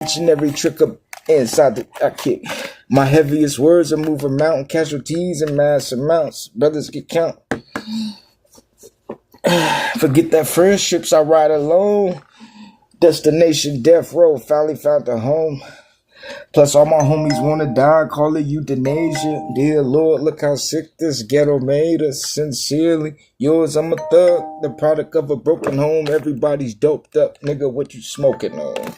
Each and every trick up inside I kick. My heaviest words are moving mountain casualties in mass amounts. Brothers get count. Forget that friendships, I ride alone. Destination death row, finally found a home. Plus all my homies wanna die, call it euthanasia. Dear Lord, look how sick this ghetto made us. Sincerely, yours, I'm a thug, the product of a broken home. Everybody's doped up, nigga, what you smoking on?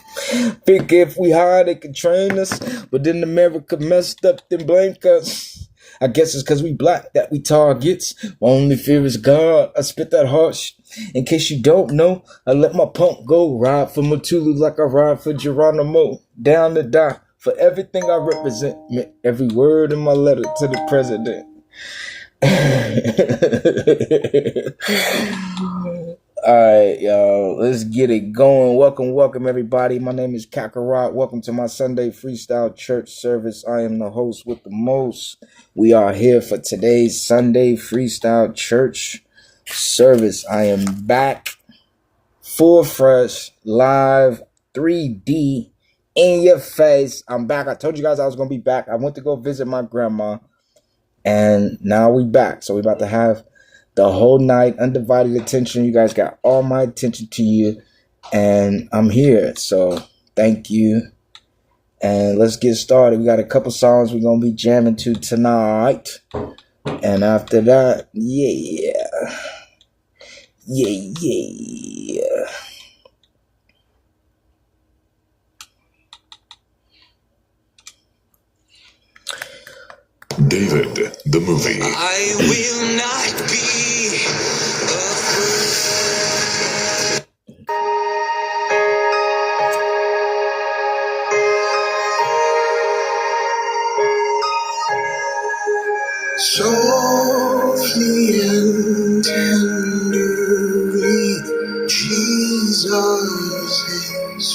Think if we high, they can train us, but then America messed up, then blank us. I guess it's cause we black that we targets. My only fear is God. I spit that harsh. In case you don't know, I let my pump go. Ride for Matulu like I ride for Geronimo. Down to die for everything I represent. Meant every word in my letter to the president. Alright, y'all, let's get it going. Welcome everybody. My name is Kakarot. Welcome to my Sunday Freestyle Church service. I am the host with the most. We are here for today's Sunday Freestyle Church service. I am back, full fresh, live, 3D, in your face. I'm back. I told you guys I was going to be back. I went to go visit my grandma, and now we back. So we about to have the whole night, undivided attention. You guys got all my attention to you, and I'm here. So thank you. And let's get started. We got a couple songs we're going to be jamming to tonight. And after that, yeah. David, the movie. I will not be softly and tenderly, Jesus is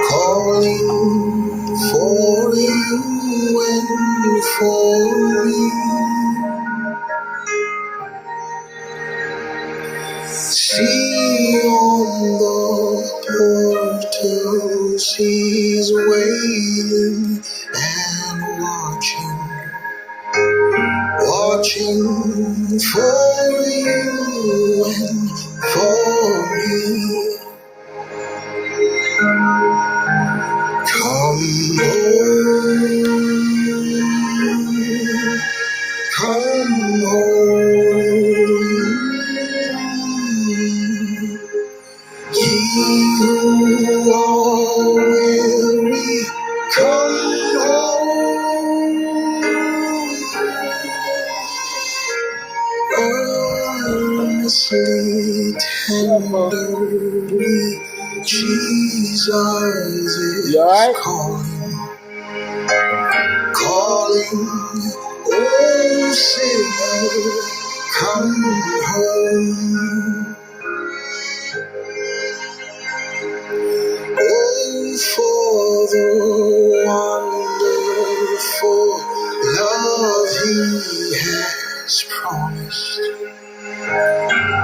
calling for you and for me. See on the portals, he's waiting and watching for you and for me. Come home. Ye who are weary, come home. Earnestly, tenderly, Jesus is calling, oh sinner, come home. Oh, for the wonderful love he has promised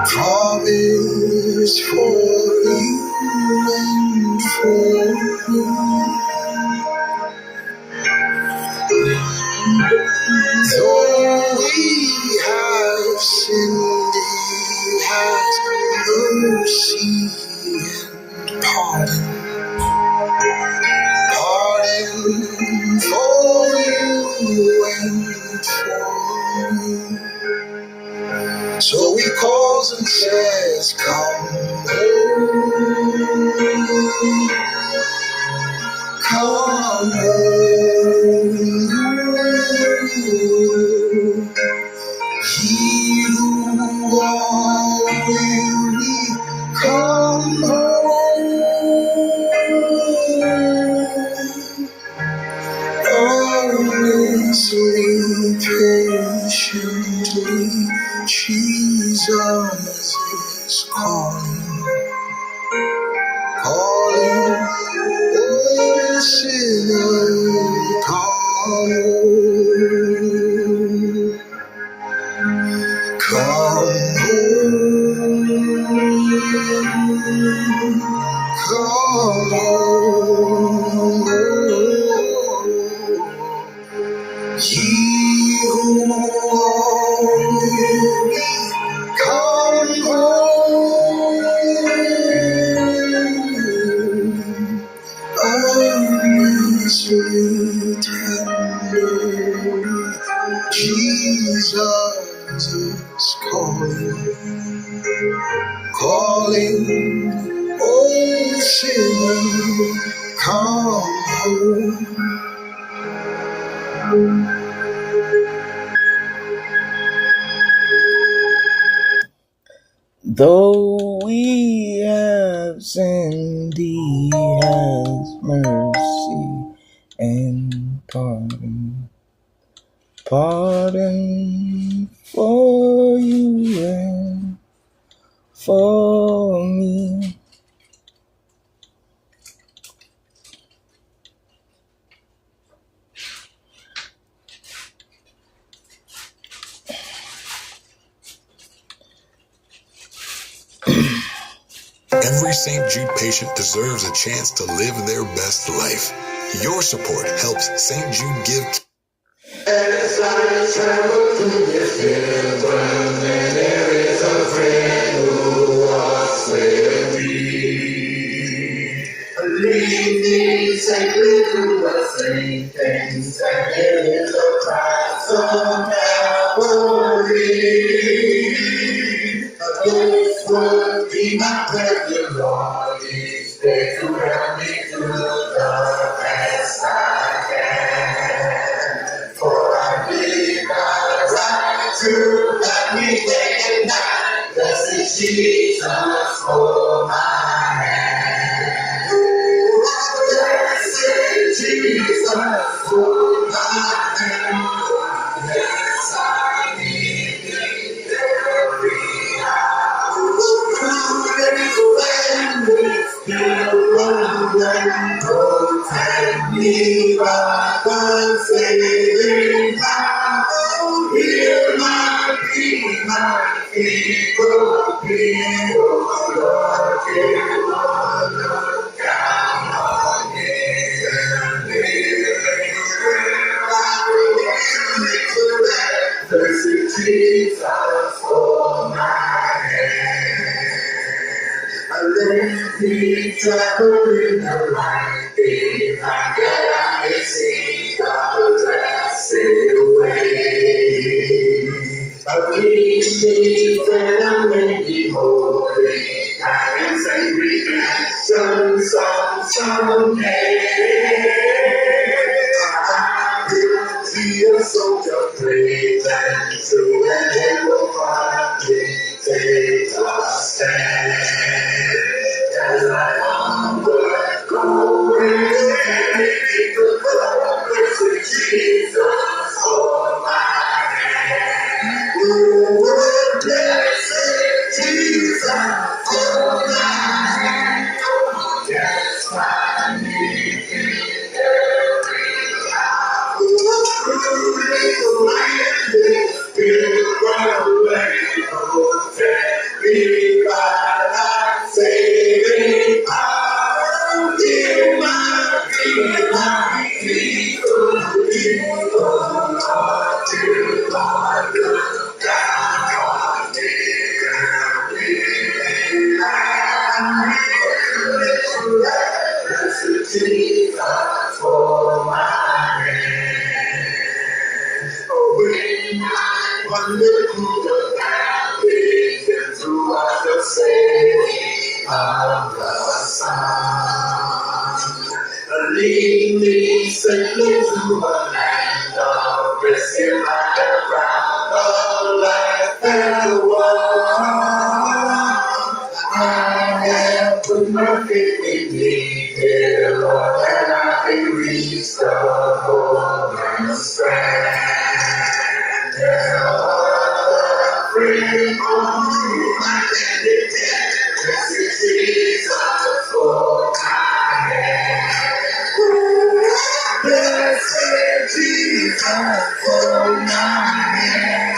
for you and for me. Though we have sinned, he has mercy and pardon for you and for me. So he calls and says, come home, come home. He who are weary, come home. Earnestly, patiently, Jesus is calling, oh sinner, come home. Come home. Come home. Ye who are weary, come home. Earnestly, tenderly, Jesus is calling, oh sinner, come home. Though we have sinned, he has mercy and pardon for you and for me. Every St. Jude patient deserves a chance to live their best life. Your support helps St. Jude give. As I travel through this pilgrim, and there is a friend who walks with me. Lead me safely through the same things, and there is a cross of Calvary. This would be my pleasure, Lord, each day to help me through the best I can. For I did not right to let me day and night. Blessed Jesus, hold my hand. Blessed Jesus, hold my hand. Yes, I need thee every hour. Protect me by the saving power. Hear my plea, my feeble plea, oh Lord, you look down on me and blessed Jesus, hold my hand. Let me travel in the light behind that I may see the blessed way. Lead me that I may be holy, I can sing redemption song someday. I will be a soldier brave and true, and it will finally take a stand. As I onward go, take the progress with Jesus for my hand. Oh, blessed Jesus for my hand. Yes, I need thee every hour. Through this land, this pilgrim way, protect me by thy saving power. Hear my plea, oh Lord, dear Lord, look down on me and blessed Jesus for my hand. When I wander through the valleys and throughout the city of the sun, lead me safely to a land of rest in my ground of life and war. I have put my faith in thee, dear Lord, that I may reach the golden strand. There are free on my candid hand, blessed Jesus for my hand. Blessed Jesus for my hand.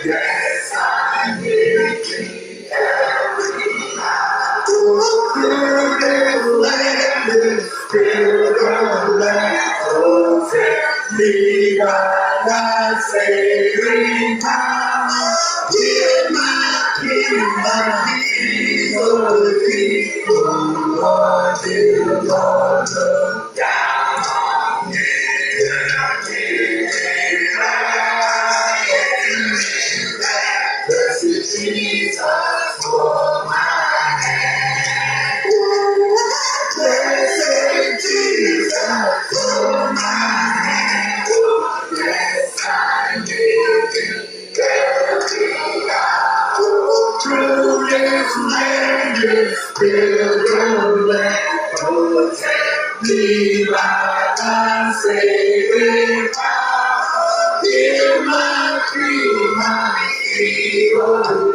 Yes, I need thee every hour. Through this land thy saving power. Hear my plea, oh Lord, dear Lord, look down on me. Blessed Jesus, hold my hand. Blessed Jesus, hold my hand. Yes, I need thee, carry out. Through this land, this pilgrim protect me by thy saving power. Hear my plea, oh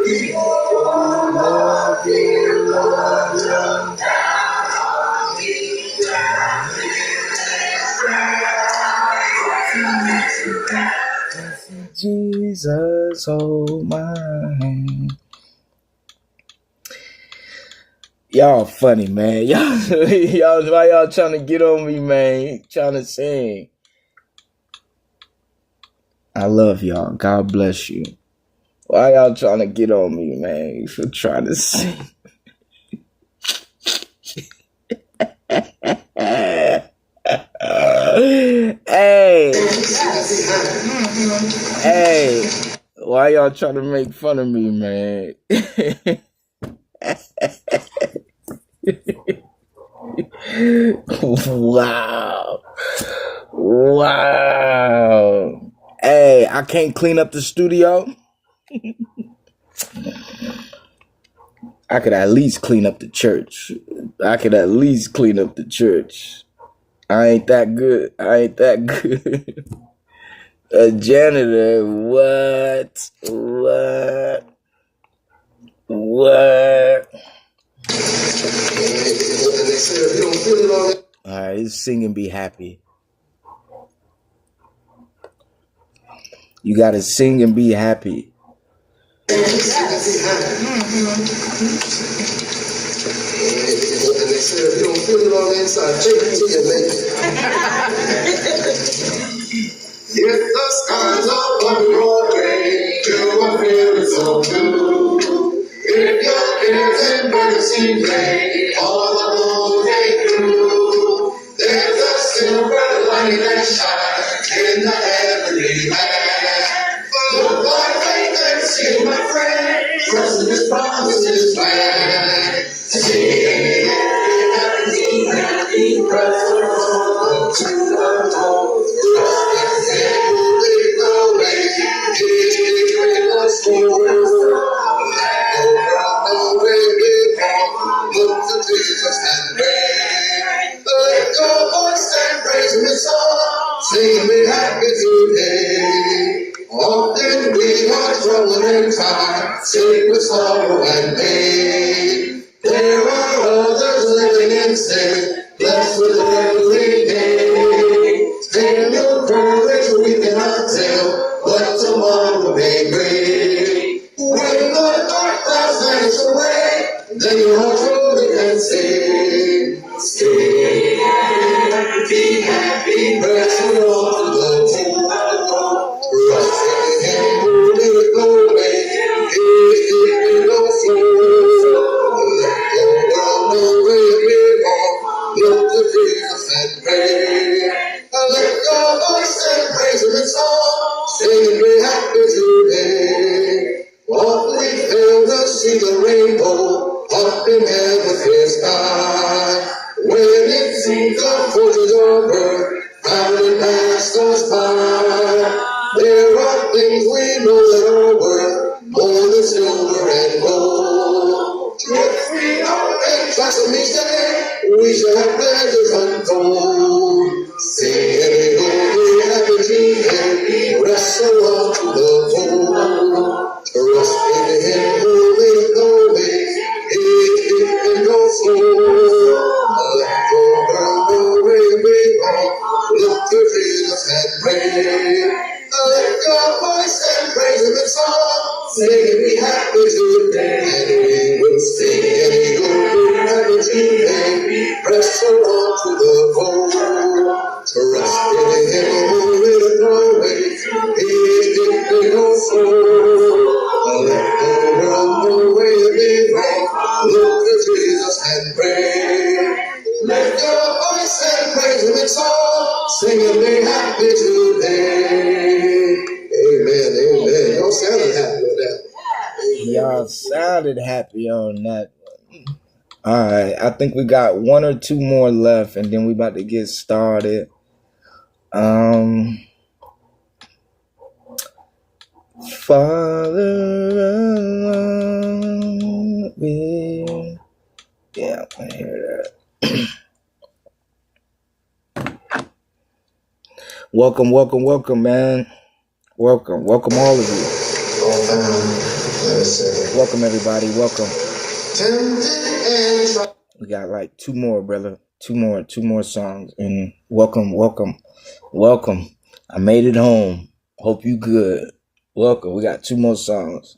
dear Lord, look down on me. Jesus, hold my hand. Y'all funny, man. Y'all, why y'all trying to get on me, man? Trying to sing. I love y'all. God bless you. Why y'all trying to get on me, man? For trying to sing. Hey, why y'all trying to make fun of me, man? Wow. Hey, I can't clean up the studio. I could at least clean up the church. I ain't that good. A janitor, what? Alright, just sing and be happy. You gotta sing and be happy. And they said if you don't feel it on the inside, take it to your lady. If the skies are blue or gray, you are feeling so blue. If your cares and burdens seem gray, all the whole day through, there's a silver light that shines in the heavenly land. Look by faith and see, my friend, trust in His promises plan. See, happy, press on to the Lord. Trust in Him who leads the way. He will us forward. Look to Jesus and pray. Lift your voice and praise Him in song. Sing and be happy today. Often we are troubled and tired, sick with sorrow and pain. There are others living in sin, blessed with every day. Stand your courage, we cannot tell what tomorrow may bring. When the dark clouds vanish away, then your truly can sing. Sing and be happy, press on to the Lord. Trust in Him who leads the way. He will no fool. Let the world know where we are. Look to Jesus and pray. Lift your voice and praise Him in song. Sing and be happy today. Often fail to see the rainbow up in heaven's clear sky. When it seems the fortunes are burned, found and past us by. There are things we know that are worth more than silver and gold. If we are and trust in each day, we shall have pleasures untold. Sing and go, be happy, and rest along to the fold. Trust in Him who leads the way. He will no fool. Let go of the way we walk. Look to Jesus and pray. Lift your voice and praise Him in song. Sing and be happy today. And we will sing and go be happy today. Press along to the fold. Trust in Him who leads the way. Lift your voice and praise him in song. Sing and be happy today. Amen, amen. Y'all sounded happy with that. Y'all sounded happy on that. All right, I think we got one or two more left, and then we about to get started. Father, yeah, I hear that. Welcome, man. Welcome all of you. Welcome, everybody. Welcome. We got like two more, brother. Two more songs. And welcome. I made it home. Hope you good. Welcome. We got two more songs.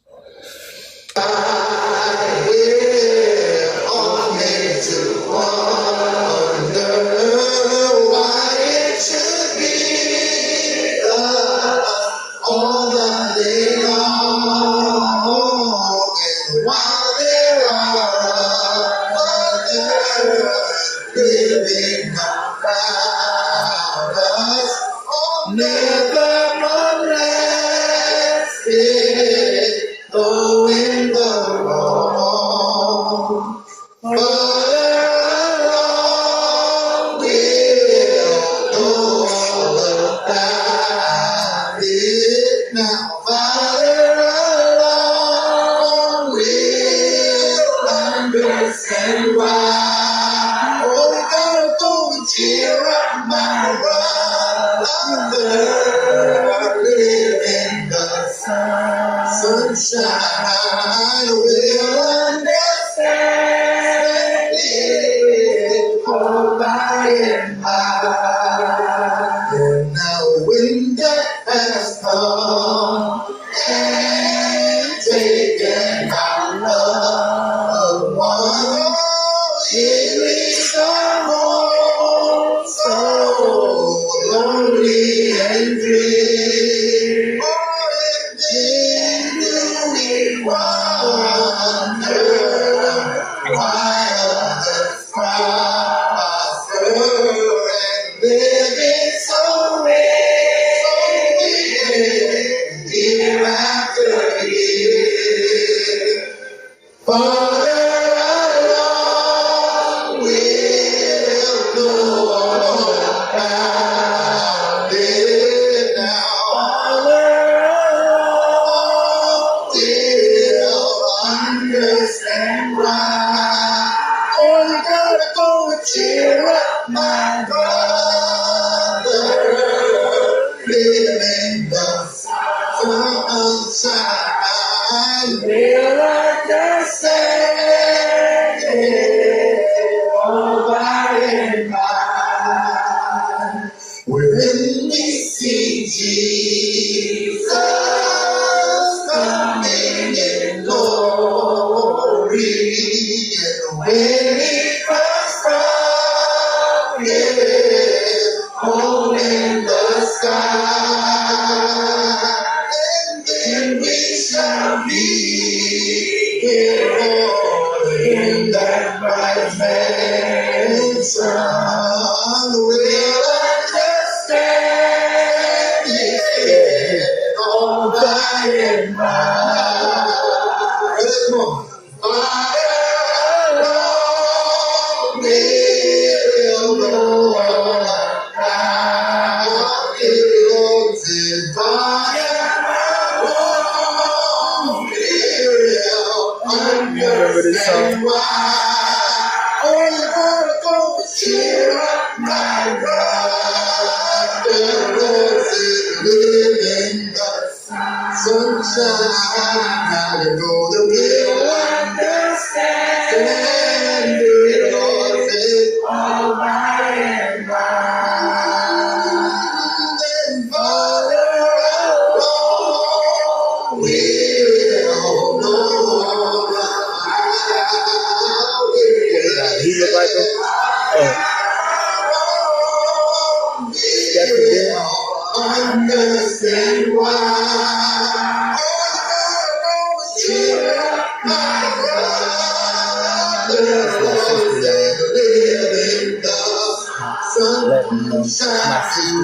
letting my sister,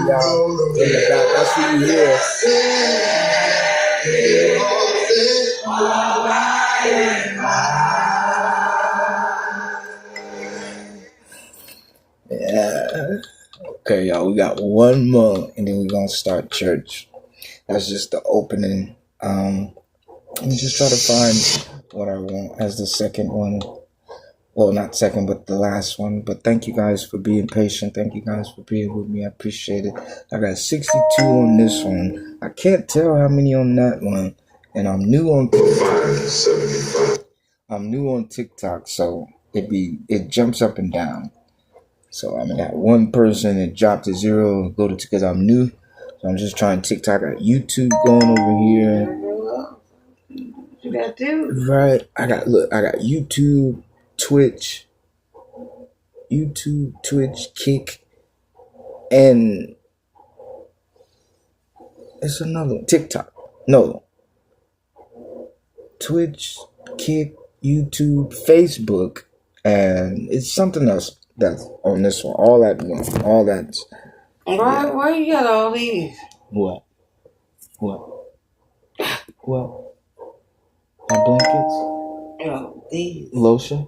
y'all, in the back. That's what you hear. Yeah. Okay, y'all, we got one more, and then we're gonna start church. That's just the opening. Let me just try to find what I want as the second one. Well, not second, but the last one. But thank you guys for being patient. Thank you guys for being with me. I appreciate it. I got 62 on this one. I can't tell how many on that one. And I'm new on TikTok. I'm new on TikTok, so it jumps up and down. So I got one person that dropped to 0, go to because I'm new. So I'm just trying TikTok. I got YouTube going over here. You got to. Right. I got YouTube, Twitch, Kick, and it's another one. TikTok. No. Twitch, Kick, YouTube, Facebook, and it's something else that's on this one. All that one. All that. Why you got all these? What? My blankets? Oh, these. Lotion?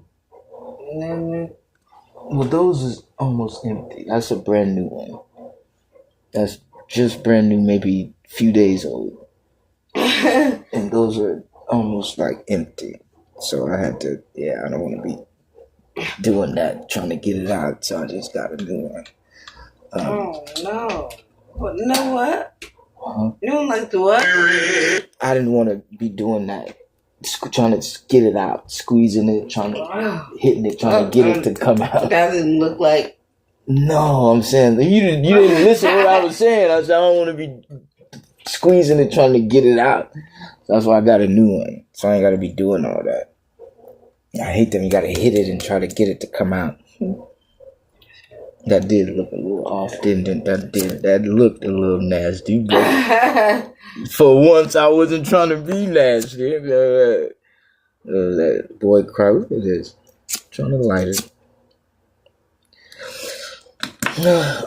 Mm-hmm. Well, those is almost empty. That's a brand new one. That's just brand new, maybe a few days old. And those are almost like empty. So I had to, I don't want to be doing that, trying to get it out. So I just got a new one. Oh, no. What? No, what? Huh? You don't like the what? I didn't want to be doing that. Trying to get it out, squeezing it, hitting it, trying to get it to come out. That didn't look like. No, I'm saying you didn't listen to what I was saying. I said I don't want to be squeezing it, trying to get it out. So that's why I got a new one. So I ain't got to be doing all that. I hate them. You got to hit it and try to get it to come out. That did look a little off, didn't it? That looked a little nasty. But for once, I wasn't trying to be nasty. That boy cry. Look at this. Trying to light it.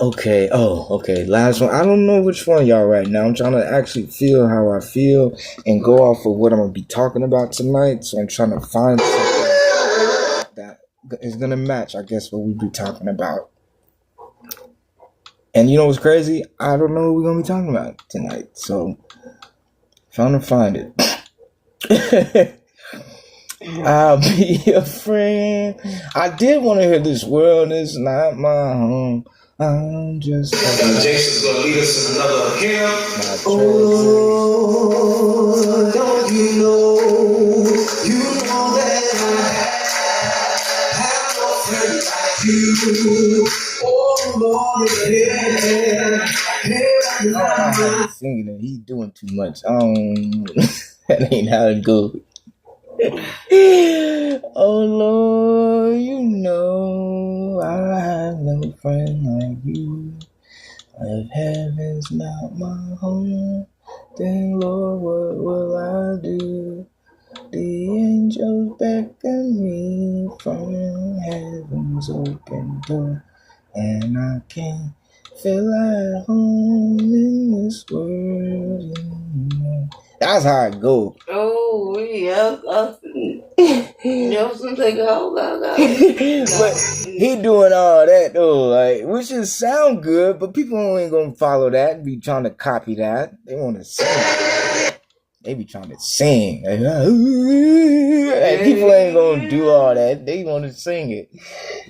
Okay. Okay. Last one. I don't know which one y'all right now. I'm trying to actually feel how I feel and go off of what I'm going to be talking about tonight. So I'm trying to find something that is going to match, I guess, what we'll be talking about. And you know what's crazy? I don't know what we're going to be talking about tonight. So, trying to find it. I'll be a friend. I did want to hear this world is not my home. I'm just... Jason's going to lead us in another hymn. Don't you know that I have no friend like you. Oh, Lord, I'm singing and he's doing too much. That ain't how it goes. Oh Lord, you know I have no friend like you. If heaven's not my home, then Lord, what will I do? The angels beckon me from heaven's open door, and I can't feel at home in this world anymore. That's how it goes. Oh, yeah. Nelson take a whole lot of But he doing all that though, like, which is sound good, but people ain't gonna follow that and be trying to copy that. They want to sing. They be trying to sing. Like, people ain't gonna do all that. They want to sing it.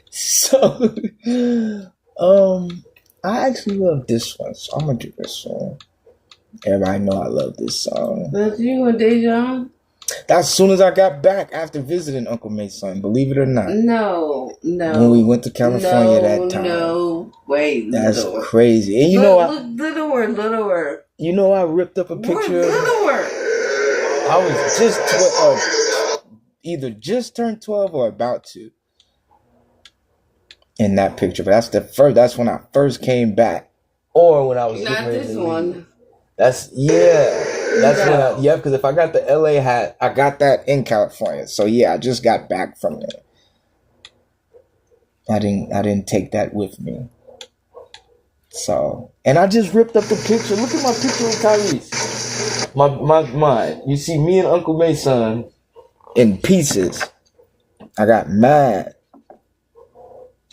So, I actually love this one, so I'm gonna do this song. Everybody know I love this song. That's you and Dejan? That's as soon as I got back after visiting Uncle May's son, believe it or not. No. When we went to California that time. No, wait. That's crazy. And you know look, littler. You know I ripped up a picture of littler. I was just either just turned 12 or about to. In that picture. But that's when I first came back. Or when I was not this one. That's when because if I got the LA hat, I got that in California. So yeah, I just got back from there. I didn't take that with me. So, and I just ripped up the picture. Look at my picture with Tyrice. My. You see me and Uncle Mason in pieces. I got mad.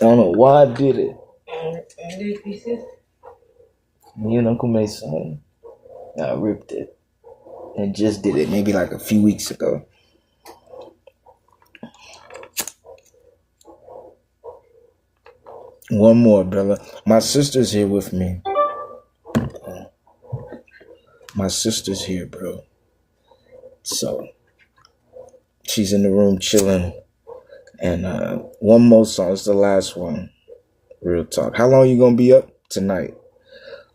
I don't know why I did it. These pieces? Me and Uncle Mason. I ripped it. And just did it maybe like a few weeks ago. One more, brother. My sister's here with me. My sister's here, bro. So she's in the room chilling. And one more song. It's the last one. Real talk. How long you gonna be up tonight?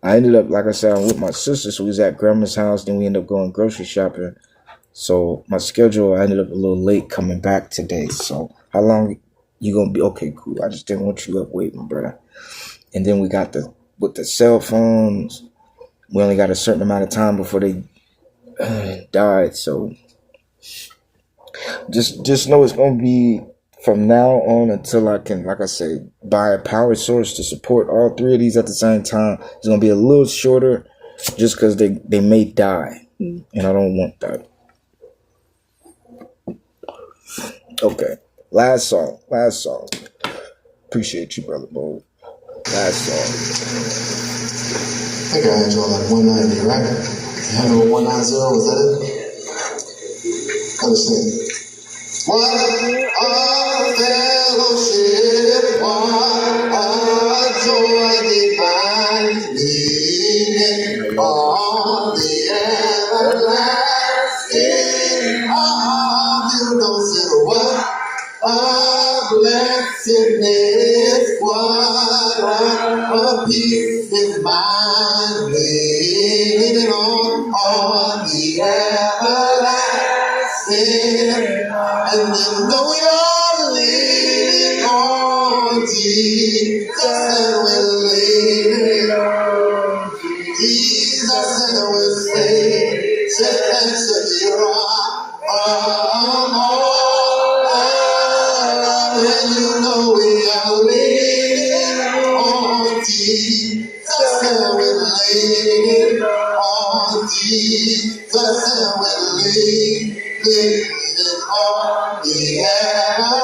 I ended up, like I said, I'm with my sister, so we was at grandma's house. Then we ended up going grocery shopping. So my schedule, I ended up a little late coming back today. So how long you gonna be? Okay, cool. I just didn't want you up waiting, brother. And then we got with the cell phones. We only got a certain amount of time before they died. So just know it's gonna be from now on until I can, like I say, buy a power source to support all three of these at the same time. It's going to be a little shorter just because they may die. And I don't want that. Okay. Last song. Appreciate you, Brother Bo. Last song. I think I enjoyed like 190, right? You had no 190, was that it? Understand. What a fellowship, what a joy divine, leaning on the everlasting arms. You consider what a blessedness, what a peace is mine, leaning on the everlasting. And you know you're leaning on Jesus, and we're leaning on Jesus, and we're safe and secure. And you know we are leaning on Jesus, and we're leaning on Jesus, and we're leaning on the everlasting.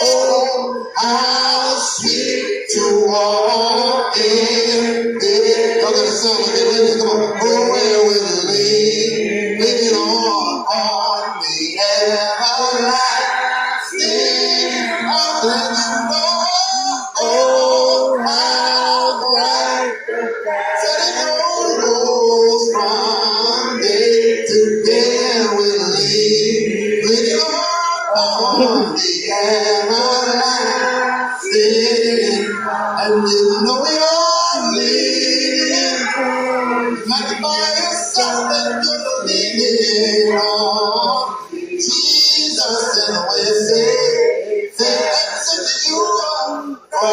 Oh, how sweet to walk in it. Y'all gotta sound like it, baby. Come on. Oh, where we're leaning on the everlasting. I'll let you know. Oh, how bright the goes from day to day, and we're leaning on the everlasting. And you know we are leaning, magnify yourself, and you're leaning on Jesus, and we're safe, and secure from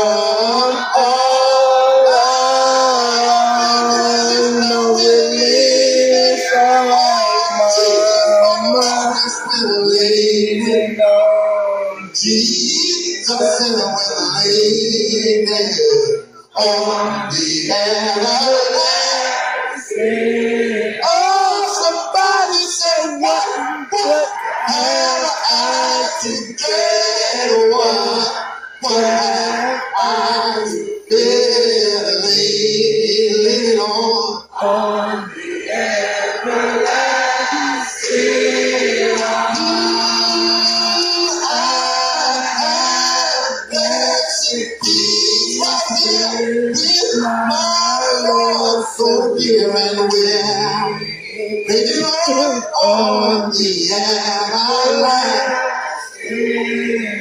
all I know. We're leaning on Jesus, and we're leaning on the everlasting. Oh, somebody say, what have I to get? What have I to get? Leaning on the everlasting. My Lord, so dear and well, leaning on the everlasting.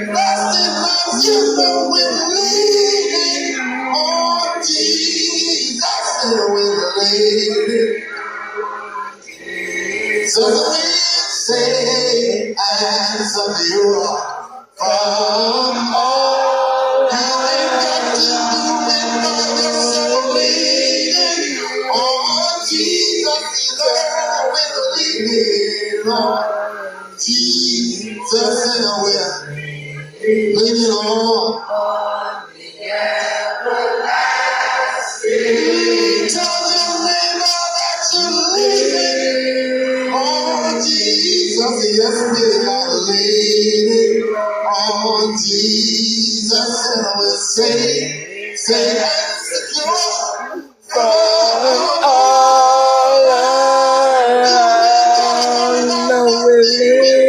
Blessed you know we're leaning on Jesus, and we're leaning. So we say, answer you from all. You ain't got to do it by yourself, leaning on Jesus, we're leaning on Jesus, and we're leaning on on the everlasting. Tell your neighbor that you're leaning on Jesus. Yes, we are leaning on Jesus, and we're safe and secure from all know we're living.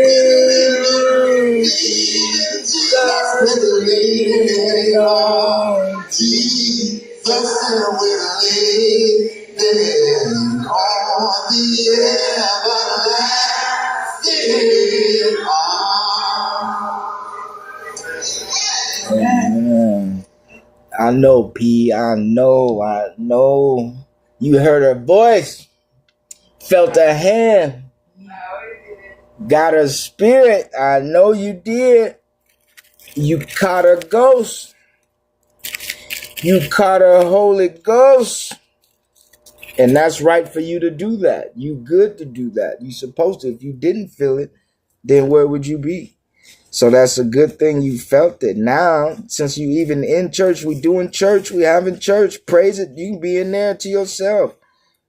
we're leaning on Jesus, and we're leaning on the everlasting arms. Amen. I know, P. I know. You heard her voice, felt her hand, got her spirit. I know you did. You caught her ghost. You caught her Holy Ghost. And that's right for you to do that. You good to do that. You supposed to. If you didn't feel it, then where would you be? So that's a good thing you felt it. Now, since you even in church, we doing church, we having church, praise it. You can be in there to yourself.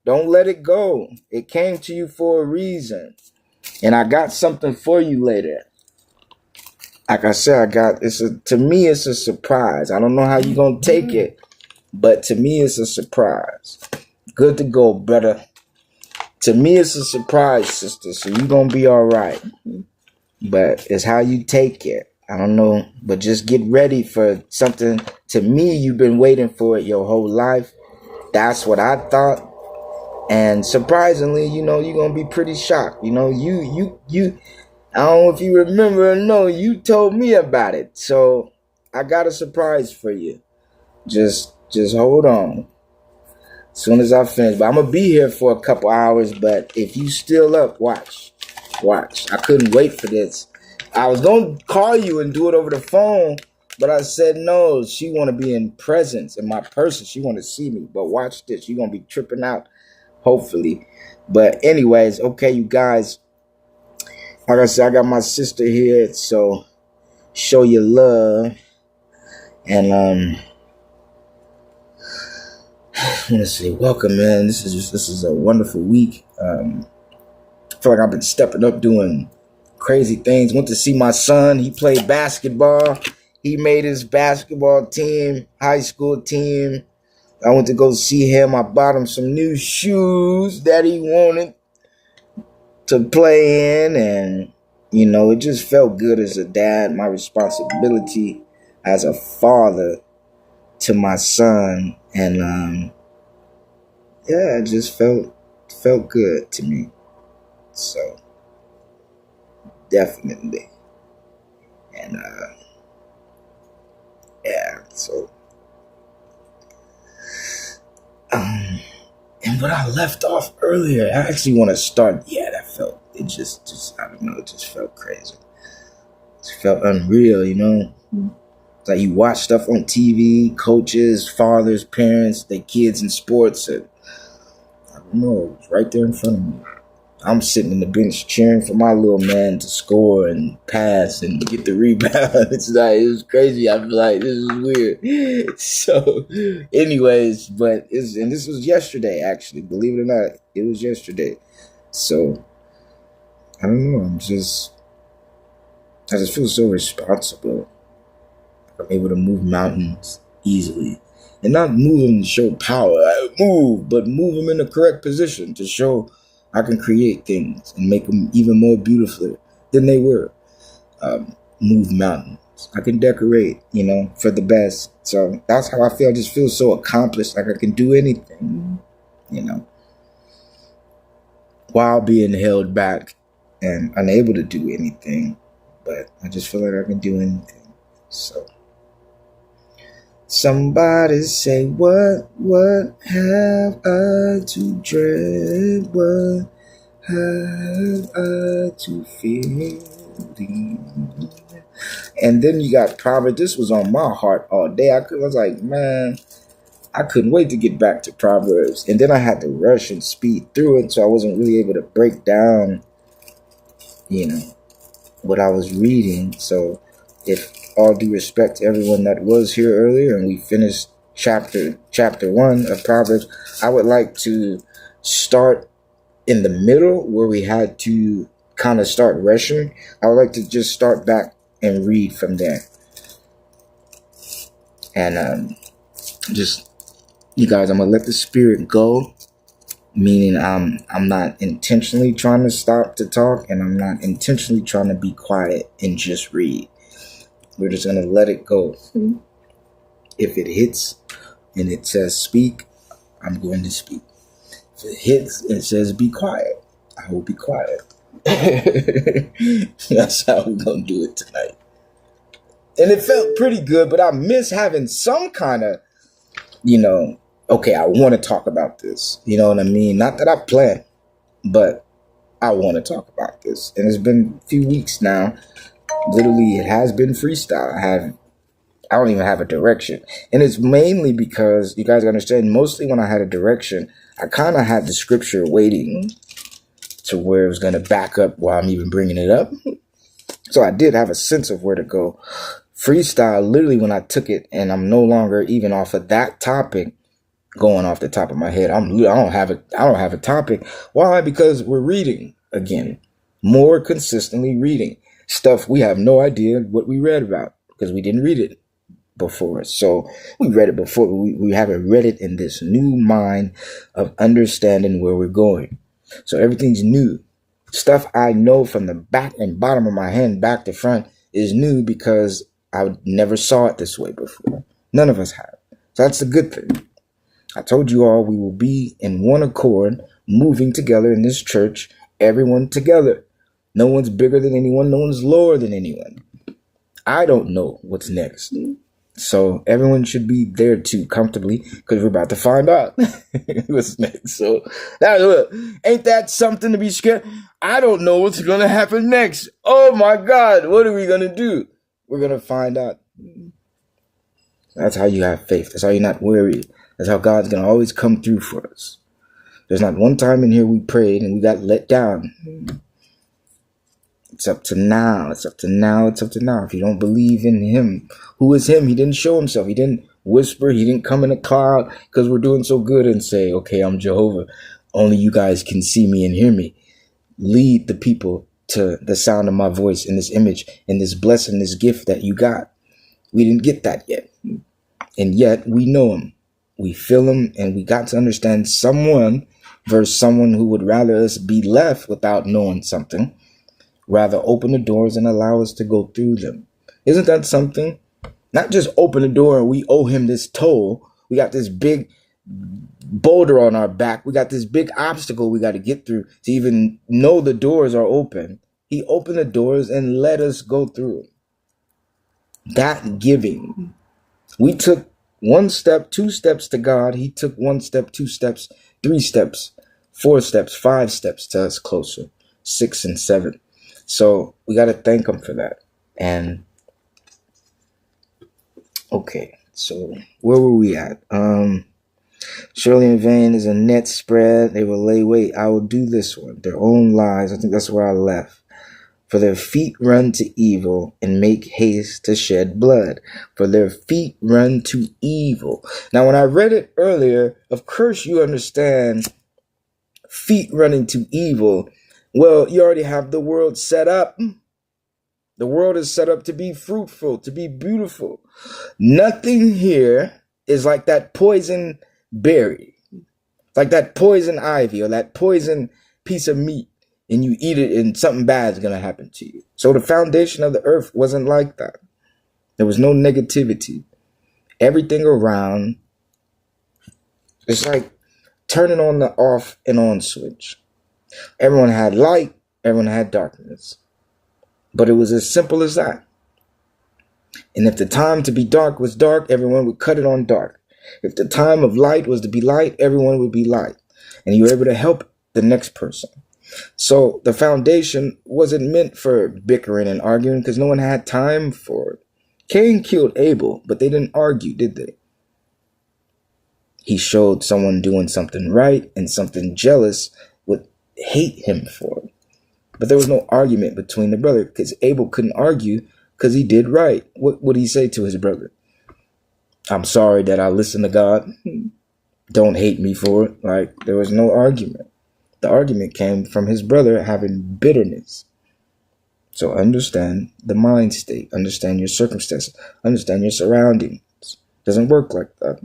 Don't let it go. It came to you for a reason. And I got something for you later. Like I said, to me, it's a surprise. I don't know how you're going to take it, but to me, it's a surprise. Good to go, brother. To me, it's a surprise, sister. So you're going to be all right. But it's how you take it. I don't know. But just get ready for something. To me, you've been waiting for it your whole life. That's what I thought. And surprisingly, you're going to be pretty shocked. You I don't know if you remember or no, you told me about it. So I got a surprise for you. Just hold on. As soon as I finish. But I'm going to be here for a couple hours. But if you still up, watch. I couldn't wait for this. I was going to call you and do it over the phone. But I said no. She want to be in presence in my person. She want to see me. But watch this. You're going to be tripping out. Hopefully. But anyways, okay, you guys. Like I said, I got my sister here. So show your love. And let's see. Welcome, man. This is a wonderful week. I feel like I've been stepping up doing crazy things. Went to see my son. He played basketball. He made his basketball team, high school team. I went to go see him. I bought him some new shoes that he wanted to play in. And, it just felt good as a dad. My responsibility as a father to my son. And, it just felt good to me. So, definitely. And, so. And what I left off earlier, I actually want to start. Yeah, I don't know, it just felt crazy. It felt unreal, It's like you watch stuff on TV, coaches, fathers, parents, their kids in sports, and I don't know, it was right there in front of me. I'm sitting in the bench cheering for my little man to score and pass and get the rebound. It was crazy. I feel like this is weird. So, anyways, this was yesterday, actually. Believe it or not, it was yesterday. So, I don't know. I just feel so responsible. I'm able to move mountains easily. And not move them to show power. But move them in the correct position to show I can create things and make them even more beautiful than they were. Move mountains. I can decorate, for the best. So that's how I feel. I just feel so accomplished, like I can do anything, while being held back and unable to do anything. But I just feel like I can do anything. So somebody say, what have I to dread? What have I to fear? And then you got Proverbs. This was on my heart all day. I was like, man, I couldn't wait to get back to Proverbs. And then I had to rush and speed through it, so I wasn't really able to break down, what I was reading. So if all due respect to everyone that was here earlier, and we finished chapter 1 of Proverbs. I would like to start in the middle where we had to kind of start rushing. I would like to just start back and read from there. And just, you guys, I'm gonna let the spirit go, meaning I'm not intentionally trying to stop to talk, and I'm not intentionally trying to be quiet and just read. We're just gonna let it go. If it hits and it says speak, I'm going to speak. If it hits and it says be quiet, I will be quiet. That's how we're gonna do it tonight. And it felt pretty good, but I miss having some kind of, okay, I want to talk about this. You know what I mean? Not that I plan, but I want to talk about this. And it's been a few weeks now. Literally, it has been freestyle. I don't even have a direction. And it's mainly because, you guys understand, mostly when I had a direction, I kind of had the scripture waiting to where it was going to back up while I'm even bringing it up. So I did have a sense of where to go. Freestyle, literally when I took it, and I'm no longer even off of that topic, going off the top of my head. I don't have a topic. Why? Because we're reading again, more consistently reading stuff we have no idea what we read about because we didn't read it before. So we read it before, but we haven't read it in this new mind of understanding where we're going. So everything's new. Stuff I know from the back and bottom of my hand, back to front, is new because I never saw it this way before. None of us have. So that's the good thing. I told you all we will be in one accord, moving together in this church, everyone together. No one's bigger than anyone. No one's lower than anyone. I don't know what's next. So everyone should be there too, comfortably, because we're about to find out what's next. So look, ain't that something to be scared? I don't know what's going to happen next. Oh my God, what are we going to do? We're going to find out. That's how you have faith. That's how you're not worried. That's how God's going to always come through for us. There's not one time in here we prayed and we got let down. It's up to now. It's up to now. It's up to now. If you don't believe in him, who is him? He didn't show himself. He didn't whisper. He didn't come in a cloud because we're doing so good and say, okay, I'm Jehovah. Only you guys can see me and hear me. Lead the people to the sound of my voice in this image and this blessing, this gift that you got. We didn't get that yet. And yet we know him. We feel him, and we got to understand someone versus someone who would rather us be left without knowing something, rather open the doors and allow us to go through them. Isn't that something? Not just open the door and we owe him this toll. We got this big boulder on our back. We got this big obstacle we got to get through to even know the doors are open. He opened the doors and let us go through it. That giving. We took 1 step, 2 steps to God. He took 1 step, 2 steps, 3 steps, 4 steps, 5 steps to us closer, 6 and 7. So we got to thank him for that. And okay, so where were we at? Surely in vain is a net spread. They will lay wait. I will do this one. Their own lies. I think that's where I left. For their feet run to evil and make haste to shed blood. For their feet run to evil. Now, when I read it earlier, of course you understand feet running to evil. Well, you already have the world set up. The world is set up to be fruitful, to be beautiful. Nothing here is like that poison berry, like that poison ivy or that poison piece of meat. And you eat it and something bad is going to happen to you. So the foundation of the earth wasn't like that. There was no negativity. Everything around, it's like turning on the off and on switch. Everyone had light, everyone had darkness. But it was as simple as that. And if the time to be dark was dark, everyone would cut it on dark. If the time of light was to be light, everyone would be light. And you were able to help the next person. So the foundation wasn't meant for bickering and arguing because no one had time for it. Cain killed Abel, but they didn't argue, did they? He showed someone doing something right and something jealous would hate him for it. But there was no argument between the brothers because Abel couldn't argue because he did right. What would he say to his brother? I'm sorry that I listened to God. Don't hate me for it. Like, there was no argument. The argument came from his brother having bitterness. So understand the mind state. Understand your circumstances. Understand your surroundings. Doesn't work like that.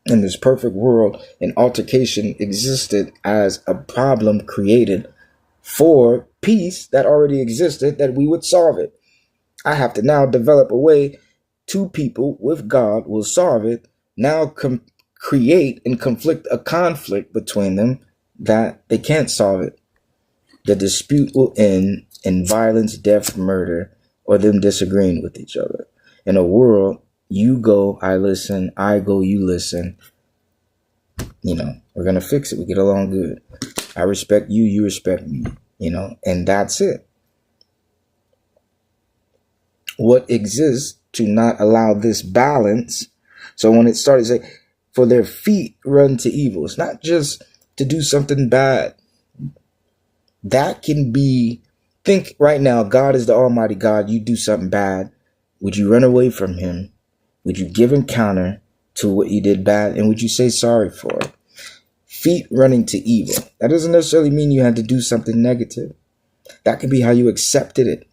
In this perfect world, an altercation existed as a problem created for peace that already existed, that we would solve it. I have to now develop a way two people with God will solve it. Now create and conflict a conflict between them that they can't solve it. The dispute will end in violence, death, murder, or them disagreeing with each other. In a world, you go, I listen, I go, you listen. We're going to fix it. We get along good. I respect you, you respect me, and that's it. What exists to not allow this balance? So when it started to say, for their feet run to evil, it's not just to do something bad. That can be, think right now, God is the Almighty God. You do something bad. Would you run away from him? Would you give him counter to what you did bad? And would you say sorry for it? Feet running to evil. That doesn't necessarily mean you had to do something negative. That could be how you accepted it.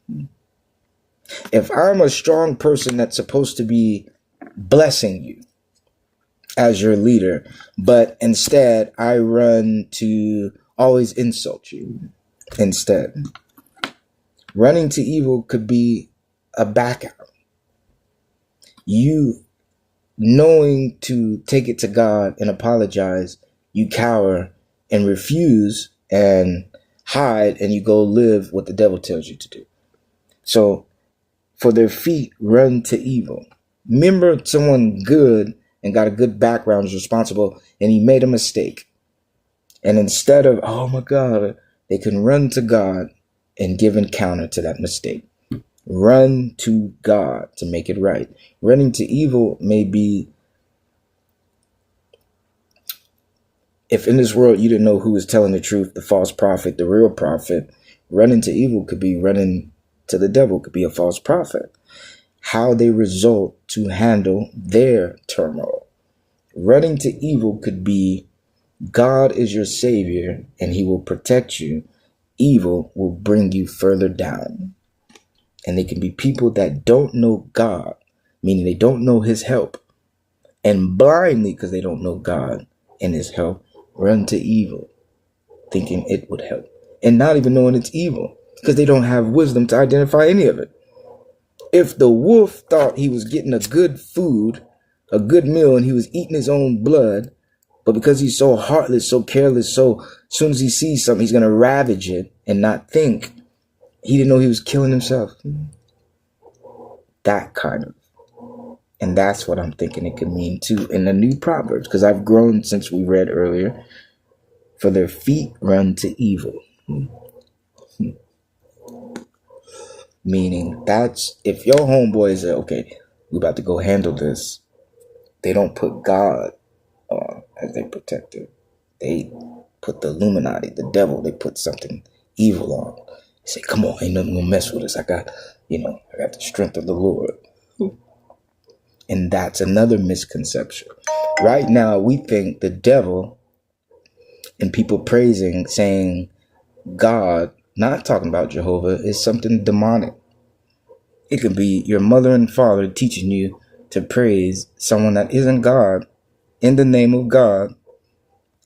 If I'm a strong person that's supposed to be blessing you as your leader, but instead I run to always insult you instead. Running to evil could be a back out. You knowing to take it to God and apologize, you cower and refuse and hide, and you go live what the devil tells you to do. So for their feet run to evil. Remember, someone good and got a good background is responsible, and he made a mistake. And instead of, oh my God, they can run to God and give encounter to that mistake. Run to God to make it right. Running to evil may be, if in this world you didn't know who was telling the truth, the false prophet, the real prophet, running to evil could be running to the devil, could be a false prophet. How they result to handle their turmoil. Running to evil could be, God is your savior and he will protect you. Evil will bring you further down. And they can be people that don't know God, meaning they don't know his help. And blindly, because they don't know God and his help, run to evil, thinking it would help. And not even knowing it's evil, because they don't have wisdom to identify any of it. If the wolf thought he was getting a good food, a good meal, and he was eating his own blood, but because he's so heartless, so careless, so as soon as he sees something, he's going to ravage it and not think, he didn't know he was killing himself. That kind of. And that's what I'm thinking it could mean too in the new Proverbs, because I've grown since we read earlier. For their feet run to evil. Meaning that's, if your homeboys are, okay, we about to go handle this, they don't put God as their protector. They put the Illuminati, the devil, they put something evil on. They say, come on, ain't nothing gonna mess with us. I got the strength of the Lord. And that's another misconception. Right now, we think the devil and people praising, saying God, not talking about Jehovah, is something demonic. It could be your mother and father teaching you to praise someone that isn't God in the name of God.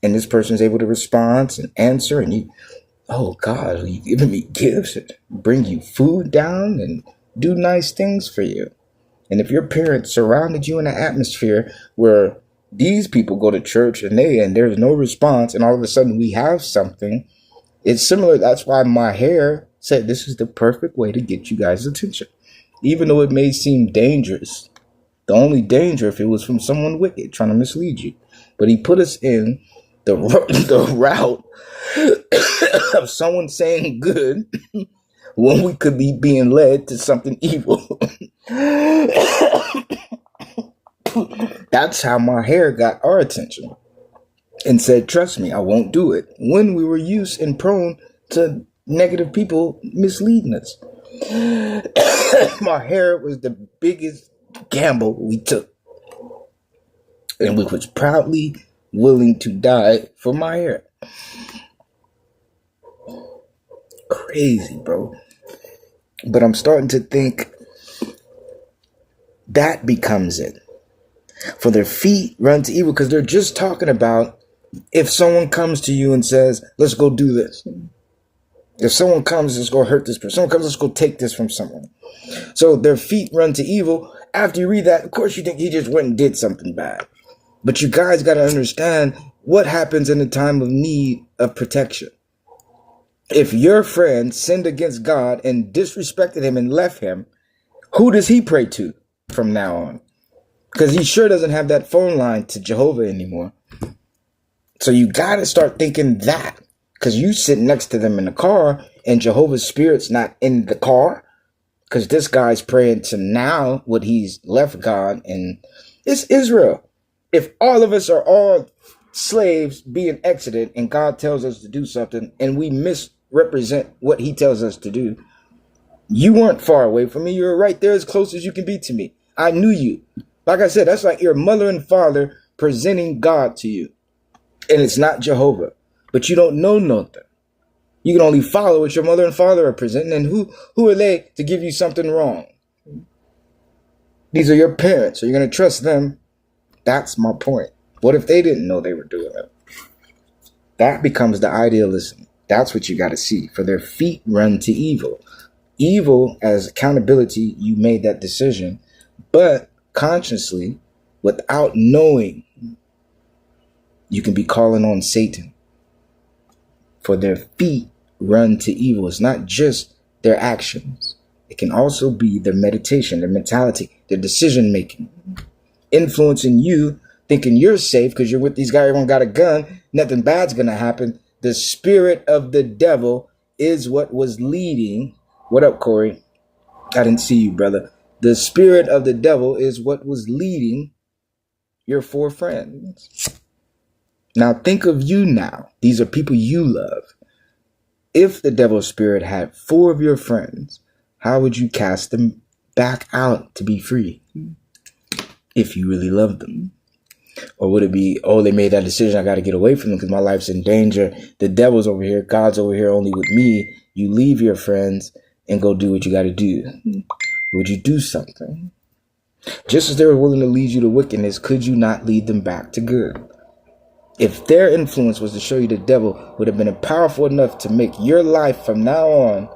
And this person is able to respond and answer. And you, oh God, you giving me gifts, bring you food down and do nice things for you. And if your parents surrounded you in an atmosphere where these people go to church and there's no response, and all of a sudden we have something, it's similar. That's why my hair said this is the perfect way to get you guys' attention. Even though it may seem dangerous, the only danger if it was from someone wicked trying to mislead you. But he put us in the route of someone saying good when we could be being led to something evil. That's how my hair got our attention and said, trust me, I won't do it. When we were used and prone to negative people misleading us. My hair was the biggest gamble we took. And we was proudly willing to die for my hair. Crazy, bro. But I'm starting to think that becomes it. For their feet run to evil, because they're just talking about if someone comes to you and says, let's go do this. If someone comes, let's go hurt this person. Someone comes, let's go take this from someone. So their feet run to evil. After you read that, of course you think he just went and did something bad. But you guys got to understand what happens in the time of need of protection. If your friend sinned against God and disrespected him and left him, who does he pray to from now on? Because he sure doesn't have that phone line to Jehovah anymore. So you got to start thinking that. Because you sit next to them in the car and Jehovah's Spirit's not in the car. Because this guy's praying to now what he's left God. And it's Israel. If all of us are all slaves being exited and God tells us to do something and we misrepresent what he tells us to do, you weren't far away from me. You were right there as close as you can be to me. I knew you. Like I said, that's like your mother and father presenting God to you. And it's not Jehovah. But you don't know nothing. You can only follow what your mother and father are presenting. And who are they to give you something wrong? These are your parents. So you're going to trust them. That's my point. What if they didn't know they were doing it? That becomes the idealism. That's what you got to see. For their feet run to evil. Evil as accountability, you made that decision. But consciously, without knowing, you can be calling on Satan. For their feet run to evil. It's not just their actions. It can also be their meditation, their mentality, their decision making. Influencing you, thinking you're safe because you're with these guys, everyone got a gun, nothing bad's going to happen. The spirit of the devil is what was leading. What up, Corey? I didn't see you, brother. The spirit of the devil is what was leading your four friends. Now think of you now. These are people you love. If the devil's spirit had four of your friends, how would you cast them back out to be free? If you really love them. Or would it be, oh, they made that decision, I got to get away from them because my life's in danger. The devil's over here, God's over here only with me. You leave your friends and go do what you got to do. Would you do something? Just as they were willing to lead you to wickedness, could you not lead them back to good? If their influence was to show you the devil, would have been powerful enough to make your life from now on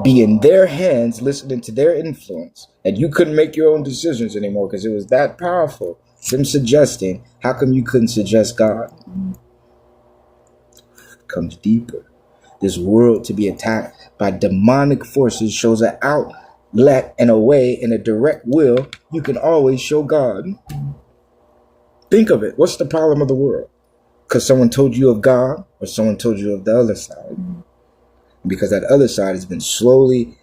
be in their hands, listening to their influence, and you couldn't make your own decisions anymore because it was that powerful. Them suggesting, how come you couldn't suggest God? It comes deeper. This world to be attacked by demonic forces shows an outlet and a way in a direct will. You can always show God. Think of it. What's the problem of the world? Because someone told you of God or someone told you of the other side. Because that other side has been slowly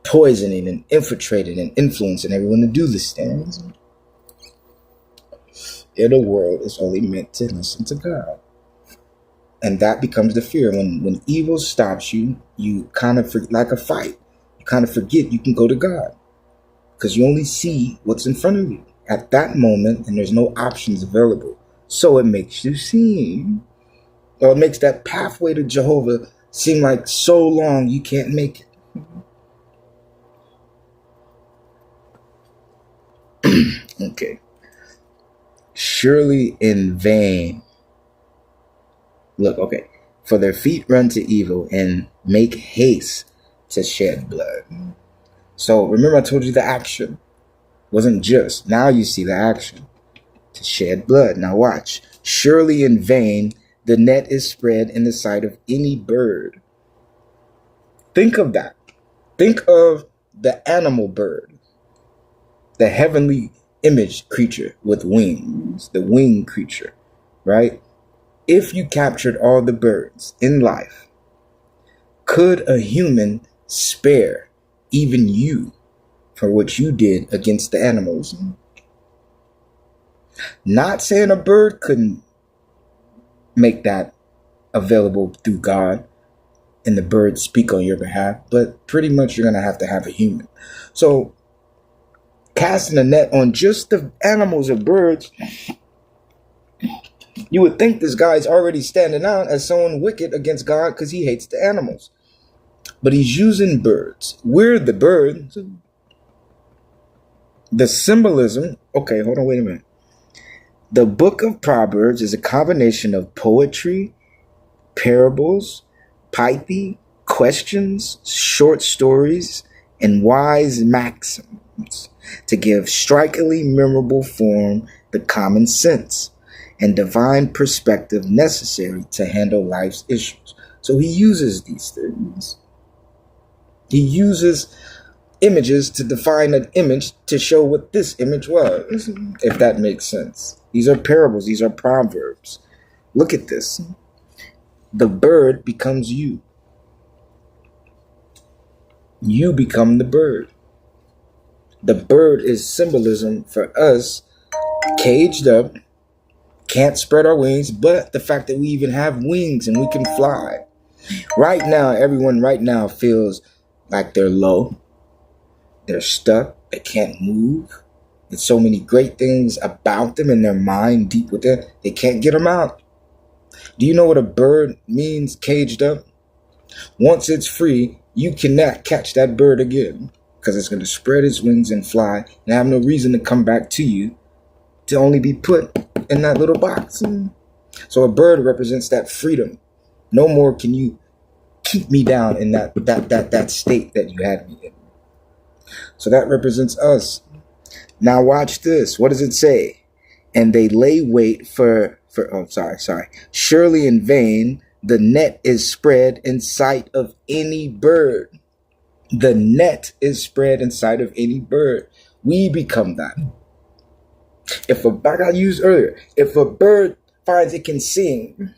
poisoning and infiltrating and influencing everyone to do this things. In a world is only meant to listen to God. And that becomes the fear. When evil stops you, you kind of, like a fight, you kind of forget you can go to God. Because you only see what's in front of you at that moment, and there's no options available. So it makes you seem, or it makes that pathway to Jehovah seem like so long you can't make it. Okay. Surely in vain. Look, okay. For their feet run to evil and make haste to shed blood. So remember I told you the action wasn't just. Now you see the action. To shed blood. Now watch. Surely in vain the net is spread in the sight of any bird. Think of that. Think of the animal bird. The heavenly image creature with wings. The winged creature. Right? If you captured all the birds in life, could a human spare even you for what you did against the animals? Not saying a bird couldn't make that available through God, and the birds speak on your behalf, but pretty much you're going to have a human. So casting a net on just the animals or birds, you would think this guy's already standing out as someone wicked against God because he hates the animals. But he's using birds. We're the birds. The symbolism, okay, hold on, wait a minute. The book of Proverbs is a combination of poetry, parables, pithy, questions, short stories, and wise maxims to give strikingly memorable form the common sense and divine perspective necessary to handle life's issues. So he uses these things. He uses images to define an image to show what this image was, if that makes sense. These are parables. These are proverbs. Look at this. The bird becomes you. You become the bird. The bird is symbolism for us, caged up, can't spread our wings, but the fact that we even have wings and we can fly. Right now, everyone right now feels like they're low. They're stuck. They can't move. There's so many great things about them in their mind, deep within. They can't get them out. Do you know what a bird means, caged up? Once it's free, you cannot catch that bird again because it's going to spread its wings and fly and have no reason to come back to you, to only be put in that little box. So a bird represents that freedom. No more can you keep me down in that state that you had me in. So that represents us. Now watch this. What does it say? And they lay wait for surely in vain the net is spread in sight of any bird. The net is spread in sight of any bird. We become that. Like I used earlier, if a bird finds it can sing,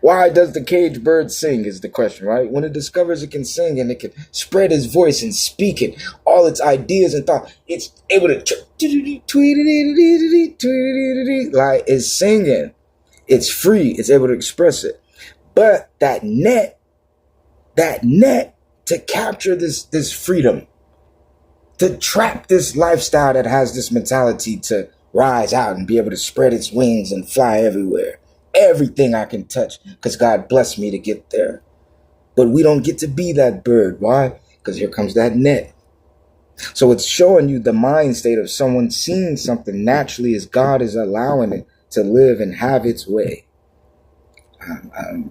why does the caged bird sing is the question, right? When it discovers it can sing and it can spread its voice and speak it, all its ideas and thoughts, it's able to like it's singing. It's free. It's able to express it. But that net to capture this freedom, to trap this lifestyle that has this mentality to rise out and be able to spread its wings and fly everywhere. Everything I can touch because God blessed me to get there. But we don't get to be that bird. Why? Because here comes that net. So it's showing you the mind state of someone seeing something naturally as God is allowing it to live and have its way.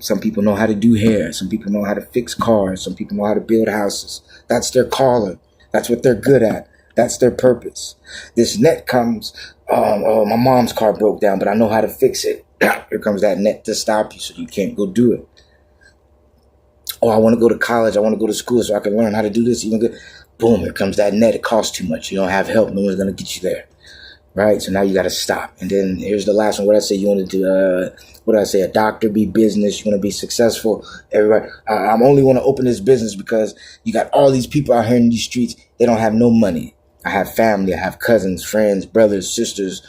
Some people know how to do hair. Some people know how to fix cars. Some people know how to build houses. That's their calling. That's what they're good at. That's their purpose. This net comes, oh, my mom's car broke down, but I know how to fix it. Here comes that net to stop you so you can't go do it. Oh, I want to go to college. I want to go to school so I can learn how to do this. Boom, here comes that net. It costs too much. You don't have help. No one's going to get you there. Right? So now you got to stop. And then here's the last one. What I say, you want to do, a doctor, be business. You want to be successful. Everybody, I only want to open this business because you got all these people out here in these streets. They don't have no money. I have family. I have cousins, friends, brothers, sisters,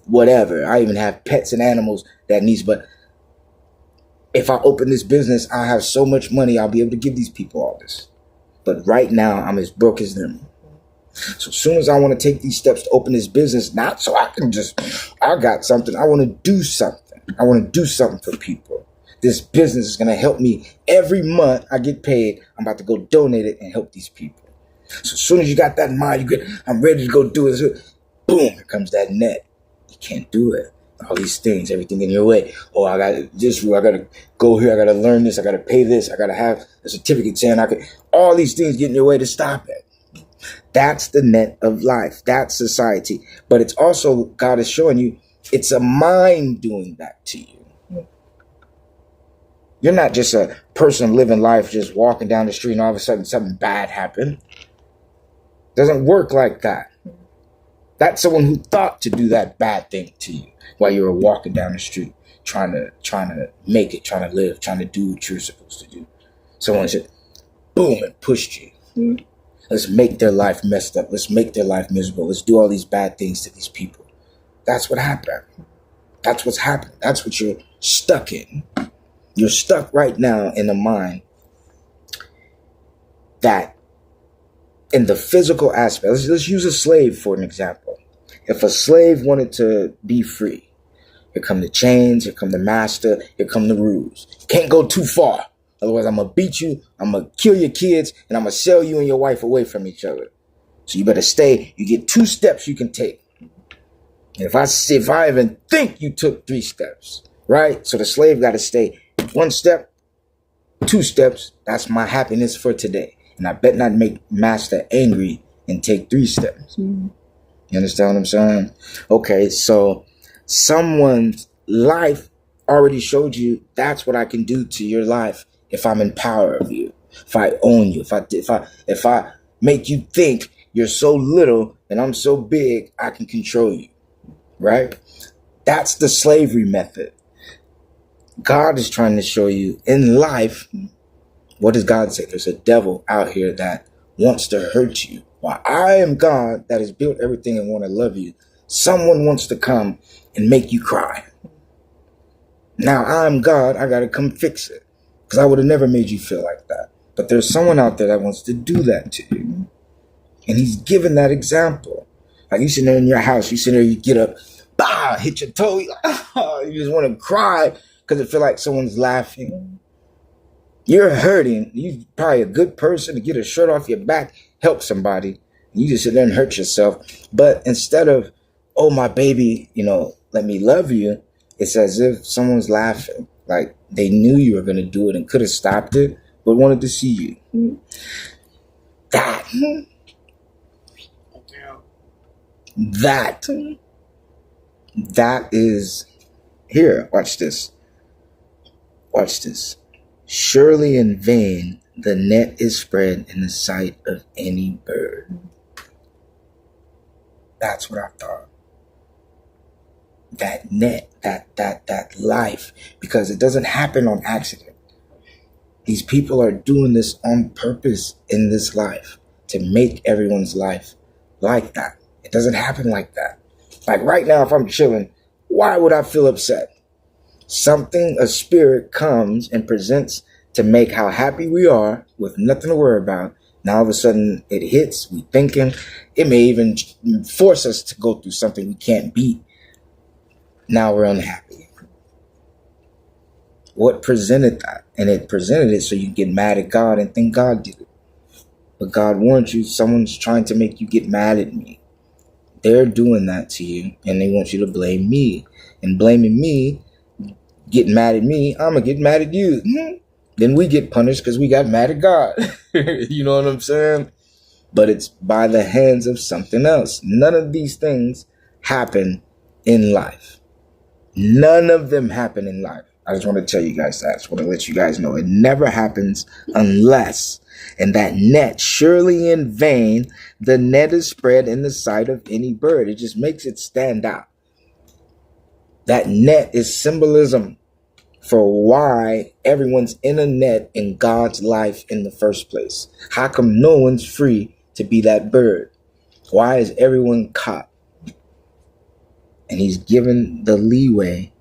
whatever. I even have pets and animals that needs. But if I open this business, I have so much money. I'll be able to give these people all this. But right now, I'm as broke as them. So as soon as I want to take these steps to open this business, not so I can I got something. I want to do something. I want to do something for people. This business is going to help me. Every month I get paid. I'm about to go donate it and help these people. So as soon as you got that in mind, I'm ready to go do it. Boom, here comes that net. You can't do it. All these things, everything in your way. Oh, I got this rule. I got to go here. I got to learn this. I got to pay this. I got to have a certificate saying all these things get in your way to stop it. That's the net of life. That's society. But it's also, God is showing you, it's a mind doing that to you. You're not just a person living life, just walking down the street and all of a sudden something bad happened. It doesn't work like that. That's someone who thought to do that bad thing to you while you were walking down the street, trying to make it, trying to live, trying to do what you're supposed to do. Someone said, boom, and pushed you. Let's make their life messed up. Let's make their life miserable. Let's do all these bad things to these people. That's what happened. That's what's happening. That's what you're stuck in. You're stuck right now in a mind that in the physical aspect, let's use a slave for an example. If a slave wanted to be free, here come the chains, here come the master, here come the rules. You can't go too far. Otherwise, I'm going to beat you, I'm going to kill your kids, and I'm going to sell you and your wife away from each other. So you better stay. You get 2 steps you can take. And if I even think you took 3 steps, right? So the slave got to stay 1 step, 2 steps. That's my happiness for today. And I bet not make master angry and take 3 steps. You understand what I'm saying? Okay, so someone's life already showed you that's what I can do to your life if I'm in power of you, if I own you, if I make you think you're so little and I'm so big, I can control you, right? That's the slavery method. God is trying to show you in life, what does God say? There's a devil out here that wants to hurt you. While I am God that has built everything and want to love you, someone wants to come and make you cry. Now I'm God, I got to come fix it. Because I would have never made you feel like that. But there's someone out there that wants to do that to you. And he's given that example. Like you sitting there in your house, you sit there, you get up, bah, hit your toe, you just want to cry because it feel like someone's laughing. You're hurting. You're probably a good person to get a shirt off your back, help somebody. You just sit there and hurt yourself. But instead of, oh, my baby, let me love you, it's as if someone's laughing. Like they knew you were going to do it and could have stopped it, but wanted to see you. That is here. Watch this. Surely in vain the net is spread in the sight of any bird. That's what I thought. That net, that life, because it doesn't happen on accident. These people are doing this on purpose in this life to make everyone's life like that. It doesn't happen like that. Like right now, if I'm chilling, why would I feel upset? A spirit comes and presents to make how happy we are with nothing to worry about. Now all of a sudden it hits, we thinking, it may even force us to go through something we can't beat. Now we're unhappy. What presented that? And it presented it so you get mad at God and think God did it. But God warned you, someone's trying to make you get mad at me. They're doing that to you and they want you to blame me. And blaming me, getting mad at me, I'm going to get mad at you. Then we get punished because we got mad at God. You know what I'm saying? But it's by the hands of something else. None of these things happen in life. None of them happen in life. I just want to tell you guys that. I just want to let you guys know it never happens unless, and that net, surely in vain, the net is spread in the sight of any bird. It just makes it stand out. That net is symbolism for why everyone's in a net in God's life in the first place. How come no one's free to be that bird? Why is everyone caught? And he's given the leeway,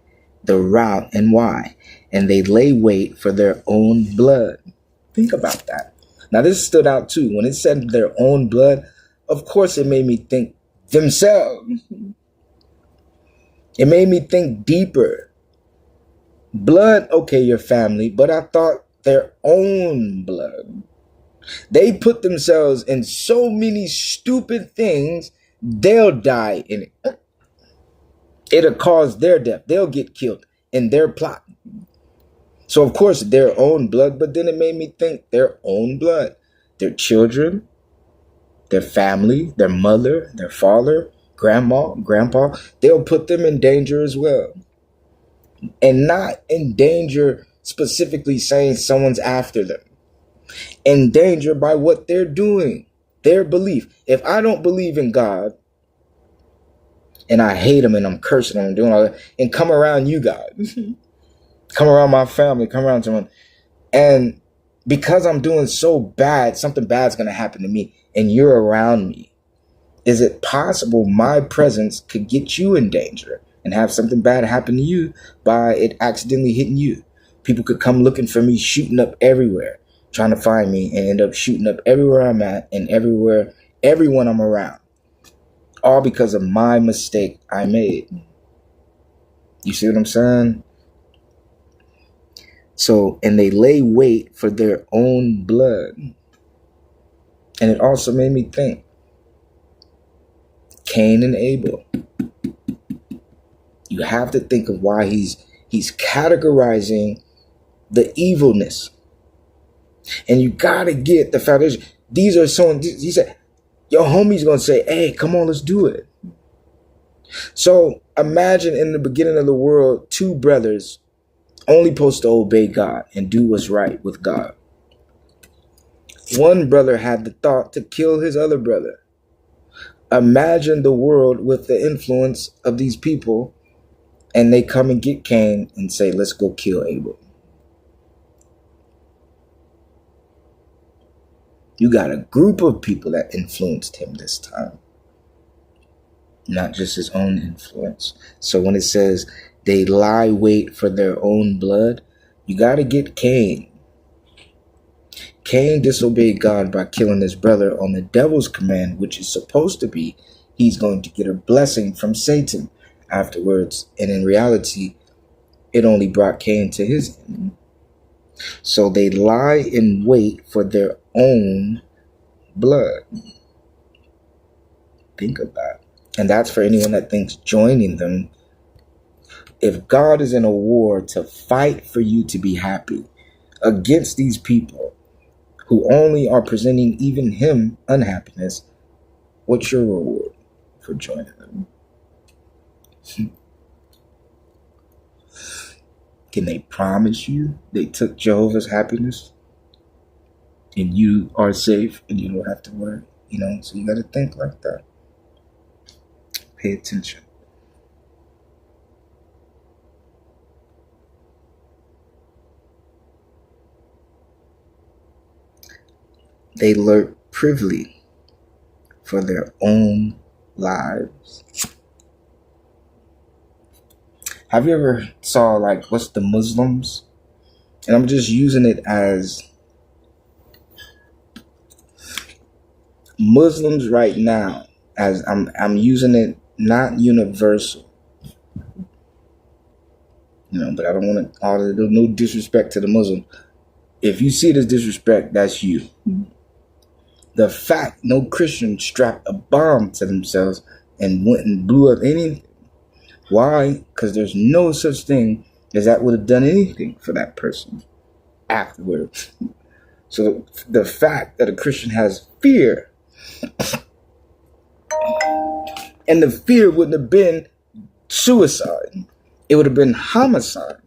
the route, and why. And they lay wait for their own blood. Think about that. Now this stood out too. When it said their own blood, of course it made me think themselves. It made me think deeper. Blood, okay, your family, but I thought their own blood. They put themselves in so many stupid things, they'll die in it. It'll cause their death. They'll get killed in their plot. So, of course, their own blood, but then it made me think their own blood. Their children, their family, their mother, their father, grandma, grandpa, they'll put them in danger as well. And not in danger specifically saying someone's after them. In danger by what they're doing, their belief. If I don't believe in God, and I hate him and I'm cursing him and doing all that, and come around you guys, come around my family, come around someone, and because I'm doing so bad, something bad's going to happen to me, and you're around me. Is it possible my presence could get you in danger and have something bad happen to you by it accidentally hitting you? People could come looking for me, shooting up everywhere. trying to find me and end up shooting up everywhere I'm at and everyone I'm around. All because of my mistake I made. You see what I'm saying? So, and they lay wait for their own blood. And it also made me think, Cain and Abel. You have to think of why he's categorizing the evilness. And you gotta get the foundation. These are someone, he said, your homie's gonna say, hey, come on, let's do it. So imagine in the beginning of the world, two brothers only supposed to obey God and do what's right with God. One brother had the thought to kill his other brother. Imagine the world with the influence of these people, and they come and get Cain and say, let's go kill Abel. You got a group of people that influenced him this time, not just his own influence. So when it says they lie wait for their own blood, you got to get Cain. Cain disobeyed God by killing his brother on the devil's command, which is supposed to be he's going to get a blessing from Satan afterwards. And in reality, it only brought Cain to his end. So they lie in wait for their own blood. Think of that. And that's for anyone that thinks joining them. If God is in a war to fight for you to be happy against these people who only are presenting even him unhappiness, what's your reward for joining them? Can they promise you they took Jehovah's happiness and you are safe and you don't have to worry? So you got to think like that. Pay attention. They lurk privily for their own lives. Have you ever saw what's the Muslims? And I'm just using it as Muslims right now, as I'm using it, not universal. But I don't want to, no disrespect to the Muslim. If you see it as disrespect, that's you. The fact no Christian strapped a bomb to themselves and went and blew up anything. Why? Because there's no such thing as that would have done anything for that person afterwards. So the fact that a Christian has fear, and the fear wouldn't have been suicide. It would have been homicide.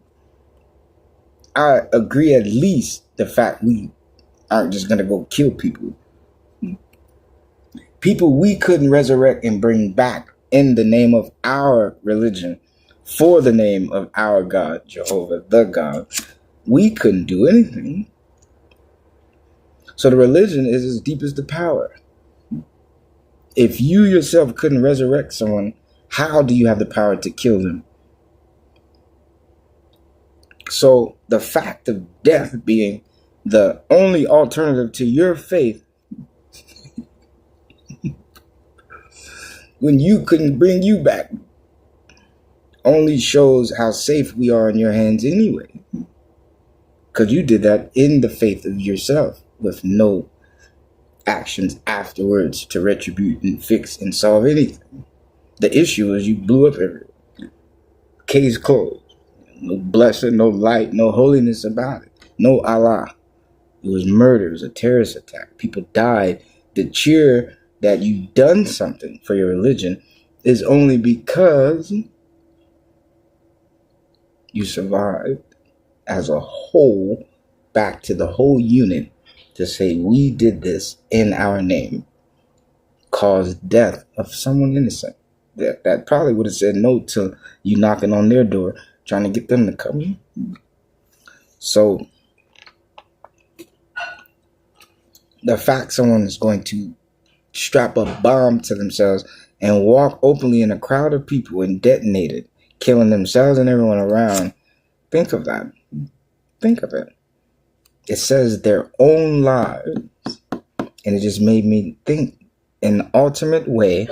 I agree, at least the fact we aren't just going to go kill people. People we couldn't resurrect and bring back in the name of our religion, for the name of our God, Jehovah, the God. We couldn't do anything. So the religion is as deep as the power. If you yourself couldn't resurrect someone, how do you have the power to kill them? So the fact of death being the only alternative to your faith, when you couldn't bring you back, only shows how safe we are in your hands anyway. Because you did that in the faith of yourself with no actions afterwards to retribute and fix and solve anything. The issue is you blew up everything. Case closed. No blessing, no light, no holiness about it. No Allah. It was murder. It was a terrorist attack. People died. The cheer that you've done something for your religion is only because you survived as a whole, back to the whole unit, to say we did this in our name, caused death of someone innocent. That probably would have said no to you knocking on their door, trying to get them to come in. So the fact someone is going to strap a bomb to themselves and walk openly in a crowd of people and detonate it, killing themselves and everyone around, think of that. Think of it. It says their own lives. And it just made me think in an ultimate way.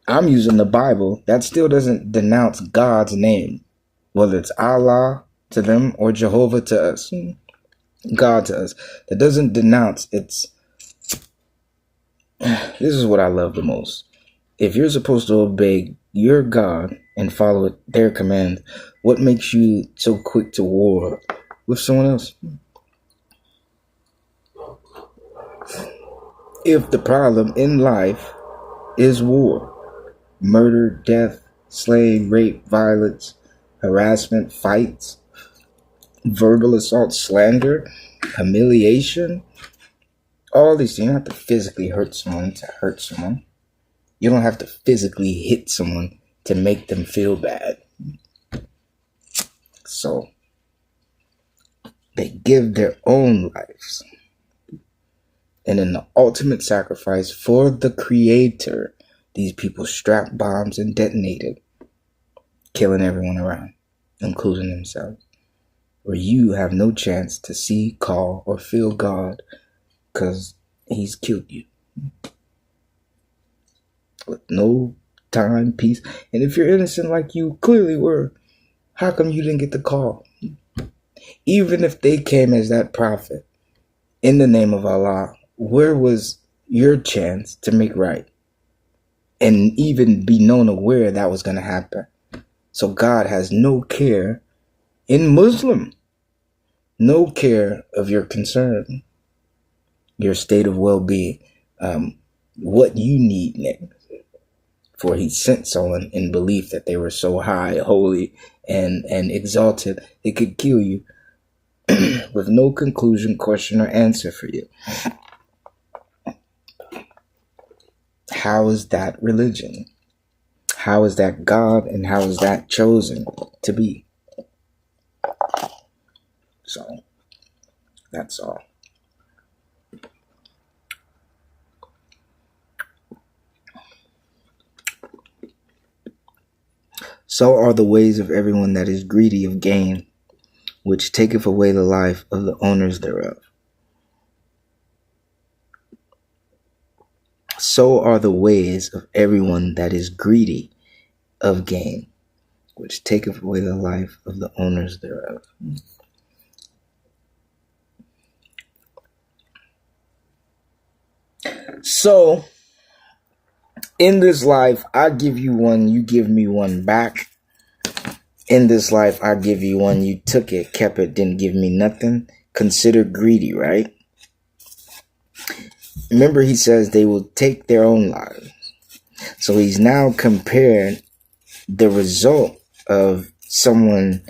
I'm using the Bible. That still doesn't denounce God's name. Whether it's Allah to them or Jehovah to us. God to us. That doesn't denounce its... This is what I love the most. If you're supposed to obey your God and follow their command, what makes you so quick to war with someone else? If the problem in life is war, murder, death, slaying, rape, violence, harassment, fights, verbal assault, slander, humiliation, all these things. You don't have to physically hurt someone to hurt someone. You don't have to physically hit someone to make them feel bad. So they give their own lives. And in the ultimate sacrifice for the Creator, these people strapped bombs and detonated, killing everyone around, including themselves. Where you have no chance to see, call, or feel God because He's killed you. With no time, peace. And if you're innocent like you clearly were, how come you didn't get the call? Even if they came as that prophet in the name of Allah, where was your chance to make right? And even be known aware that was going to happen. So God has no care in Muslim. No care of your concern. Your state of well-being. What you need next. For He sent someone in belief that they were so high, holy, and exalted, it could kill you with no conclusion, question, or answer for you. How is that religion? How is that God? And how is that chosen to be? So, that's all. So are the ways of everyone that is greedy of gain, which taketh away the life of the owners thereof. So are the ways of everyone that is greedy of gain, which taketh away the life of the owners thereof. So, in this life, I give you one, you give me one back. In this life, I give you one, you took it, kept it, didn't give me nothing. Consider greedy, right? Remember, he says they will take their own lives. So he's now comparing the result of someone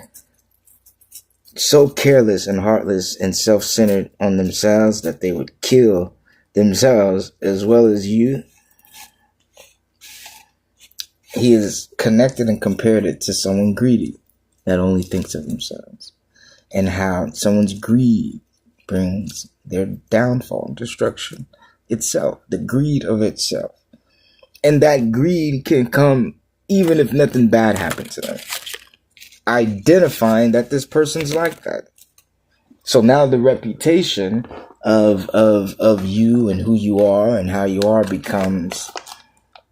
so careless and heartless and self-centered on themselves that they would kill themselves as well as you. He is connected and compared it to someone greedy that only thinks of themselves, and how someone's greed brings their downfall, destruction itself, the greed of itself. And that greed can come even if nothing bad happened to them. Identifying that this person's like that. So now the reputation of you and who you are and how you are becomes,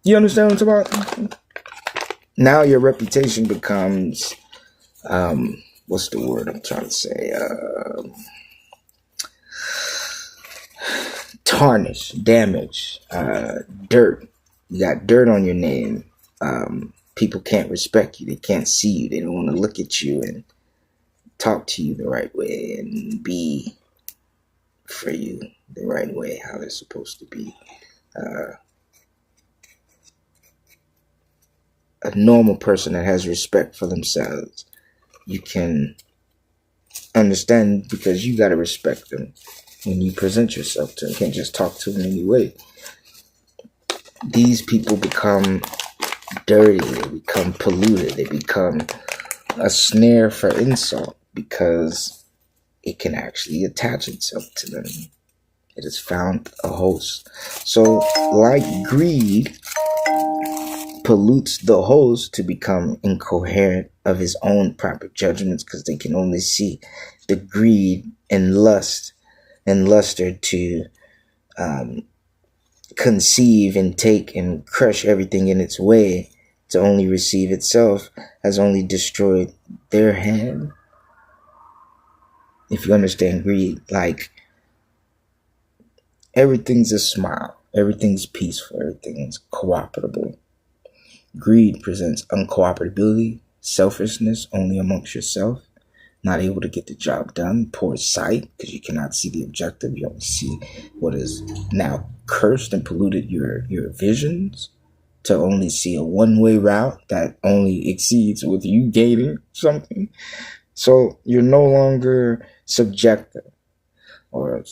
you understand what I'm talking about? Now your reputation becomes, what's the word I'm trying to say? Tarnish, damage, dirt. You got dirt on your name. People can't respect you. They can't see you. They don't want to look at you and talk to you the right way and be for you the right way, how they're supposed to be. A normal person that has respect for themselves, you can understand, because you got to respect them when you present yourself to them. You can't just talk to them anyway. These people become dirty, they become polluted, they become a snare for insult because it can actually attach itself to them. It has found a host. So, like greed pollutes the host to become incoherent of his own proper judgments, because they can only see the greed and lust and luster to conceive and take and crush everything in its way to only receive itself, has only destroyed their hand. If you understand greed, like everything's a smile, everything's peaceful, everything's cooperable. Greed presents uncooperability, selfishness only amongst yourself, not able to get the job done, poor sight because you cannot see the objective, you only see what is now cursed and polluted your visions, to only see a one-way route that only exceeds with you gaining something. So you're no longer subjective, or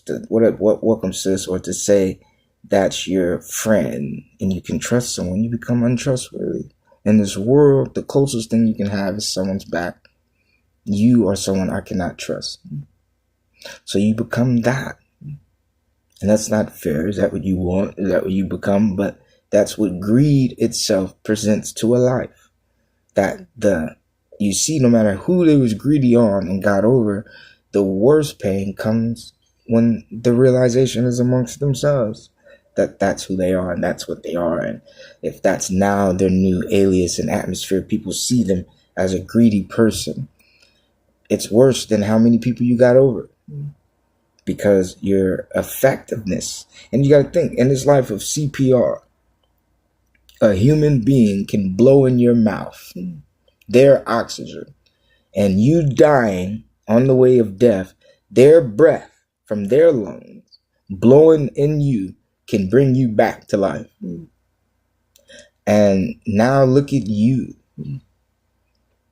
what comes to this, or to say that's your friend and you can trust someone. You become untrustworthy. In this world, the closest thing you can have is someone's back. You are someone I cannot trust. So you become that. And that's not fair. Is that what you want? Is that what you become? But that's what greed itself presents to a life. That you see, no matter who they was greedy on and got over, the worst pain comes when the realization is amongst themselves that that's who they are and that's what they are. And if that's now their new alias and atmosphere, people see them as a greedy person. It's worse than how many people you got over, because your effectiveness, and you got to think, in this life of CPR, a human being can blow in your mouth their oxygen, and you dying on the way of death, their breath from their lungs blowing in you can bring you back to life. And now look at you.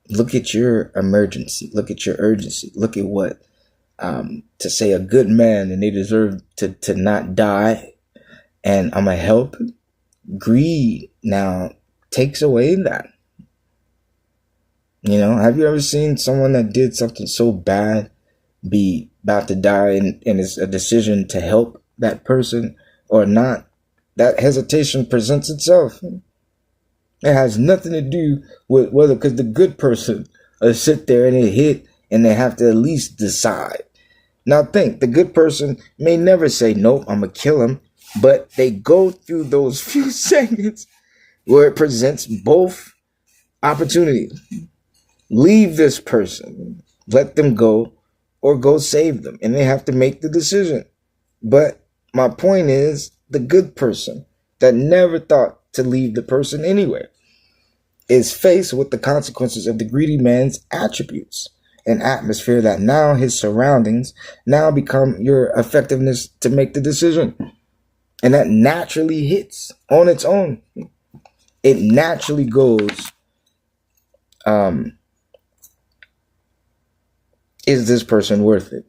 Look at your emergency. Look at your urgency. Look at what, to say a good man and they deserve to not die, and I'm going to help. Greed now takes away that. You know, have you ever seen someone that did something so bad be about to die, and it's a decision to help that person or not? That hesitation presents itself. It has nothing to do with whether, because the good person sit there and it hit and they have to at least decide. Now think, the good person may never say, nope, I'm going to kill him. But they go through those few seconds where it presents both opportunities. Leave this person, let them go, or go save them. And they have to make the decision. But my point is, the good person that never thought to leave the person anyway is faced with the consequences of the greedy man's attributes, an atmosphere that now his surroundings now become your effectiveness to make the decision. And that naturally hits on its own. It naturally goes, is this person worth it?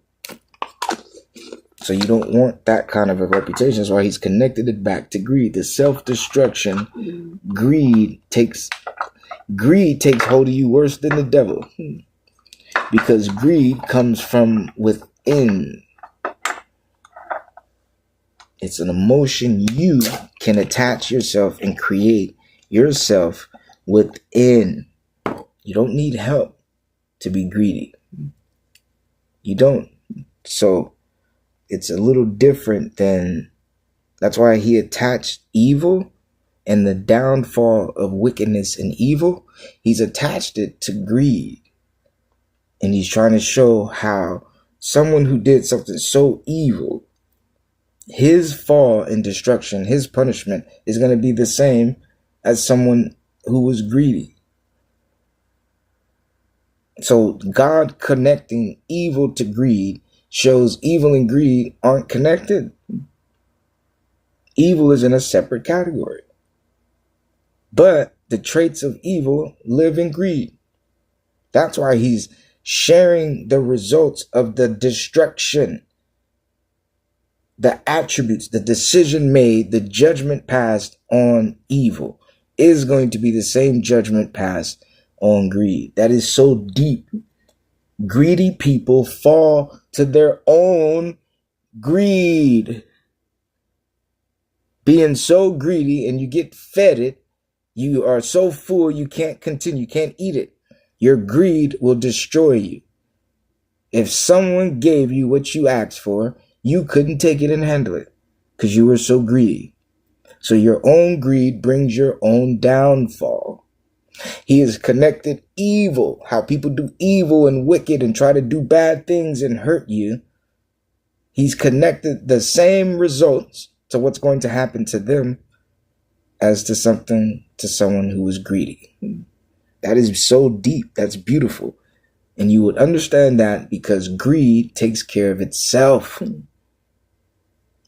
So you don't want that kind of a reputation. That's why he's connected it back to greed. The self-destruction, greed takes hold of you worse than the devil. Because greed comes from within. It's an emotion you can attach yourself and create yourself within. You don't need help to be greedy. You don't. So it's a little different than, that's why he attached evil and the downfall of wickedness and evil. He's attached it to greed. And he's trying to show how someone who did something so evil, his fall and destruction, his punishment is going to be the same as someone who was greedy. So God connecting evil to greed shows evil and greed aren't connected. Evil is in a separate category. But the traits of evil live in greed. That's why he's sharing the results of the destruction, the attributes, the decision made, the judgment passed on evil is going to be the same judgment passed on greed. That is so deep. Greedy people fall to their own greed. Being so greedy and you get fed it, you are so full you can't continue, you can't eat it. Your greed will destroy you. If someone gave you what you asked for, you couldn't take it and handle it because you were so greedy. So your own greed brings your own downfall. He has connected evil, how people do evil and wicked and try to do bad things and hurt you. He's connected the same results to what's going to happen to them as to someone who is greedy. That is so deep. That's beautiful. And you would understand that because greed takes care of itself.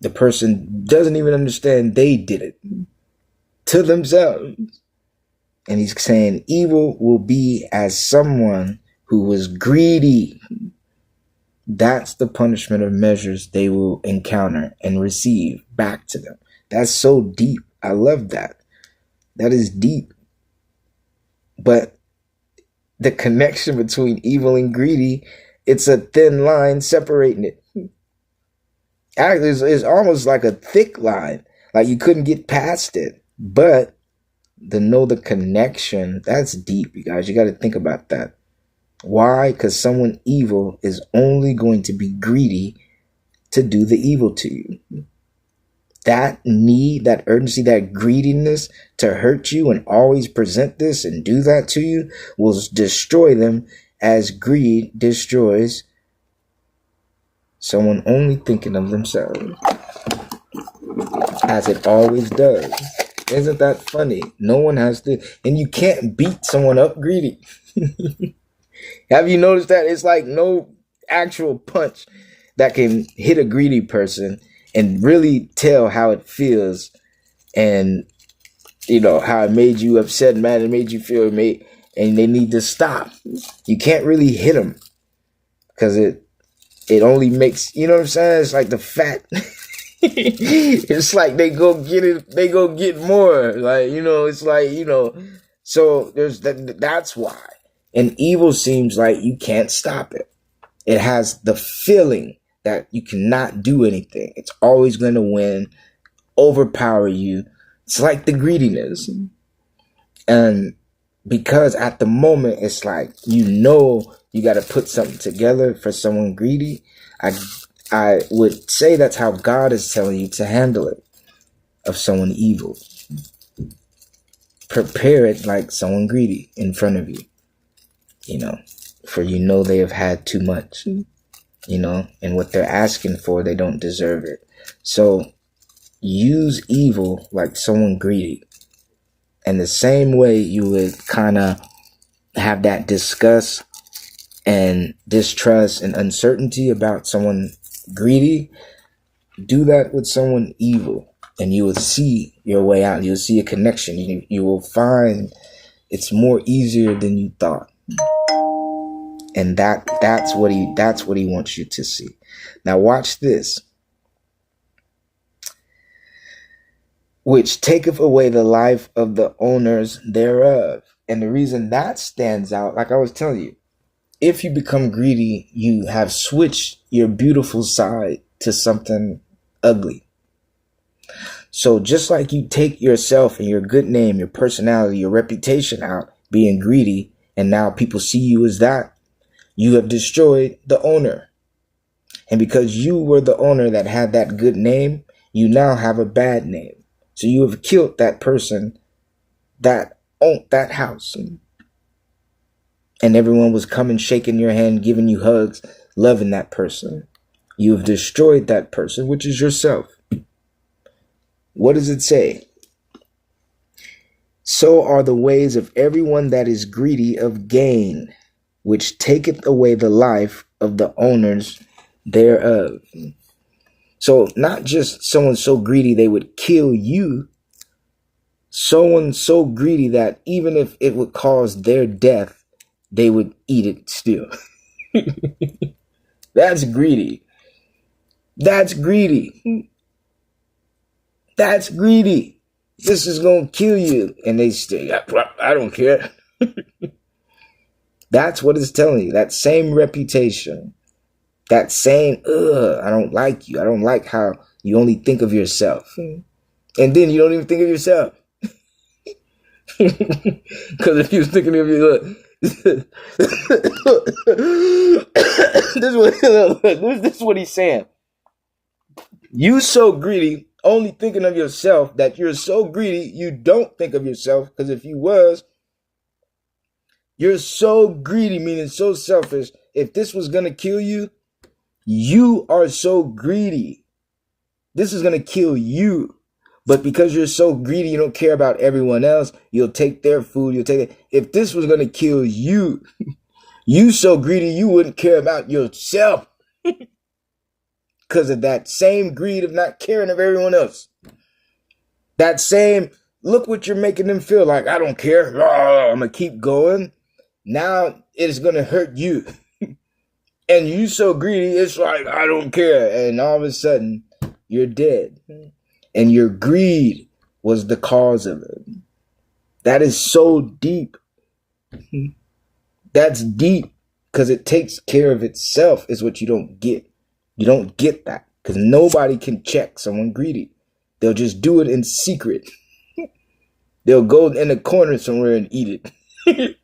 The person doesn't even understand they did it to themselves. And he's saying evil will be as someone who was greedy. That's the punishment of measures they will encounter and receive back to them. That's so deep. I love that. That is deep. But the connection between evil and greedy, it's a thin line separating it. Actually, it's almost like a thick line. Like you couldn't get past it. But the connection, that's deep, you guys. You got to think about that. Why? Because someone evil is only going to be greedy to do the evil to you. That need, that urgency, that greediness to hurt you and always present this and do that to you will destroy them as greed destroys someone only thinking of themselves. As it always does. Isn't that funny? No one has to, and you can't beat someone up greedy. Have you noticed that? It's like no actual punch that can hit a greedy person and really tell how it feels and, you know, how it made you upset, mad, and made you feel made, and they need to stop. You can't really hit them because it only makes, you know what I'm saying? It's like the fat. It's like they go get it, they go get more. Like, you know, it's like, you know, so there's that's why. And evil seems like you can't stop it. It has the feeling that you cannot do anything. It's always going to win, overpower you. It's like the greediness. And because at the moment, it's like, you know, you got to put something together for someone greedy. I would say that's how God is telling you to handle it of someone evil. Prepare it like someone greedy in front of you. You know, for you know they have had too much, you know, and what they're asking for, they don't deserve it. So use evil like someone greedy. And the same way you would kind of have that disgust and distrust and uncertainty about someone greedy, do that with someone evil. And you will see your way out. You'll see a connection. You will find it's more easier than you thought. And that's what he wants you to see. Now watch this. Which taketh away the life of the owners thereof. And the reason that stands out, like I was telling you, if you become greedy, you have switched your beautiful side to something ugly. So just like you take yourself and your good name, your personality, your reputation out being greedy, and now people see you as that, you have destroyed the owner. And because you were the owner that had that good name, you now have a bad name. So you have killed that person that owned that house. And everyone was coming, shaking your hand, giving you hugs, loving that person. You have destroyed that person, which is yourself. What does it say? So are the ways of everyone that is greedy of gain, which taketh away the life of the owners thereof. So not just someone so greedy they would kill you. Someone so greedy that even if it would cause their death, they would eat it still. That's greedy. That's greedy. That's greedy. This is going to kill you. And they say, I don't care. That's what it's telling you. That same reputation. That same, I don't like you. I don't like how you only think of yourself. And then you don't even think of yourself. Because if you was thinking of you, look, this is what he's saying. You so greedy, only thinking of yourself, that you're so greedy you don't think of yourself. Because if you was, you're so greedy, meaning so selfish. If this was gonna kill you, you are so greedy. This is gonna kill you. But because you're so greedy, you don't care about everyone else. You'll take their food. You'll take it. If this was going to kill you, you so greedy, you wouldn't care about yourself. Because of that same greed of not caring of everyone else. That same, look what you're making them feel like. I don't care. I'm going to keep going. Now it is going to hurt you. And you so greedy, it's like, I don't care. And all of a sudden, you're dead. And your greed was the cause of it. That is so deep. That's deep because it takes care of itself is what you don't get. You don't get that because nobody can check someone greedy. They'll just do it in secret. They'll go in a corner somewhere and eat it.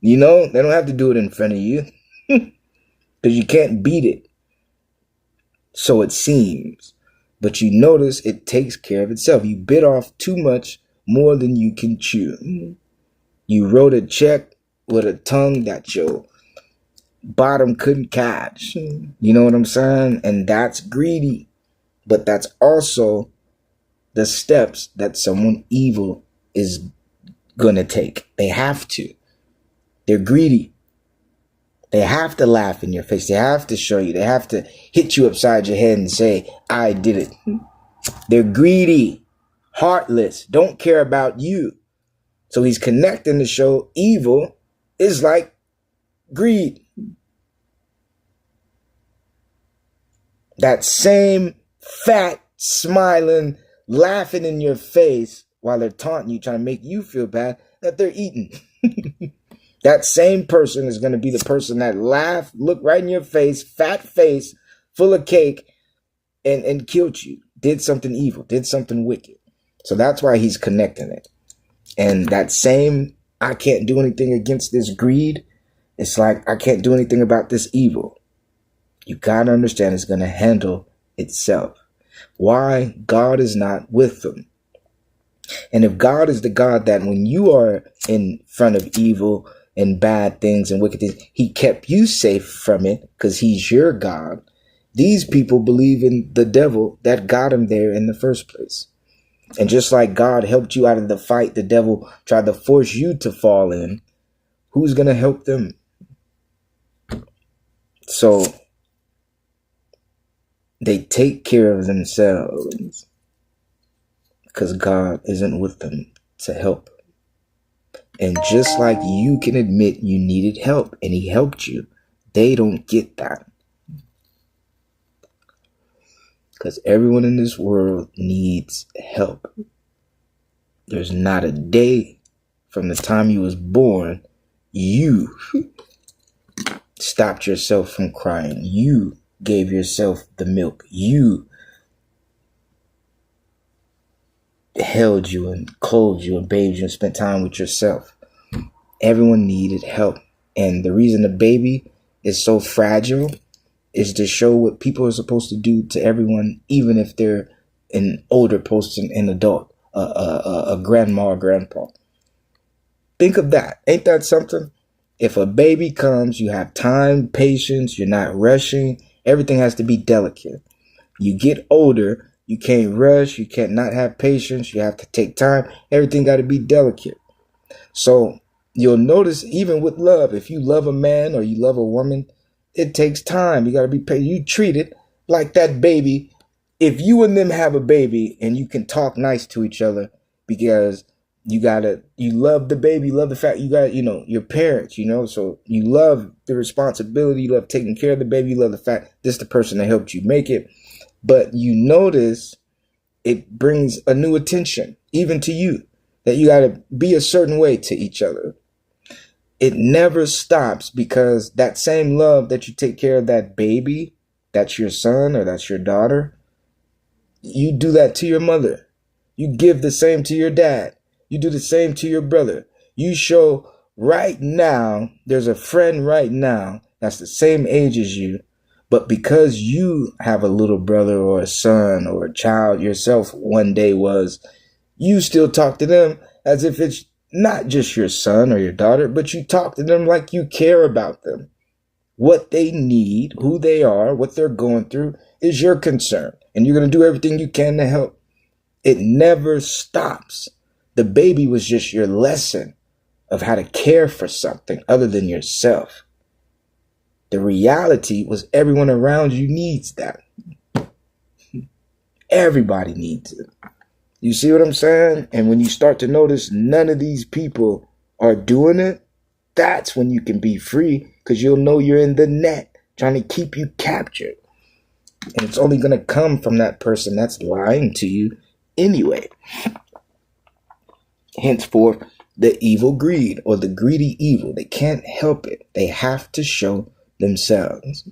You know, they don't have to do it in front of you because you can't beat it. So it seems. But you notice it takes care of itself. You bit off too much, more than you can chew. You wrote a check with a tongue that your bottom couldn't catch. You know what I'm saying? And that's greedy. But that's also the steps that someone evil is going to take. They have to. They're greedy. They have to laugh in your face. They have to show you. They have to hit you upside your head and say, I did it. They're greedy, heartless, don't care about you. So he's connecting to show evil is like greed. That same fat, smiling, laughing in your face while they're taunting you, trying to make you feel bad, that they're eating. That same person is going to be the person that laughed, looked right in your face, fat face, full of cake, and killed you. Did something evil, did something wicked. So that's why he's connecting it. And that same, I can't do anything against this greed. It's like, I can't do anything about this evil. You got to understand it's going to handle itself. Why? God is not with them. And if God is the God that when you are in front of evil and bad things and wicked things, he kept you safe from it because he's your God. These people believe in the devil that got him there in the first place. And just like God helped you out of the fight, the devil tried to force you to fall in. Who's going to help them? So they take care of themselves because God isn't with them to help. And just like you can admit you needed help and he helped you, they don't get that. Because everyone in this world needs help. There's not a day from the time you was born, you stopped yourself from crying. You gave yourself the milk. You held you and clothed you and bathed you and spent time with yourself. Everyone needed help. And the reason the baby is so fragile is to show what people are supposed to do to everyone, even if they're an older person, an adult, a grandma or grandpa. Think of that. Ain't that something? If a baby comes, you have time, patience, you're not rushing. Everything has to be delicate. You get older, you can't rush, you can't not have patience, you have to take time. Everything got to be delicate. So you'll notice even with love, if you love a man or you love a woman, it takes time. You got to be patient. You treat it like that baby. If you and them have a baby and you can talk nice to each other because you love the baby, love the fact you got, your parents, so you love the responsibility, you love taking care of the baby, you love the fact this is the person that helped you make it. But you notice it brings a new attention, even to you, that you got to be a certain way to each other. It never stops because that same love that you take care of that baby, that's your son or that's your daughter, you do that to your mother. You give the same to your dad. You do the same to your brother. You show right now, there's a friend right now that's the same age as you, but because you have a little brother or a son or a child yourself one day you still talk to them as if it's not just your son or your daughter, but you talk to them like you care about them. What they need, who they are, what they're going through is your concern. And you're going to do everything you can to help. It never stops. The baby was just your lesson of how to care for something other than yourself. The reality was everyone around you needs that. Everybody needs it. You see what I'm saying? And when you start to notice none of these people are doing it, that's when you can be free, because you'll know you're in the net trying to keep you captured. And it's only going to come from that person that's lying to you anyway. Henceforth, the evil greed or the greedy evil, they can't help it. They have to show themselves.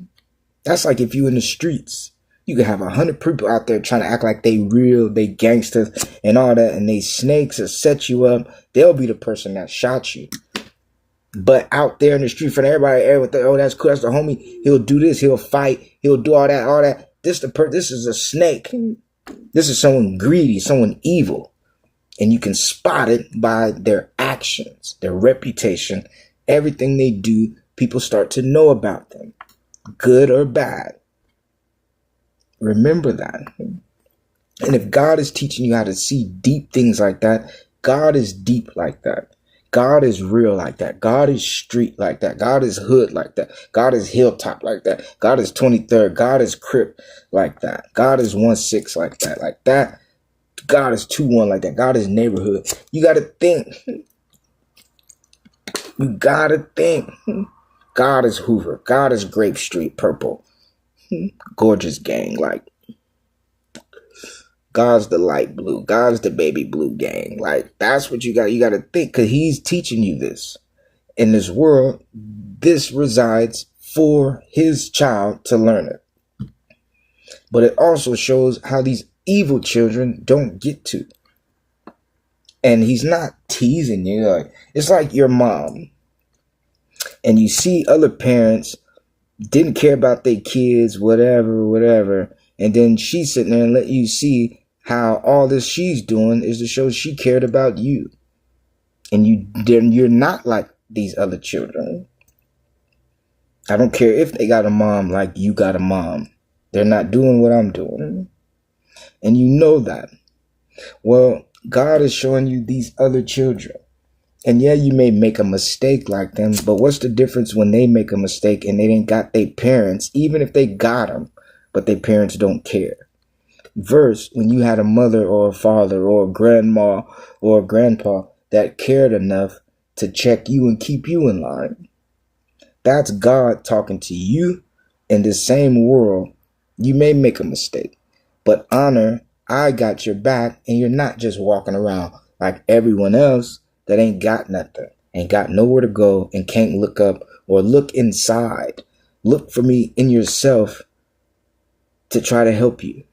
That's like if you in the streets, you can have 100 people out there trying to act like they real, they gangsters and all that, and they snakes or set you up. They'll be the person that shot you. But out there in the street for everybody, oh, that's cool, that's the homie. He'll do this, he'll fight, he'll do all that. This is a snake. This is someone greedy, someone evil. And you can spot it by their actions, their reputation, everything they do. People start to know about them, good or bad. Remember that. And if God is teaching you how to see deep things like that, God is deep like that. God is real like that. God is street like that. God is hood like that. God is hilltop like that. God is 23rd. God is Crip like that. God is 1-6 like that. Like that. God is 2-1 like that. God is neighborhood. You got to think. You got to think. God is Hoover. God is Grape Street Purple. Gorgeous gang. Like, God's the light blue. God's the baby blue gang. Like, that's what you got. You got to think, because he's teaching you this. In this world, this resides for his child to learn it. But it also shows how these evil children don't get to. And he's not teasing you. Like, it's like your mom. And you see other parents didn't care about their kids, whatever. And then she's sitting there and let you see how all this she's doing is to show she cared about you. And you're not like these other children. I don't care if they got a mom like you got a mom. They're not doing what I'm doing. And you know that. Well, God is showing you these other children. And yeah, you may make a mistake like them, but what's the difference when they make a mistake and they didn't got their parents, even if they got them, but their parents don't care? Versus when you had a mother or a father or a grandma or a grandpa that cared enough to check you and keep you in line. That's God talking to you in the same world. You may make a mistake, but honor, I got your back, and you're not just walking around like everyone else that ain't got nothing, ain't got nowhere to go, and can't look up or look inside. Look for me in yourself to try to help you.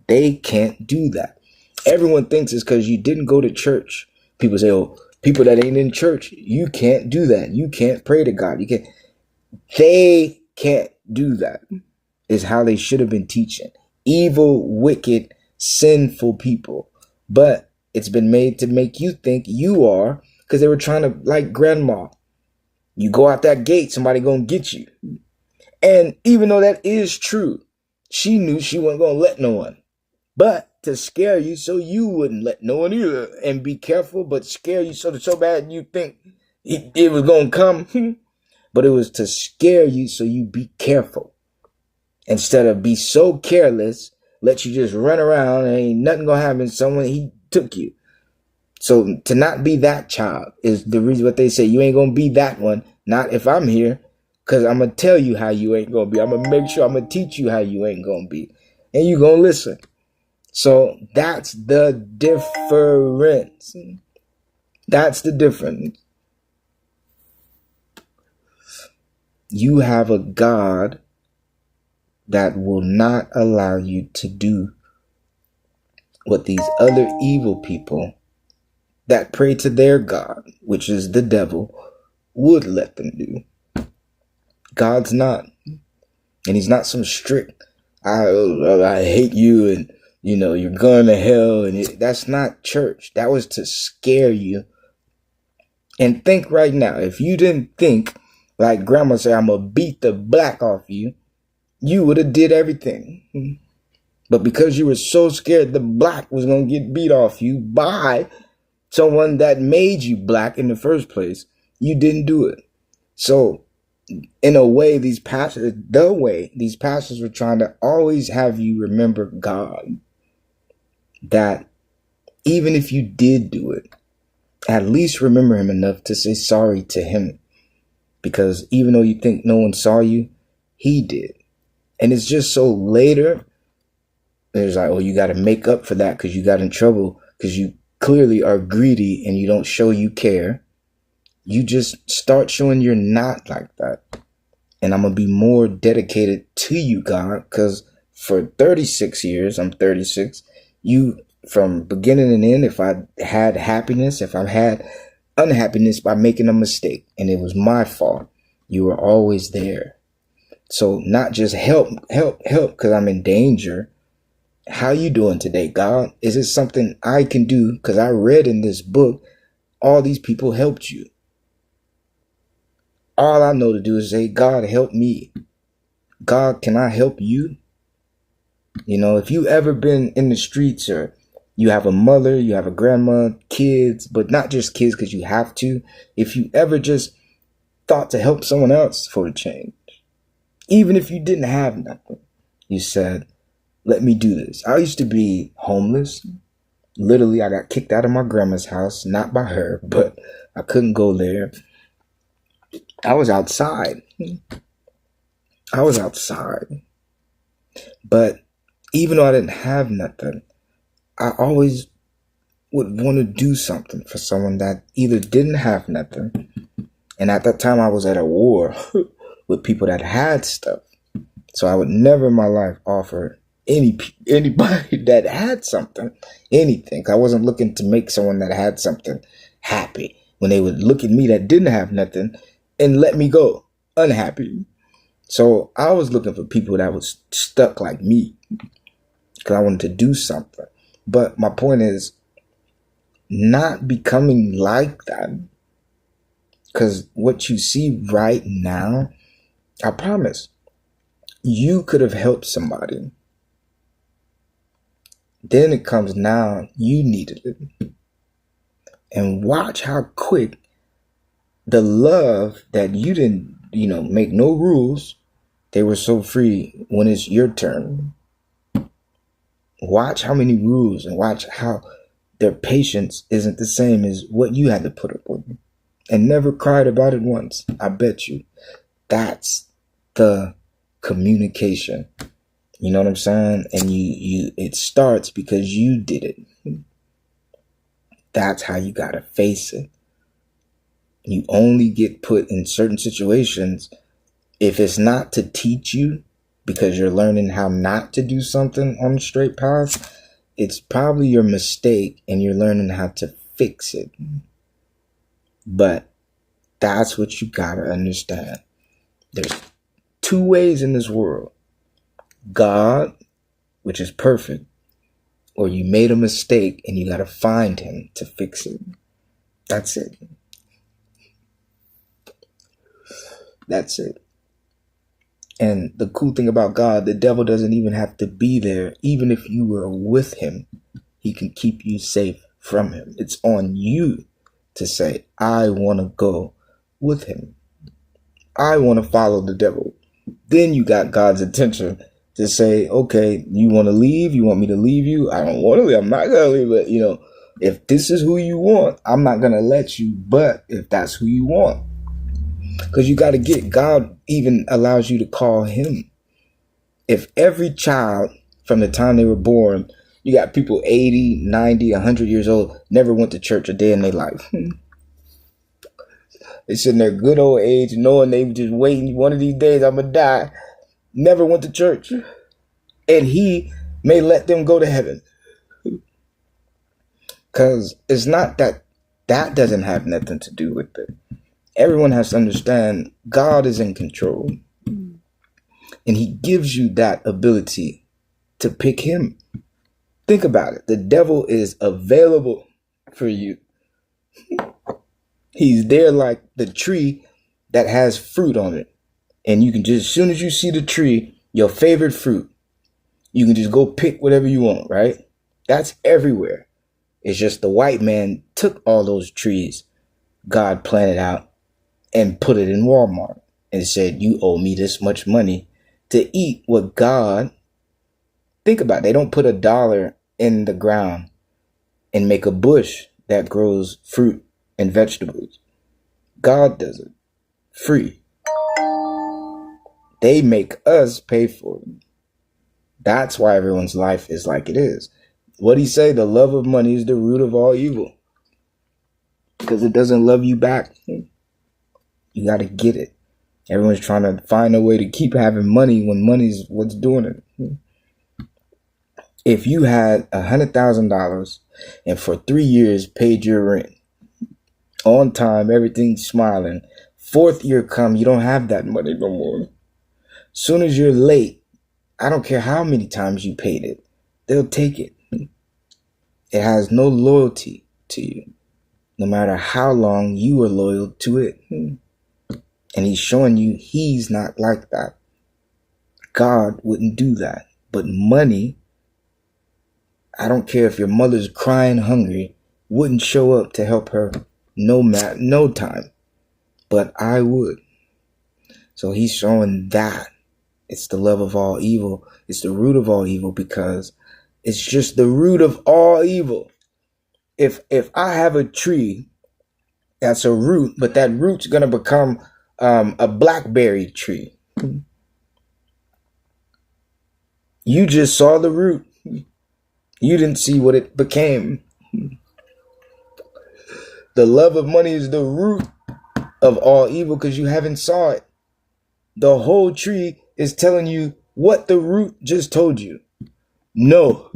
They can't do that. Everyone thinks it's because you didn't go to church. People say, oh, people that ain't in church, you can't do that. You can't pray to God. You can't. They can't do that, is how they should have been teaching. Evil, wicked, sinful people. But it's been made to make you think you are, because they were trying to, like grandma. You go out that gate, somebody gonna get you. And even though that is true, she knew she wasn't gonna let no one. But to scare you so you wouldn't let no one either. And be careful, but scare you so bad you think it was gonna come. But it was to scare you so you be careful. Instead of be so careless, let you just run around and ain't nothing gonna happen. Someone, he took you. So to not be that child is the reason what they say. You ain't gonna be that one. Not if I'm here. Because I'm gonna tell you how you ain't gonna be. I'm gonna make sure I'm gonna teach you how you ain't gonna be. And you gonna listen. So that's the difference. That's the difference. You have a God that will not allow you to do what these other evil people that pray to their God, which is the devil, would let them do. God's not. And he's not some strict, I hate you and, you're going to hell. And that's not church. That was to scare you. And think right now, if you didn't think, like grandma said, I'm going to beat the black off you, you would have did everything. But because you were so scared the black was going to get beat off you by someone that made you black in the first place, you didn't do it. So in a way, these pastors were trying to always have you remember God. That even if you did do it, at least remember him enough to say sorry to him. Because even though you think no one saw you, he did. And it's just so later, there's like, oh, you got to make up for that because you got in trouble because you clearly are greedy and you don't show you care. You just start showing you're not like that. And I'm going to be more dedicated to you, God, because for 36 years, I'm 36, you, from beginning and end, if I had happiness, if I had unhappiness by making a mistake, and it was my fault, you were always there. So not just help, because I'm in danger. How you doing today, God? Is it something I can do? Because I read in this book, all these people helped you. All I know to do is say, God, help me. God, can I help you? If you ever been in the streets or you have a mother, you have a grandma, kids, but not just kids because you have to. If you ever just thought to help someone else for a change, even if you didn't have nothing, you said, let me do this. I used to be homeless. Literally, I got kicked out of my grandma's house, not by her, but I couldn't go there. I was outside. But even though I didn't have nothing, I always would want to do something for someone that either didn't have nothing. And at that time, I was at a war with people that had stuff. So I would never in my life offer anybody that had something, anything. I wasn't looking to make someone that had something happy when they would look at me that didn't have nothing and let me go unhappy. So I was looking for people that was stuck like me because I wanted to do something. But my point is not becoming like that, because what you see right now, I promise, you could have helped somebody. Then it comes now, you needed it. And watch how quick the love that you didn't, make no rules, they were so free when it's your turn. Watch how many rules and watch how their patience isn't the same as what you had to put up with. And never cried about it once. I bet you. That's the communication. You know what I'm saying? And it starts because you did it. That's how you gotta face it. You only get put in certain situations if it's not to teach you because you're learning how not to do something on the straight path. It's probably your mistake and you're learning how to fix it. But that's what you gotta understand. There's two ways in this world. God, which is perfect, or you made a mistake and you gotta find him to fix it. That's it. That's it. And the cool thing about God, the devil doesn't even have to be there. Even if you were with him, he can keep you safe from him. It's on you to say, I want to go with him. I want to follow the devil. Then you got God's attention to say, okay, you want to leave? You want me to leave you? I don't want to leave. I'm not going to leave. But, if this is who you want, I'm not going to let you. But if that's who you want, because you got to get, God even allows you to call him. If every child from the time they were born, you got people 80, 90, 100 years old, never went to church a day in their life. They sit in their good old age knowing they were just waiting. One of these days I'm going to die. Never went to church. And he may let them go to heaven. Because it's not that doesn't have nothing to do with it. Everyone has to understand God is in control. And he gives you that ability to pick him. Think about it. The devil is available for you. He's there like the tree that has fruit on it. And you can just, as soon as you see the tree, your favorite fruit, you can just go pick whatever you want, right? That's everywhere. It's just the white man took all those trees God planted out and put it in Walmart and said, you owe me this much money to eat what God. Think about it. They don't put $1 in the ground and make a bush that grows fruit and vegetables. God does it free. They make us pay for it. That's why everyone's life is like it is. What he say? The love of money is the root of all evil. Because it doesn't love you back. You got to get it. Everyone's trying to find a way to keep having money when money's what's doing it. If you had $100,000 and for 3 years paid your rent on time, everything's smiling. 4th year come, you don't have that money no more. Soon as you're late, I don't care how many times you paid it, they'll take it. It has no loyalty to you, no matter how long you were loyal to it. And he's showing you he's not like that. God wouldn't do that. But money, I don't care if your mother's crying hungry, wouldn't show up to help her no time. But I would. So he's showing that it's the love of all evil. It's the root of all evil, because it's just the root of all evil. If I have a tree that's a root, but that root's going to become a blackberry tree. You just saw the root. You didn't see what it became. The love of money is the root of all evil because you haven't saw it. The whole tree is telling you what the root just told you. No.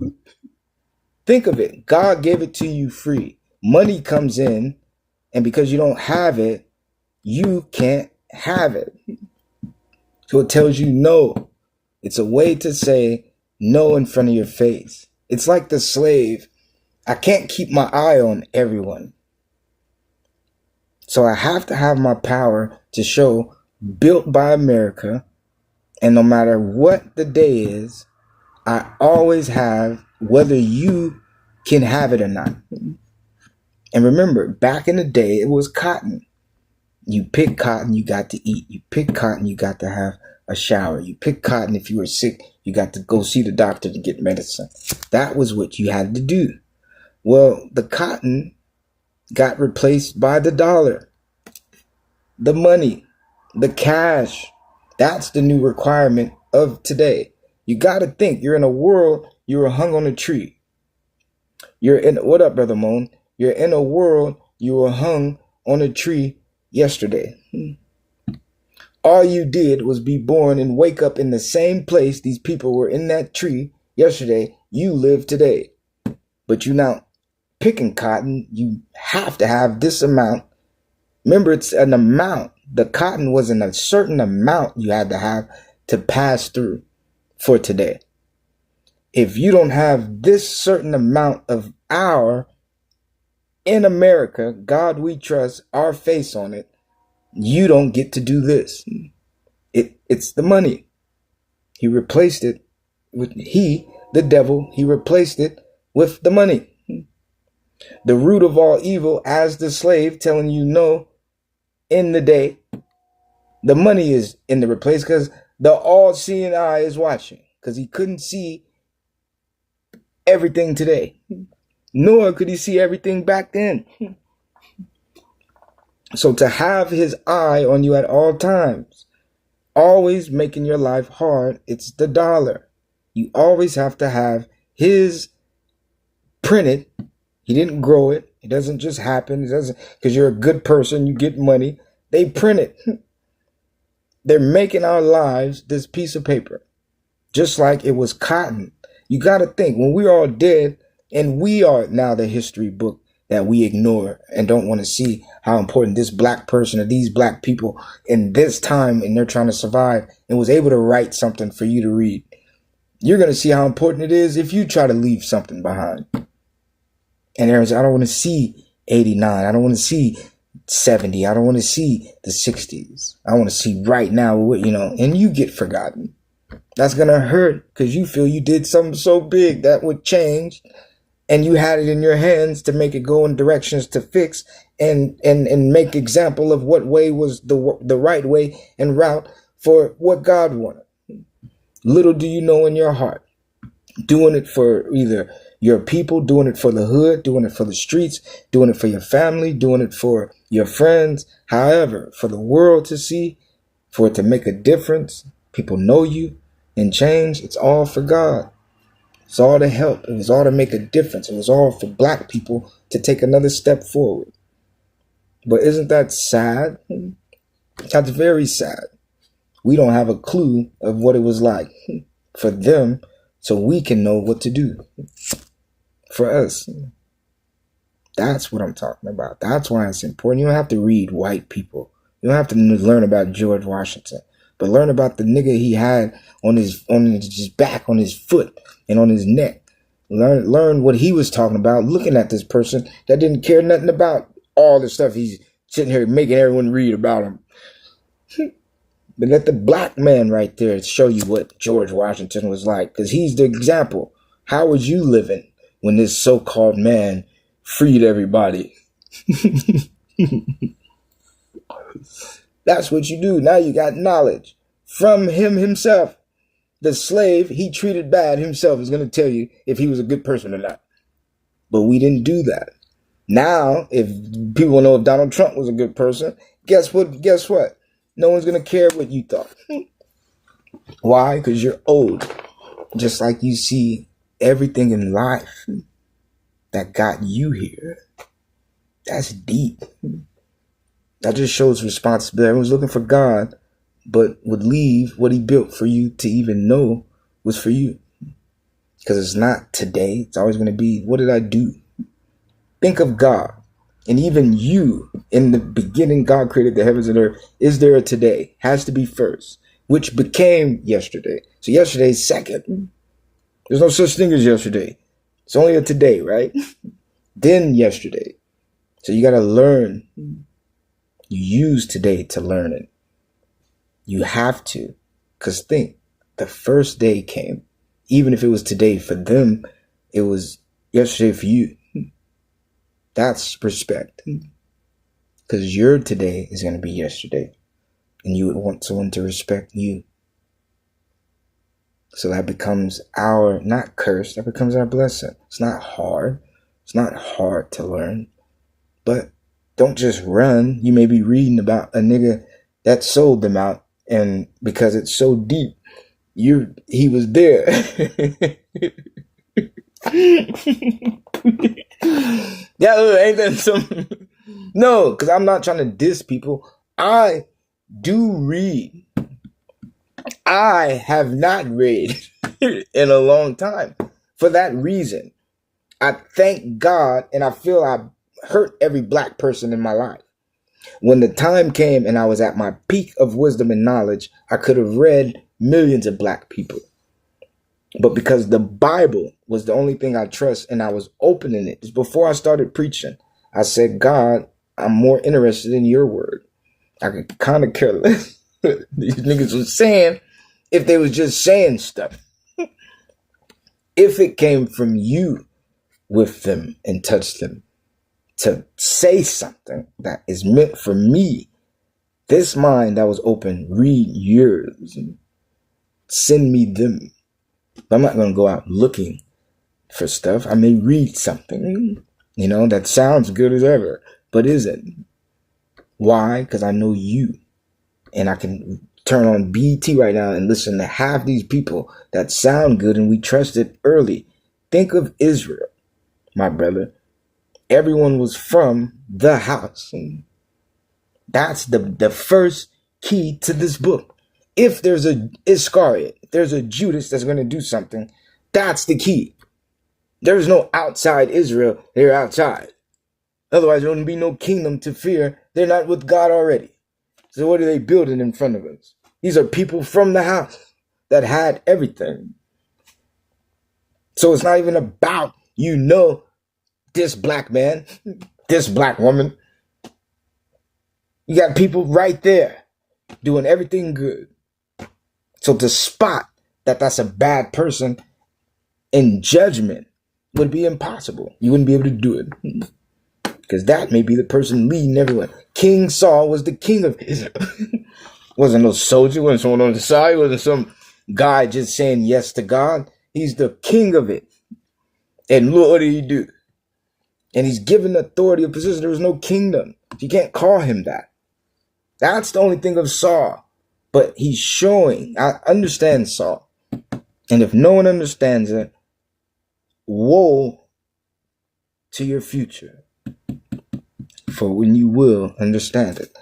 Think of it. God gave it to you free. Money comes in, and because you don't have it, you can't have it. So it tells you no. It's a way to say no in front of your face. It's like the slave. I can't keep my eye on everyone. So I have to have my power to show built by America. And no matter what the day is, I always have, whether you can have it or not. And remember, back in the day, it was cotton. You pick cotton, you got to eat. You pick cotton, you got to have a shower. You pick cotton, if you were sick, you got to go see the doctor to get medicine. That was what you had to do. Well, the cotton got replaced by the dollar, the money, the cash. That's the new requirement of today. You got to think, you're in a world, you were hung on a tree. What up, Brother Moan? You're in a world, you were hung on a tree yesterday. All you did was be born and wake up in the same place these people were in that tree yesterday. You live today. But you now picking cotton, you have to have this amount. Remember, it's an amount. The cotton wasn't a certain amount you had to have to pass through for today. If you don't have this certain amount of hour in America, God we trust, our face on it, you don't get to do this. It's the money. He replaced it with the devil, he replaced it with the money. The root of all evil, as the slave telling you no in the day. The money is in the replace because the all-seeing eye is watching, because he couldn't see everything today, nor could he see everything back then. So to have his eye on you at all times, always making your life hard, it's the dollar. You always have to have his printed. He didn't grow it. It doesn't just happen. It doesn't because you're a good person, you get money. They print it. They're making our lives this piece of paper, just like it was cotton. You got to think, when we're all dead And we are now the history book that we ignore and don't want to see how important this black person or these black people in this time and they're trying to survive and was able to write something for you to read. You're going to see how important it is if you try to leave something behind. And Aaron said, I don't want to see 89. I don't want to see 70. I don't want to see the 60s. I want to see right now, and you get forgotten. That's going to hurt because you feel you did something so big that would change. And you had it in your hands to make it go in directions to fix and make example of what way was the right way and route for what God wanted. Little do you know in your heart, doing it for either your people, doing it for the hood, doing it for the streets, doing it for your family, doing it for your friends, however, for the world to see, for it to make a difference, people know you and change, it's all for God. It's all to help. It was all to make a difference. It was all for black people to take another step forward. But isn't that sad? That's very sad. We don't have a clue of what it was like for them so we can know what to do for us. That's what I'm talking about. That's why it's important. You don't have to read white people. You don't have to learn about George Washington, but learn about the nigga he had on his back, on his foot, and on his neck. Learn what he was talking about, looking at this person that didn't care nothing about all the stuff he's sitting here making everyone read about him. But let the black man right there show you what George Washington was like, because he's the example. How was you living when this so-called man freed everybody? That's what you do. Now you got knowledge from him himself. The slave he treated bad himself is going to tell you if he was a good person or not. But we didn't do that. Now, if people know if Donald Trump was a good person, guess what? No one's going to care what you thought. Why? Because you're old. Just like you see everything in life that got you here. That's deep. That just shows responsibility. Everyone's looking for God, but would leave what he built for you to even know was for you. Because it's not today. It's always going to be, what did I do? Think of God. And even you, in the beginning, God created the heavens and earth. Is there a today? Has to be first, which became yesterday. So yesterday is second. There's no such thing as yesterday. It's only a today, right? Then yesterday. So you got to learn. You use today to learn it. You have to. Because think, the first day came. Even if it was today for them, it was yesterday for you. That's respect. Because your today is going to be yesterday. And you would want someone to respect you. So that becomes our, not curse, that becomes our blessing. It's not hard. It's not hard to learn. But don't just run. You may be reading about a nigga that sold them out. And because it's so deep, he was there. Yeah, ain't that some? No, because I'm not trying to diss people. I do read. I have not read in a long time. For that reason, I thank God, and I feel I hurt every black person in my life. When the time came and I was at my peak of wisdom and knowledge, I could have read millions of black people. But because the Bible was the only thing I trust and I was opening it, before I started preaching, I said, God, I'm more interested in your word. I could kind of care less. These niggas was saying if they was just saying stuff. If it came from you with them and touched them to say something that is meant for me, this mind that was open, read yours. Send me them. But I'm not going to go out looking for stuff. I may read something, that sounds good as ever, but isn't. Why? Because I know you. And I can turn on BT right now and listen to half these people that sound good and we trusted early. Think of Israel, my brother. Everyone was from the house. That's the first key to this book. If there's a Iscariot, if there's a Judas that's going to do something, that's the key. There is no outside Israel. They're outside. Otherwise, there wouldn't be no kingdom to fear. They're not with God already. So what are they building in front of us? These are people from the house that had everything. So it's not even about, this black man, this black woman. You got people right there doing everything good. So to spot that that's a bad person in judgment would be impossible. You wouldn't be able to do it. Because that may be the person leading everyone. King Saul was the king of Israel. Wasn't no soldier, wasn't someone on the side, wasn't some guy just saying yes to God. He's the king of it. And look, what did he do? And he's given authority of position. There was no kingdom. You can't call him that. That's the only thing of Saul. But he's showing, I understand Saul. And if no one understands it, woe to your future. For when you will understand it.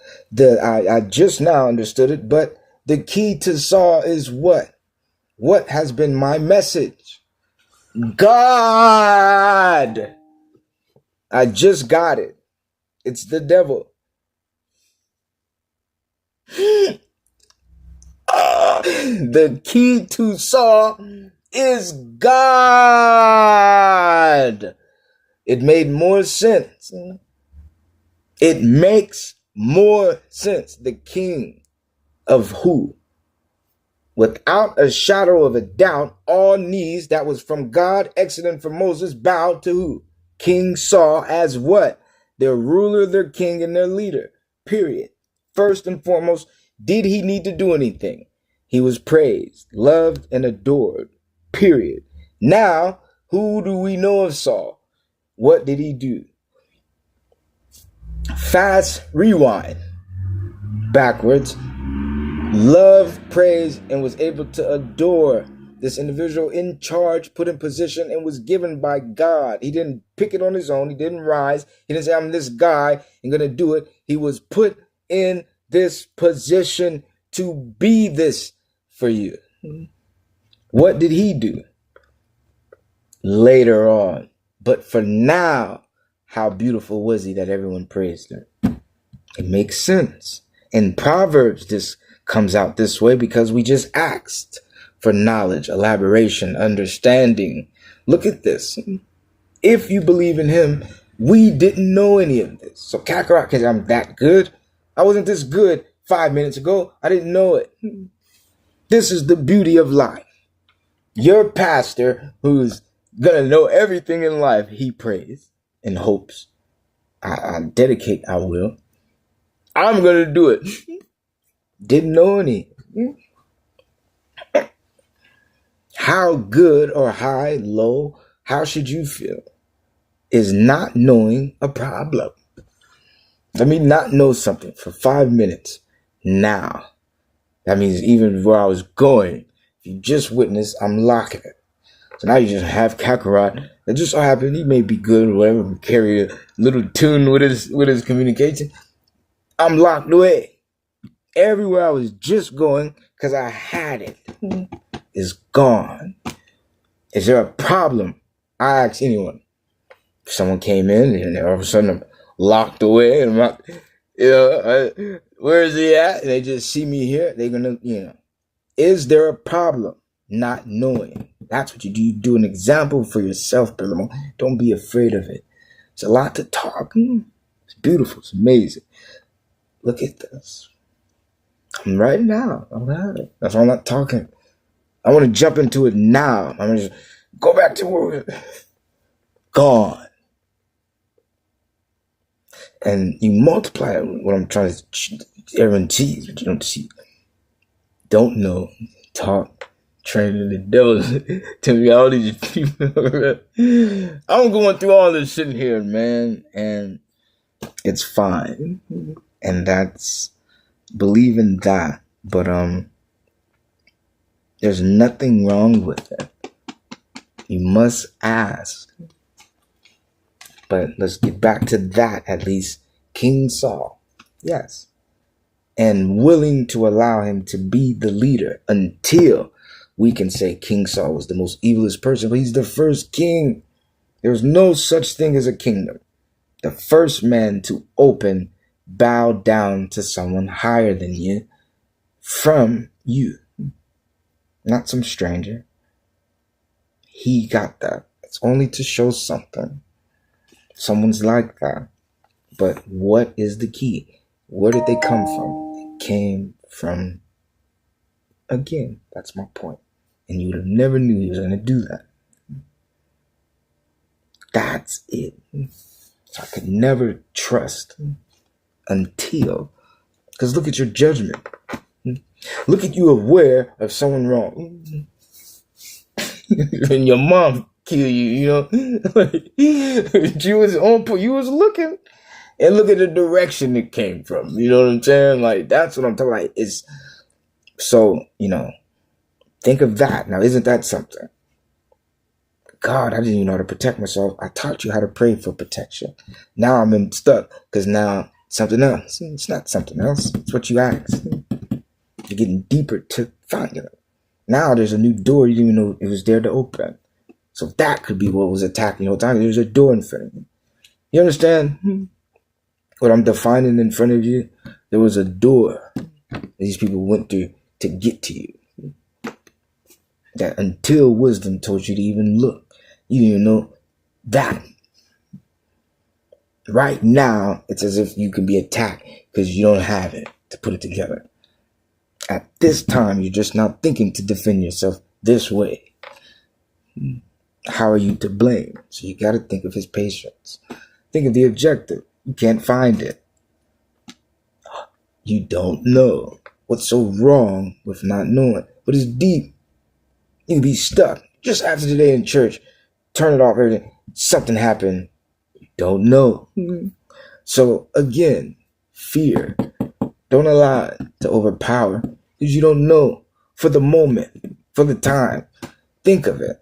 I just now understood it, but the key to Saul is what? What has been my message? God! I just got it. It's the devil. The key to Saul is God. It made more sense. It makes more sense. The king of who? Without a shadow of a doubt, all knees that was from God, exiting from Moses, bowed to who? King Saul as what? Their ruler, their king, and their leader. Period. First and foremost, did he need to do anything? He was praised, loved, and adored. Period. Now, who do we know of Saul? What did he do? Fast rewind. Backwards. Loved, praised, and was able to adore this individual in charge, put in position, and was given by God. He didn't pick it on his own. He didn't rise. He didn't say, I'm this guy and going to do it. He was put in this position to be this for you. What did he do? Later on. But for now, how beautiful was he that everyone praised him? It makes sense. In Proverbs, this comes out this way because we just asked for knowledge, elaboration, understanding. Look at this. If you believe in him, we didn't know any of this. So Kakarot, because I'm that good. I wasn't this good 5 minutes ago. I didn't know it. This is the beauty of life. Your pastor, who's going to know everything in life, he prays and hopes. I dedicate, I will. I'm going to do it. Didn't know any. How good or high, low, how should you feel? Is not knowing a problem. Let me not know something for 5 minutes now. That means even where I was going, if you just witnessed, I'm locking it. So now you just have Kakarot. It just so happened he may be good or whatever, carry a little tune with his communication. I'm locked away. Everywhere I was just going, because I had it, is gone. Is there a problem? I ask anyone. If someone came in and all of a sudden I'm locked away and I'm where is he at? And they just see me here. They're going to, is there a problem? Not knowing. That's what you do. You do an example for yourself, Bill. Don't be afraid of it. It's a lot to talk. It's beautiful. It's amazing. Look at this. I'm right now. I'm at it. That's why I'm not talking. I want to jump into it now. I'm going to just go back to where we're gone. And you multiply what I'm trying to, everyone sees, but you don't see. Don't know. Talk. Training the devil to me, all these people. I'm going through all this shit here, man. And it's fine. And that's, believe in that. But there's nothing wrong with it. You must ask. But let's get back to that, at least. King Saul, yes. And willing to allow him to be the leader until we can say King Saul was the most evilest person, but he's the first king. There's no such thing as a kingdom. The first man to open bowed down to someone higher than you, from you, not some stranger. He got that. It's only to show something. Someone's like that. But what is the key? Where did they come from? They came from, again, that's my point. And you would have never knew he was going to do that. That's it. So I could never trust until, because look at your judgment. Look at you aware of someone wrong. And your mom kill you, you know? You was on point, you was looking. And look at the direction it came from. You know what I'm saying? Like, that's what I'm talking about. Like, it's so, you know, think of that. Now, isn't that something? God, I didn't even know how to protect myself. I taught you how to pray for protection. Now I'm stuck because now something else. It's not something else. It's what you asked. You're getting deeper to find it. Now there's a new door you didn't even know it was there to open. So that could be what was attacking the whole time. There's a door in front of you. You understand what I'm defining in front of you? There was a door these people went through to get to you. That until wisdom told you to even look. You didn't even know that. Right now, it's as if you can be attacked because you don't have it to put it together. At this time, you're just not thinking to defend yourself this way. How are you to blame? So you got to think of his patience. Think of the objective. You can't find it. You don't know. What's so wrong with not knowing? But it's deep. You can be stuck. Just after today in church, turn it off, everything. Something happened. You don't know. So again, fear. Don't allow it to overpower because you don't know for the moment, for the time. Think of it.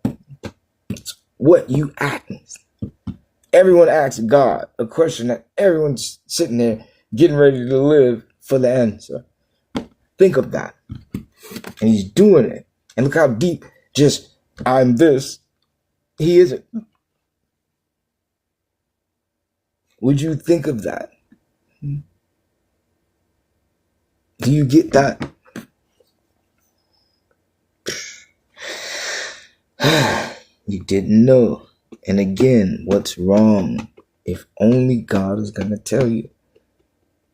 It's what you ask. Everyone asks God a question that everyone's sitting there getting ready to live for the answer. Think of that. And he's doing it. And look how deep just, I'm this. He isn't. Would you think of that? Do you get that? You didn't know. And again, what's wrong? If only God is going to tell you.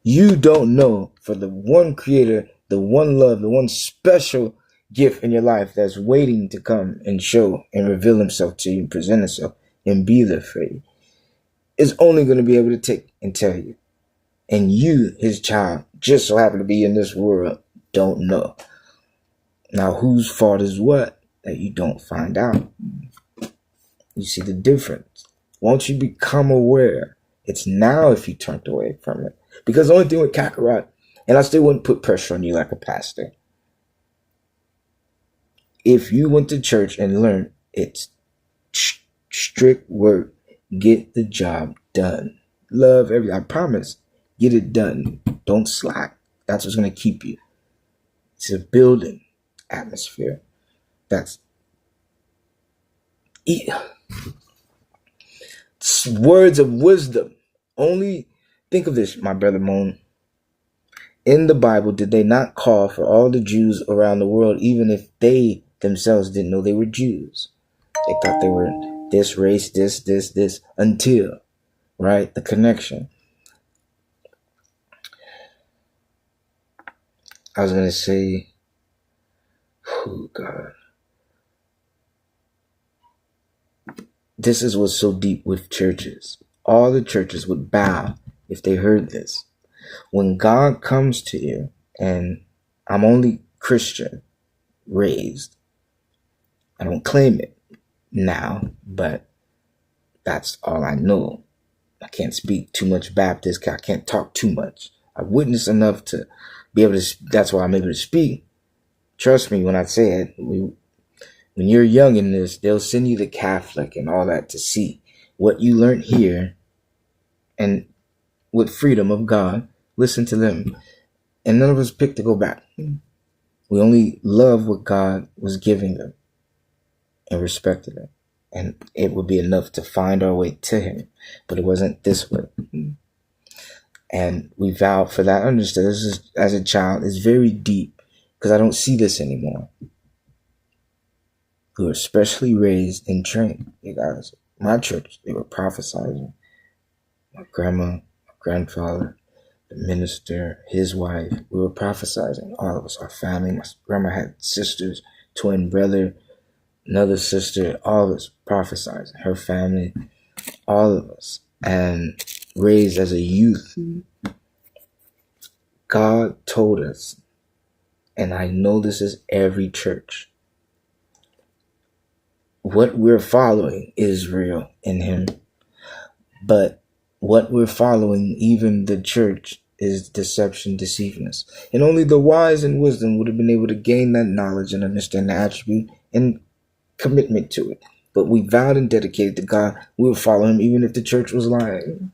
You don't know for the one creator, the one love, the one special gift in your life that's waiting to come and show and reveal himself to you and present himself and be there for you, is only going to be able to take and tell you. And you, his child, just so happen to be in this world, don't know. Now, whose fault is what that you don't find out? You see the difference. Once you become aware, it's now if you turned away from it. Because the only thing with Kakarot, and I still wouldn't put pressure on you like a pastor. If you went to church and learned, it's strict work. Get the job done. Love everything. I promise. Get it done. Don't slack. That's what's going to keep you. It's a building atmosphere. That's words of wisdom. Only think of this, my brother Moan. In the Bible, did they not call for all the Jews around the world, even if they themselves didn't know they were Jews? They thought they were this race, this, until, right? The connection. I was going to say, oh God. This is what's so deep with churches. All the churches would bow if they heard this. When God comes to you, and I'm only Christian raised, I don't claim it now, but that's all I know. I can't speak too much Baptist. I can't talk too much. I witnessed enough to be able to, that's why I'm able to speak. Trust me when I say it. When you're young in this, they'll send you the Catholic and all that to see what you learned here, and with freedom of God, listen to them. And none of us picked to go back. We only love what God was giving them and respected it. and it would be enough to find our way to him. But it wasn't this way. And we vowed for that. I understood this is, as a child, is very deep because I don't see this anymore. We were specially raised and trained, you guys. My church, they were prophesizing. My grandma, my grandfather, the minister, his wife, we were prophesizing. All of us, our family. My grandma had sisters, twin brother, another sister, all of us prophesizing. Her family, all of us. And raised as a youth, God told us, and I know this is every church, what we're following is real in him. But what we're following, even the church, is deception, deceiveness. And only the wise and wisdom would have been able to gain that knowledge and understand the attribute and commitment to it. But we vowed and dedicated to God. We would follow him even if the church was lying.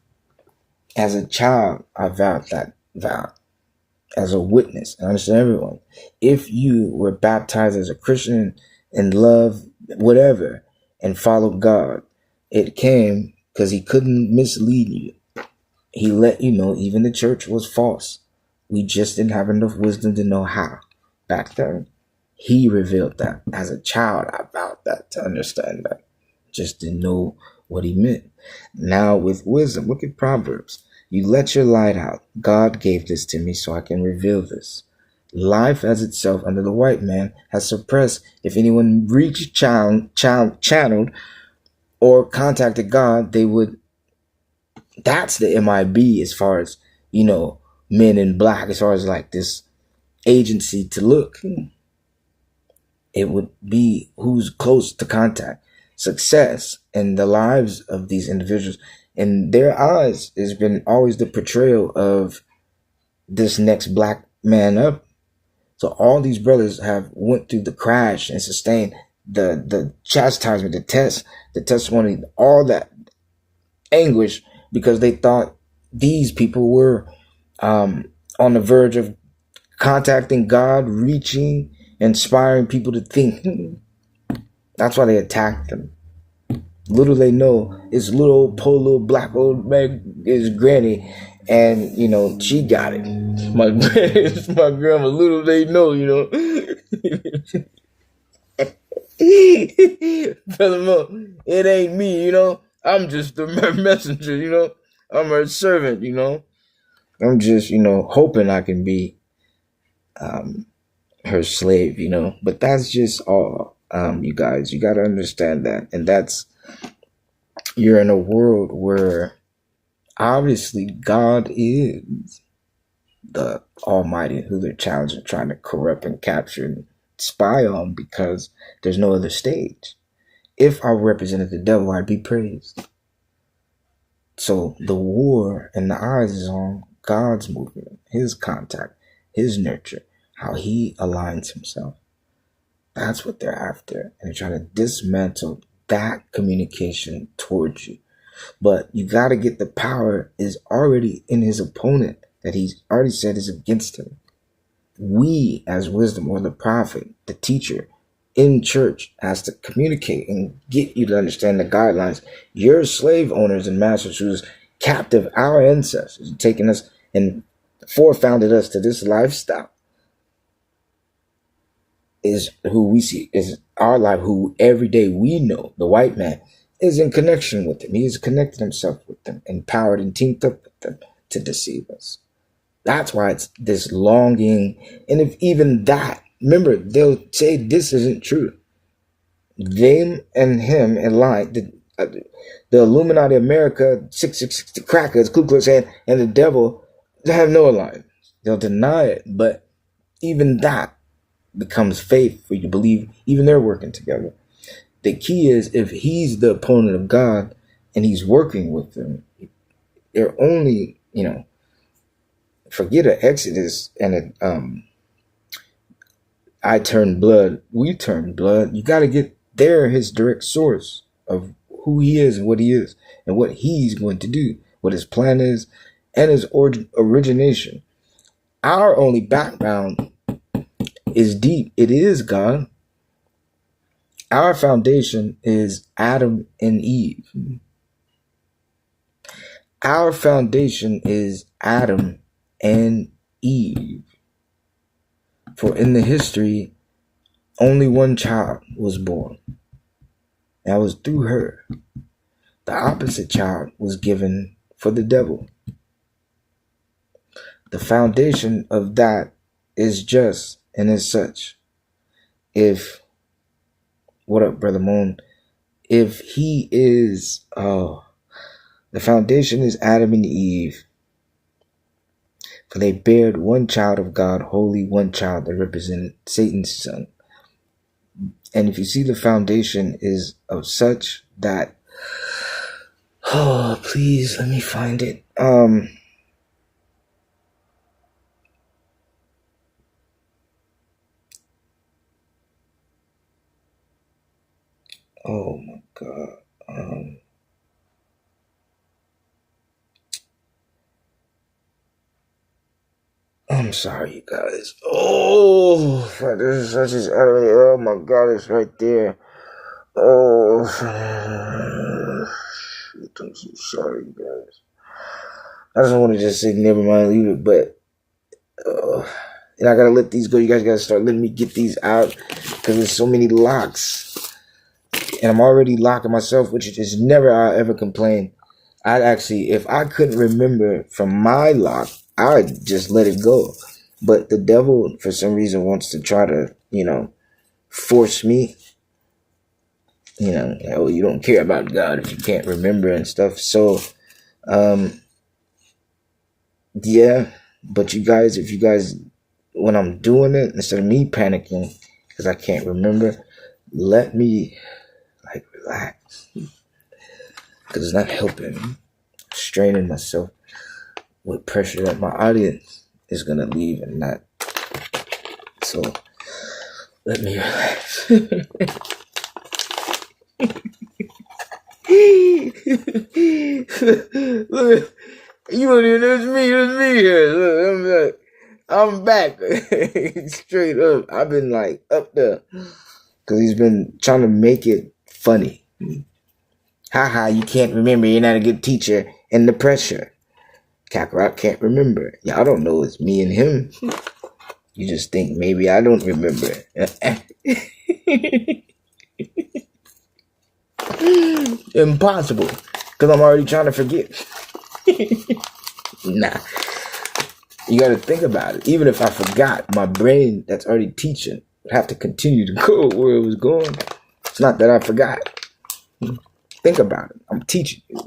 As a child, I vowed that vow. As a witness, I understand everyone. If you were baptized as a Christian and love whatever and followed God, it came because he couldn't mislead you. He let you know even the church was false. We just didn't have enough wisdom to know how. Back then, he revealed that. As a child, I vowed that to understand that. Just didn't know what he meant. Now with wisdom, look at Proverbs. You let your light out. God gave this to me so I can reveal this. Life as itself under the white man has suppressed. If anyone reached, channeled, or contacted God, they would. That's the MIB as far as, men in black, as far as like this agency to look. It would be who's close to contact. Success in the lives of these individuals. In their eyes has been always the portrayal of this next black man up. So all these brothers have went through the crash and sustained the chastisement, the test, the testimony, all that anguish because they thought these people were on the verge of contacting God, reaching, inspiring people to think. That's why they attacked them. Little they know, it's little poor little black old man is granny, and she got it. It's my grandma. Little they know, Furthermore, it ain't me, I'm just the messenger, I'm her servant, I'm just, hoping I can be her slave, But that's just all, you guys. You got to understand that, and you're in a world where obviously God is the Almighty who they're challenging, trying to corrupt and capture and spy on because there's no other stage. If I represented the devil, I'd be praised. So the war in the eyes is on God's movement, his contact, his nurture, how he aligns himself. That's what they're after. And they're trying to dismantle that communication towards you. But you got to get the power is already in his opponent that he's already said is against him. We as wisdom, or the prophet, the teacher in church, has to communicate and get you to understand the guidelines. Your slave owners and masters who's captive, our ancestors, taking us and forefounded us to this lifestyle, is who we see, is our life, who every day we know, the white man, is in connection with them. He has connected himself with them, empowered and teamed up with them to deceive us. That's why it's this longing. And if even that, remember, they'll say this isn't true. Them and him and lie. The Illuminati, America, 666, the crackers, Ku Klux Klan, and the devil, they have no alliance. They'll deny it. But even that becomes faith for you to believe even they're working together. The key is if he's the opponent of God and he's working with them, they're only, forget an Exodus and I turn blood, we turn blood. You got to get there, his direct source of who he is and what he is and what he's going to do, what his plan is and his origination. Our only background is deep. It is God. Our foundation is Adam and Eve. Our foundation is Adam and Eve. For in the history, only one child was born. That was through her. The opposite child was given for the devil. The foundation of that is just and as such. What up, Brother Moon? If he is, the foundation is Adam and Eve. For they bared one child of God, holy, one child that represented Satan's son. And if you see the foundation is of such that, oh, please let me find it. Oh my God. I'm sorry, you guys. Oh, this is such as oh my God, it's right there. Oh, shoot, I'm so sorry, you guys. I just want to just say never mind, leave it, but and I gotta let these go. You guys gotta start letting me get these out because there's so many locks, and I'm already locking myself, which is never I ever complain. I'd actually, if I couldn't remember from my lock, I'd just let it go. But the devil, for some reason, wants to try to, force me. Oh, you don't care about God if you can't remember and stuff. So, yeah. But if you guys, when I'm doing it, instead of me panicking because I can't remember, let me, relax. Because it's not helping. I'm straining myself with pressure that my audience is going to leave and not. So, let me relax. Look, you don't even know it's me here. Look, I'm back. Straight up. I've been up there. Because he's been trying to make it funny. Haha, you can't remember. You're not a good teacher. And the pressure. Kakarot can't remember. Y'all don't know it's me and him. You just think maybe I don't remember. Impossible. Because I'm already trying to forget. Nah. You got to think about it. Even if I forgot, my brain that's already teaching would have to continue to go where it was going. It's not that I forgot. Think about it. I'm teaching you.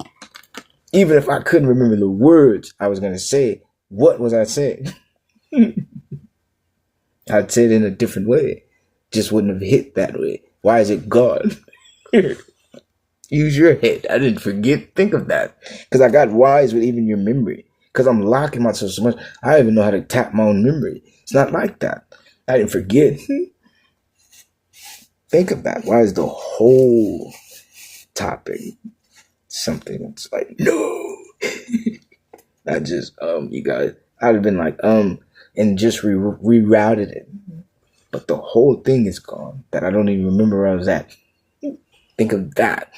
Even if I couldn't remember the words I was going to say, what was I saying? I'd say it in a different way. Just wouldn't have hit that way. Why is it gone? Use your head. I didn't forget. Think of that. Because I got wise with even your memory. Because I'm locking myself so much. I don't even know how to tap my own memory. It's not like that. I didn't forget. Think of that. Why is the whole topic something that's no? I just, you guys, I'd have been and just rerouted it. But the whole thing is gone. That I don't even remember where I was at. Think of that.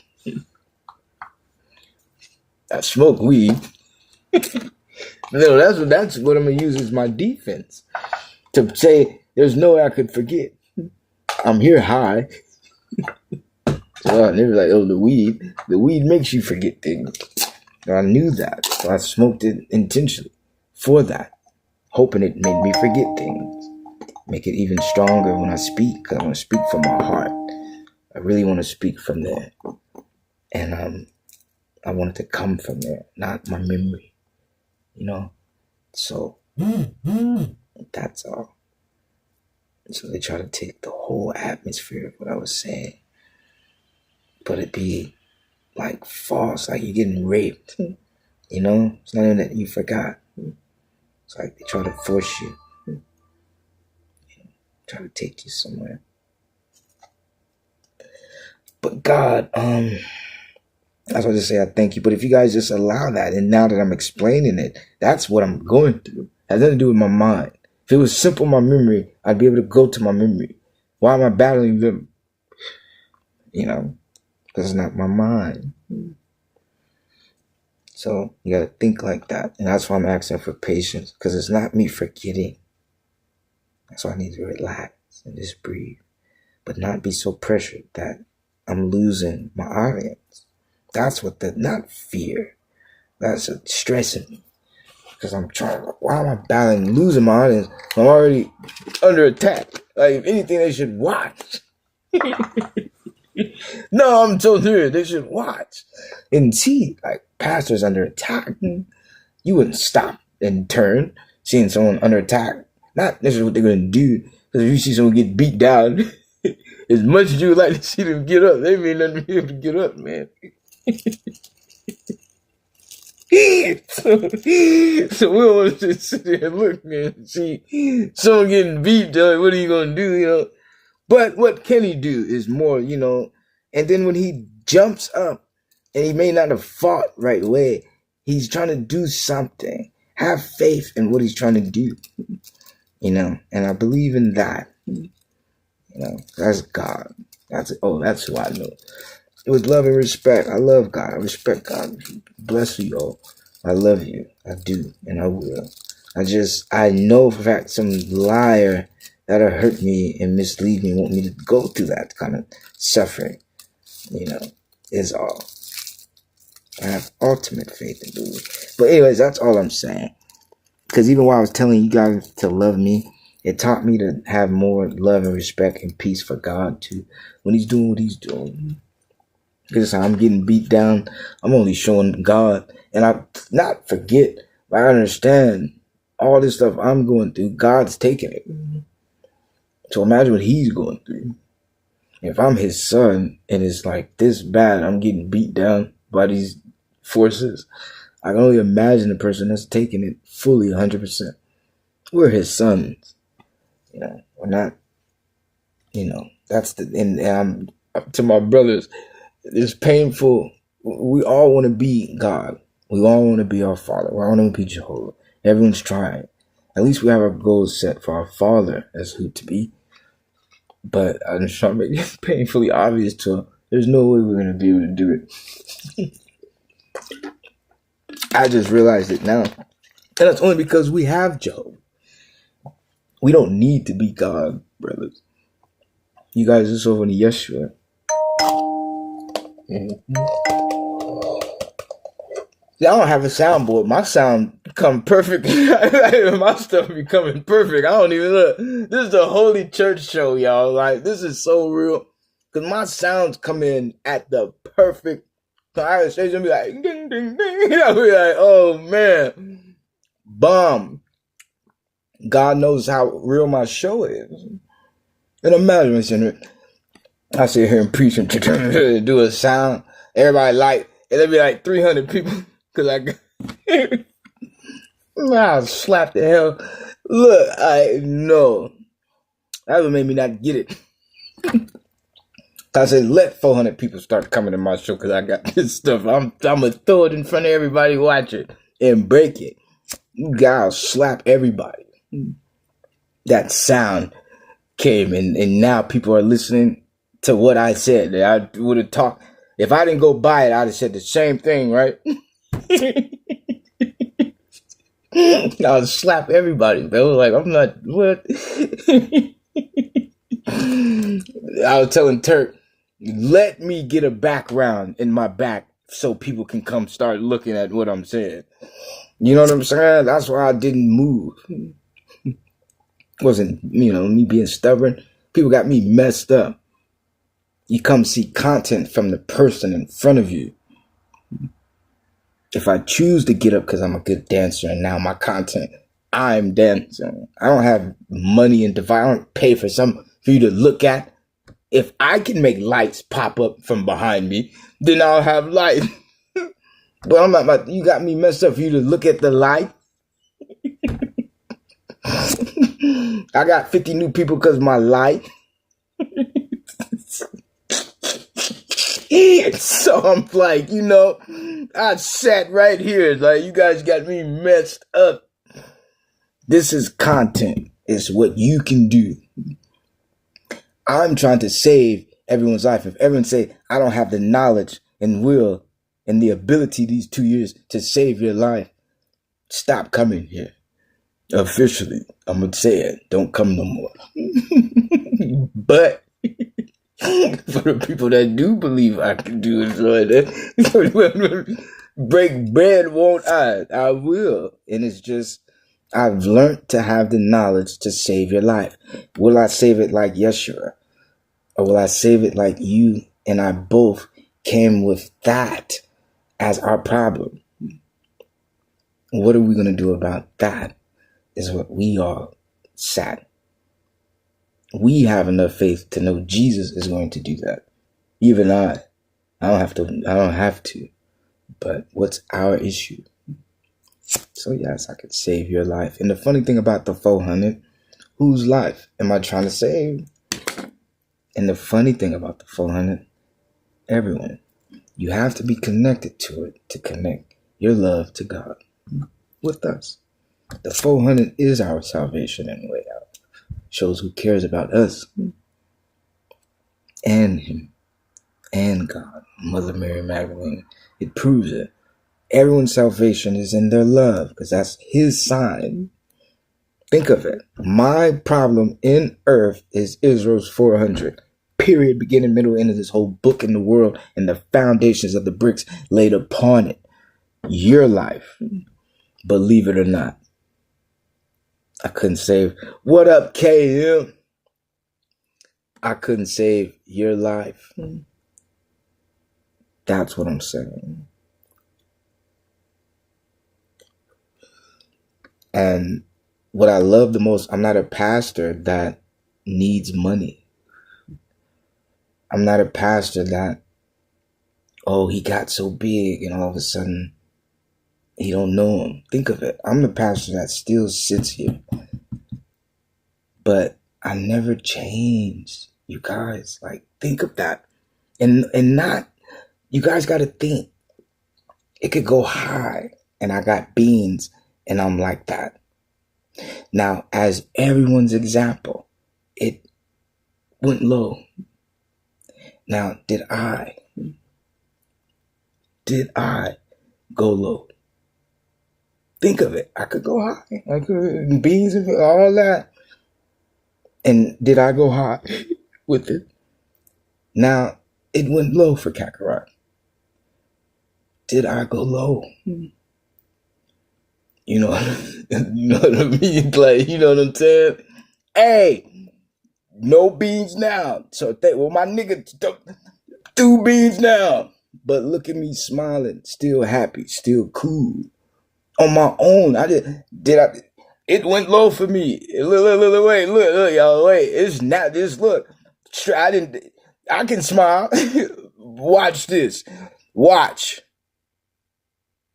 I smoke weed. No, that's what I'm gonna use as my defense. To say there's no way I could forget. I'm here high. So they were like, oh, the weed makes you forget things. So I knew that. So I smoked it intentionally for that. Hoping it made me forget things. Make it even stronger when I speak. Because I want to speak from my heart. I really want to speak from there. And I want it to come from there. Not my memory. So that's all. So they try to take the whole atmosphere of what I was saying. But it be false, like you're getting raped. It's not even that you forgot. It's like they try to force you. Try to take you somewhere. But God, that's what I just say, I thank you. But if you guys just allow that, and now that I'm explaining it, that's what I'm going through. It has nothing to do with my mind. If it was simple, my memory, I'd be able to go to my memory. Why am I battling them? because it's not my mind. So you got to think like that. And that's why I'm asking for patience, because it's not me forgetting. That's why I need to relax and just breathe, but not be so pressured that I'm losing my audience. That's what not fear. That's stressing me, because I'm trying. Why am I battling losing my audience? I'm already under attack. Like, if anything, they should watch. No, I'm so serious. They should watch and see, like, pastors under attack. You wouldn't stop and turn seeing someone under attack. Not necessarily what they're going to do. Because if you see someone get beat down, as much as you would like to see them get up, they may not be able to get up, man. So we don't want to just sit there and look, man, see someone getting beat down. What are you going to do, But what can he do is more, and then when he jumps up, and he may not have fought right away, he's trying to do something. Have faith in what he's trying to do, and I believe in that. That's God. That's who I know. With love and respect. I love God. I respect God. Bless you all. I love you. I do, and I will. I know for a fact some liar that'll hurt me and mislead me, want me to go through that kind of suffering, is all. I have ultimate faith in doing it. But anyways, that's all I'm saying. Because even while I was telling you guys to love me, it taught me to have more love and respect and peace for God too, when he's doing what he's doing. Because I'm getting beat down, I'm only showing God. And I not forget, but I understand all this stuff I'm going through, God's taking it. So imagine what he's going through. If I'm his son and it's like this bad, I'm getting beat down by these forces, I can only imagine the person that's taking it fully 100%. We're his sons. We're not, that's and I'm to my brothers, it's painful. We all want to be God. We all want to be our Father. We all want to be Jehovah. Everyone's trying. At least we have our goals set for our Father as who to be. But I'm just trying to make it painfully obvious to him. There's no way we're going to be able to do it. I just realized it now. And that's only because we have Jehovah. We don't need to be God, brothers. You guys are so funny. Yeshua. See, I don't have a soundboard. My sound come perfect. My stuff be coming perfect. I don't even look. This is the Holy Church show, y'all. Like, this is so real. Because my sounds come in at the perfect time. I would say something like, ding, ding, ding. I'll be like, oh, man. Bomb. God knows how real my show is. And imagine, I sit here and preach and do a sound. Everybody like, and there'd be like 300 people. Because I'll slap the hell. Look, I know. That would make me not get it. I said, let 400 people start coming to my show because I got this stuff. I'm going to throw it in front of everybody, watch it, and break it. You guys slap everybody. That sound came, and now people are listening to what I said. I would have talked. If I didn't go buy it, I'd have said the same thing, right? I'll slap everybody, bro. Like, I'm not, what? I was telling Turk, let me get a background in my back so people can come start looking at what I'm saying. You know what I'm saying? That's why I didn't move. It wasn't, me being stubborn. People got me messed up. You come see content from the person in front of you. If I choose to get up because I'm a good dancer and now my content, I'm dancing. I don't have money and device. I don't pay for you to look at. If I can make lights pop up from behind me, then I'll have light. But I'm not, you got me messed up for you to look at the light. I got 50 new people because of my light. So I'm like, I sat right here. Like, you guys got me messed up. This is content. It's what you can do. I'm trying to save everyone's life. If everyone say, I don't have the knowledge and will and the ability these 2 years to save your life, stop coming here. Officially, I'm going to say it. Don't come no more. But for the people that do believe I can do it, break bread won't I? I will. And it's just, I've learned to have the knowledge to save your life. Will I save it like Yeshua? Or will I save it like you and I both came with that as our problem? What are we going to do about that? Is what we are sad. We have enough faith to know Jesus is going to do that. Even I don't have to. But what's our issue? So yes, I could save your life. And the funny thing about the 400, whose life am I trying to save? And the funny thing about the 400, everyone. You have to be connected to it to connect your love to God with us. The 400 is our salvation and way out. Shows who cares about us and Him and God. Mother Mary Magdalene. It proves it. Everyone's salvation is in their love because that's His sign. Think of it. My problem in earth is Israel's 400. Period. Beginning, middle, end of this whole book in the world and the foundations of the bricks laid upon it. Your life. Believe it or not. I couldn't save. What up, KM? I couldn't save your life. That's what I'm saying. And what I love the most, I'm not a pastor that needs money. I'm not a pastor that, oh, he got so big and all of a sudden he don't know him. Think of it. I'm the pastor that still sits here. But I never changed. You guys, like, think of that. And not, you guys got to think. It could go high and I got beans and I'm like that. Now, as everyone's example, it went low. Now, did I go low? Think of it. I could go high. I could beans and all that. And did I go high with it? Now, it went low for Kakarot. Did I go low? You know what I mean? Like, you know what I'm saying? Hey, no beans now. So, my nigga, 2 beans now. But look at me smiling, still happy, still cool. On my own, it went low for me. Look, y'all, wait. It's not this, look. I can smile. Watch this. Watch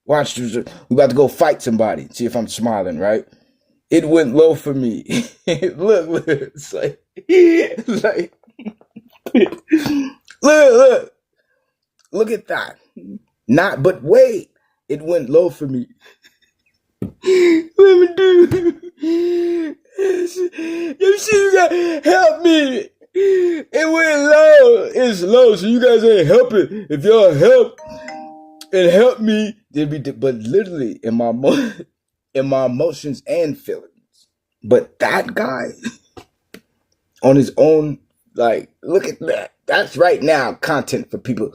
this. We about to go fight somebody. See if I'm smiling, right? It went low for me. Look. It's like, look at that. But wait. It went low for me. Let me do. You see, you gotta help me. It went low. It's low, so you guys ain't helping. If y'all help and help me, but literally in my emotions and feelings. But that guy on his own, like, look at that. That's right now content for people.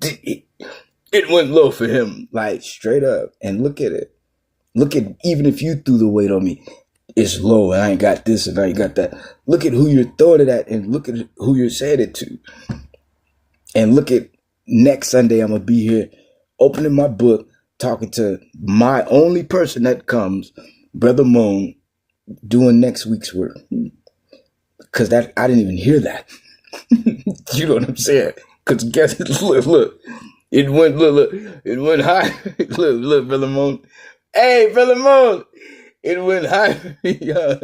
It went low for him, like straight up. And look at it. Look at, even if you threw the weight on me, it's low and I ain't got this and I ain't got that. Look at who you're throwing it at and look at who you're saying it to. And look at next Sunday, I'm going to be here opening my book, talking to my only person that comes, Brother Moan, doing next week's work. Because I didn't even hear that. You know what I'm saying? Because guess, look. It went, it went high. Look, Brother Moan. Hey, Brother Moan. It went high for me, y'all.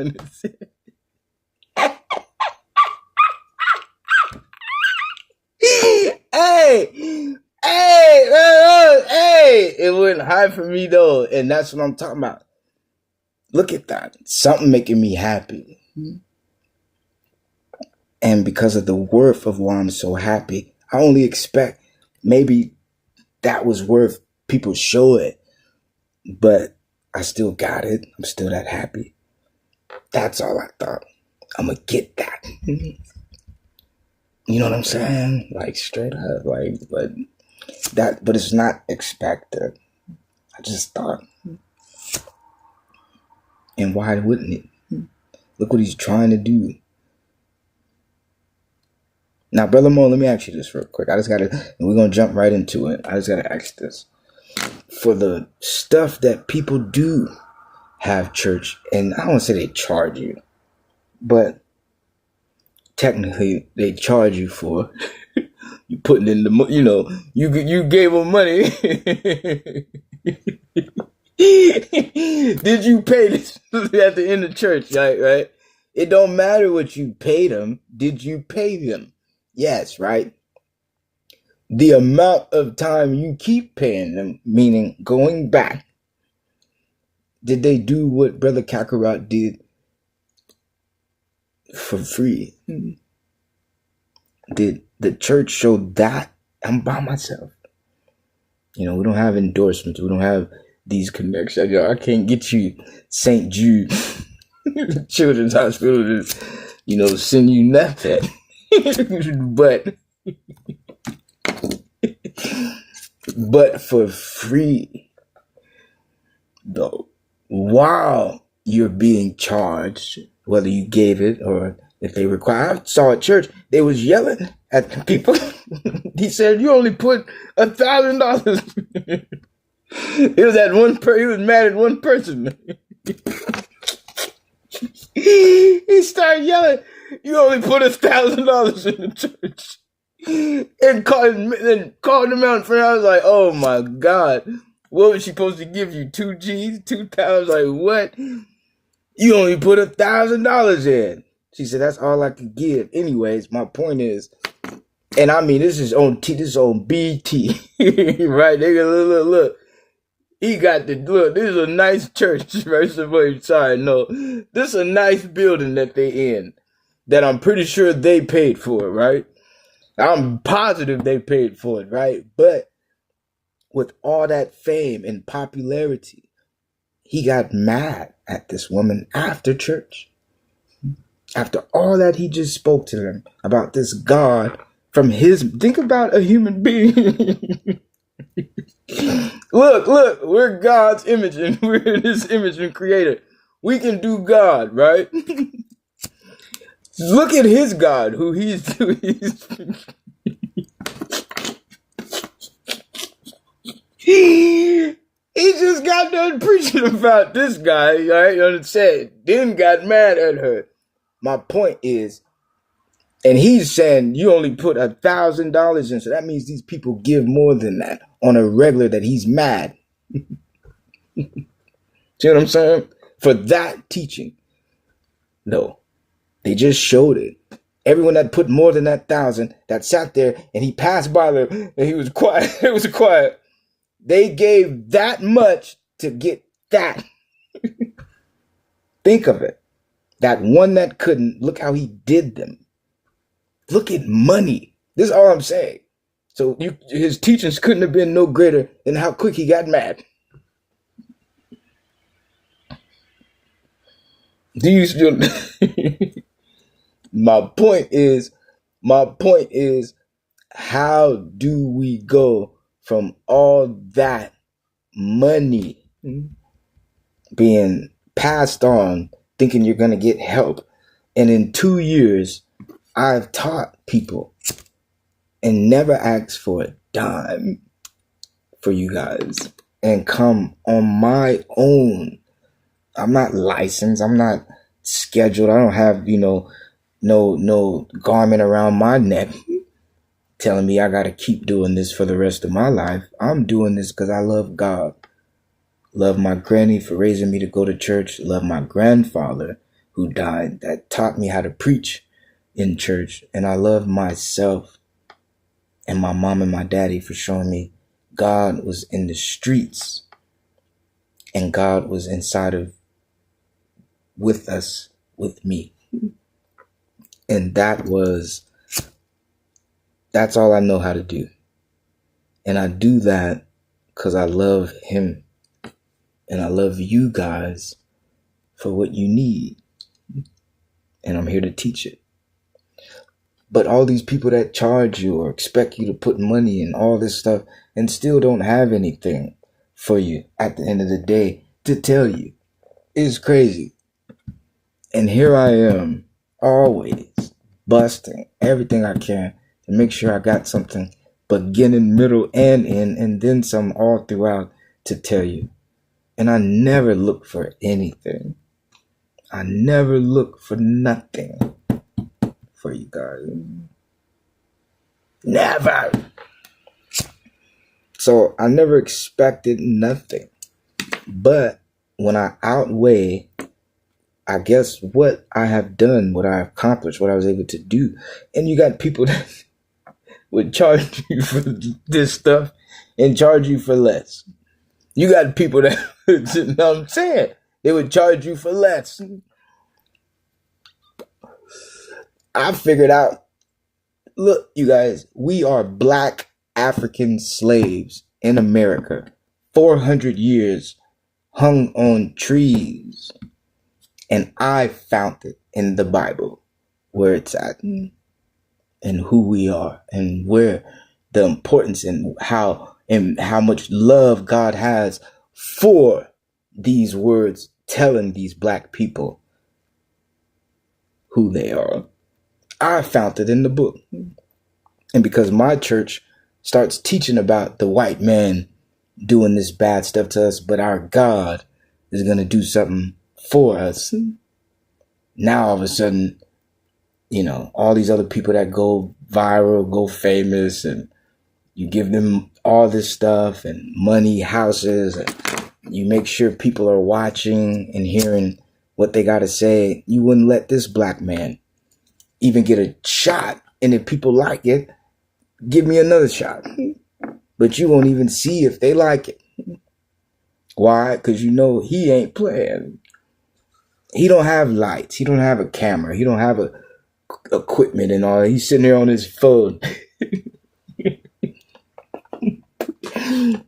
Hey, it went high for me though. And that's what I'm talking about. Look at that. Something making me happy. And because of the worth of why I'm so happy, I only expect maybe that was worth people show it, but I still got it. I'm still that happy. That's all I thought. I'm gonna get that. You know what I'm saying? Like straight up, like, but it's not expected. I just thought, and why wouldn't it? Look what he's trying to do. Now, Brother Mo, let me ask you this real quick. And we're gonna jump right into it. I just gotta ask this. For the stuff that people do have church, and I don't want to say they charge you, but technically they charge you for you putting in the, you gave them money. Did you pay this at the end of church, right? It don't matter what you paid them. Did you pay them? Yes, right? The amount of time you keep paying them, meaning going back, did they do what Brother Kakarot did for free? Did the church show that I'm by myself? We don't have endorsements. We don't have these connections. I can't get you St. Jude Children's Hospital to, send you nothing. But for free, though, while you're being charged, whether you gave it or if they require. I saw at church, they was yelling at the people. He said, you only put $1,000. He was he was mad at one person. He started yelling, you only put $1,000 in the church. And called him out in front. I was like, oh my God. What was she supposed to give you? 2 G's? 2,000? Like, what? You only put $1,000 in. She said, that's all I could give. Anyways, my point is, and I mean, this is on BT. Right? Look. He got look, this is a nice church. First of all, sorry, no. This is a nice building that they in. That I'm pretty sure they paid for, right? I'm positive they paid for it, right? But with all that fame and popularity, he got mad at this woman after church. After all that he just spoke to them about this God from think about a human being. Look, we're God's image and we're his image and creator. We can do God, right? Look at his God, who he's he just got done preaching about this guy, right? And said, then got mad at her. My point is, and he's saying you only put $1,000 in, so that means these people give more than that on a regular that he's mad. See what I'm saying? For that teaching. No. They just showed it. Everyone that put more than that 1,000 that sat there and he passed by them and he was quiet. It was quiet. They gave that much to get that. Think of it. That one that couldn't, look how he did them. Look at money. This is all I'm saying. So his teachings couldn't have been no greater than how quick he got mad. Do you still? My point is, how do we go from all that money being passed on, thinking you're going to get help, and in 2 years, I've taught people and never asked for a dime for you guys and come on my own. I'm not licensed. I'm not scheduled. I don't have, no garment around my neck telling me I got to keep doing this for the rest of my life. I'm doing this because I love God. Love my granny for raising me to go to church. Love my grandfather who died that taught me how to preach in church. And I love myself and my mom and my daddy for showing me God was in the streets and God was inside of with us, with me. And that's all I know how to do. And I do that because I love him. And I love you guys for what you need. And I'm here to teach it. But all these people that charge you or expect you to put money in all this stuff and still don't have anything for you at the end of the day to tell you is crazy. And here I am, always busting everything I can to make sure I got something beginning, middle, and end, and then some all throughout to tell you. And I never look for anything. I never look for nothing for you guys. Never. So I never expected nothing. But when I outweigh, I guess, what I have done, what I accomplished, what I was able to do, and you got people that would charge you for this stuff and charge you for less. You got people that, you know what I'm saying? They would charge you for less. I figured out, look, you guys, we are black African slaves in America. 400 years hung on trees. And I found it in the Bible, where it's at and who we are and where the importance and how much love God has for these words telling these black people who they are. I found it in the book. And because my church starts teaching about the white man doing this bad stuff to us, but our God is going to do something for us. Now all of a sudden, you know, all these other people that go viral, go famous, and you give them all this stuff and money, houses, and you make sure people are watching and hearing what they got to say. You wouldn't let this black man even get a shot. And if people like it, give me another shot. But you won't even see if they like it. Why? Because you know he ain't playing. He don't have lights. He don't have a camera. He don't have equipment and all that. He's sitting there on his phone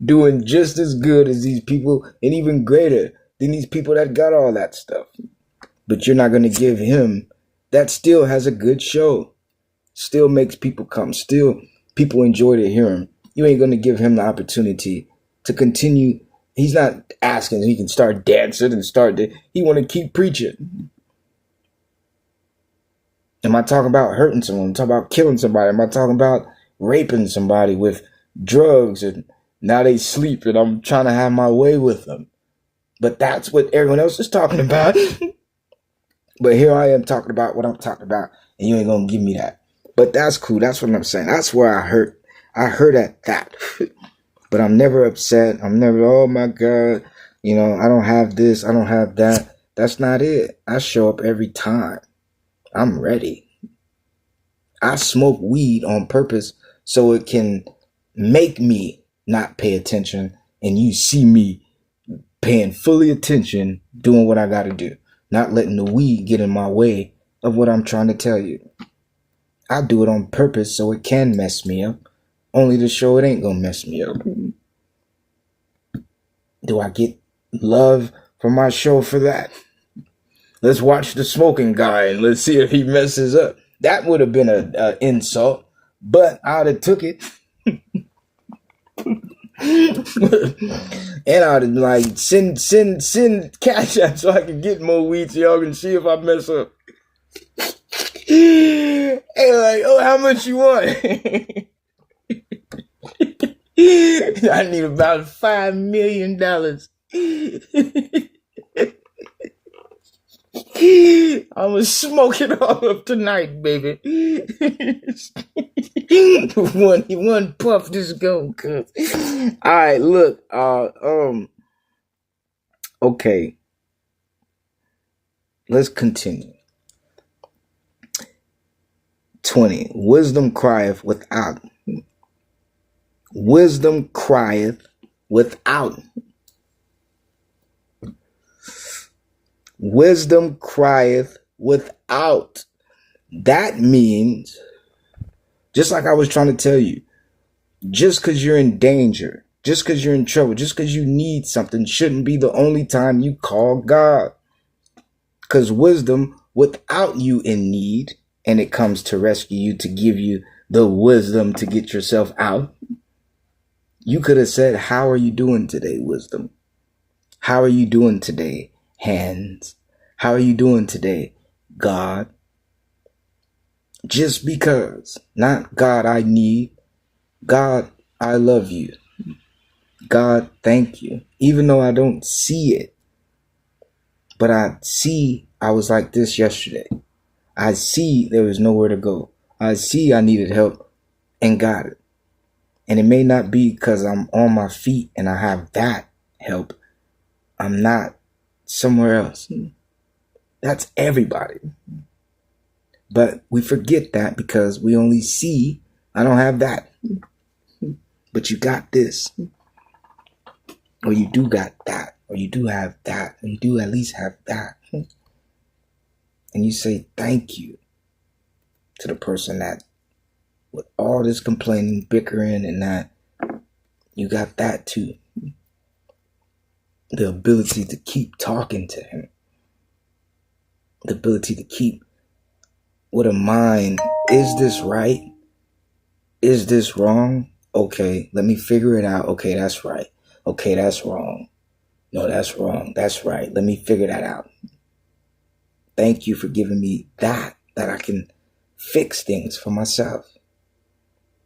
doing just as good as these people and even greater than these people that got all that stuff. But you're not going to give him that still has a good show. Still makes people come. Still people enjoy to hear him. You ain't going to give him the opportunity to continue. He's not asking if he can start dancing and he want to keep preaching. Am I talking about hurting someone? Am I talking about killing somebody? Am I talking about raping somebody with drugs and now they sleep and I'm trying to have my way with them? But that's what everyone else is talking about. But here I am talking about what I'm talking about and you ain't going to give me that. But that's cool. That's what I'm saying. That's where I hurt. I hurt at that. But I'm never upset. I'm never, oh my God, you know, I don't have this. I don't have that. That's not it. I show up every time. I'm ready. I smoke weed on purpose so it can make me not pay attention. And you see me paying fully attention, doing what I got to do. Not letting the weed get in my way of what I'm trying to tell you. I do it on purpose so it can mess me up. Only to show it ain't gonna mess me up. Do I get love from my show for that? Let's watch the smoking guy and let's see if he messes up. That would have been an insult, but I'd have took it. And I'd have like send cash out so I can get more weed so y'all can see if I mess up. Hey, like, oh, how much you want? I need about $5 million. I'm gonna smoke it all up tonight, baby. one puff, just go. All right, look. Okay. Let's continue. 20. Wisdom crieth without. Wisdom crieth without. Wisdom crieth without That means, just like I was trying to tell you, just because you're in danger, just because you're in trouble, just because you need something shouldn't be the only time you call God. Because wisdom without you in need, and it comes to rescue you, to give you the wisdom to get yourself out. You could have said, how are you doing today, wisdom? How are you doing today, hands? How are you doing today, God? Just because. Not God, I need. God, I love you. God, thank you. Even though I don't see it, but I see I was like this yesterday. I see there was nowhere to go. I see I needed help and got it. And it may not be because I'm on my feet and I have that help. I'm not somewhere else. That's everybody. But we forget that because we only see I don't have that. But you got this. Or you do got that. Or you do have that. Or you do at least have that. And you say thank you to the person that, with all this complaining, bickering, and that, you got that too. The ability to keep talking to him. The ability to keep with a mind, is this right? Is this wrong? Okay, let me figure it out. Okay, that's right. Okay, that's wrong. No, that's wrong. That's right. Let me figure that out. Thank you for giving me that I can fix things for myself.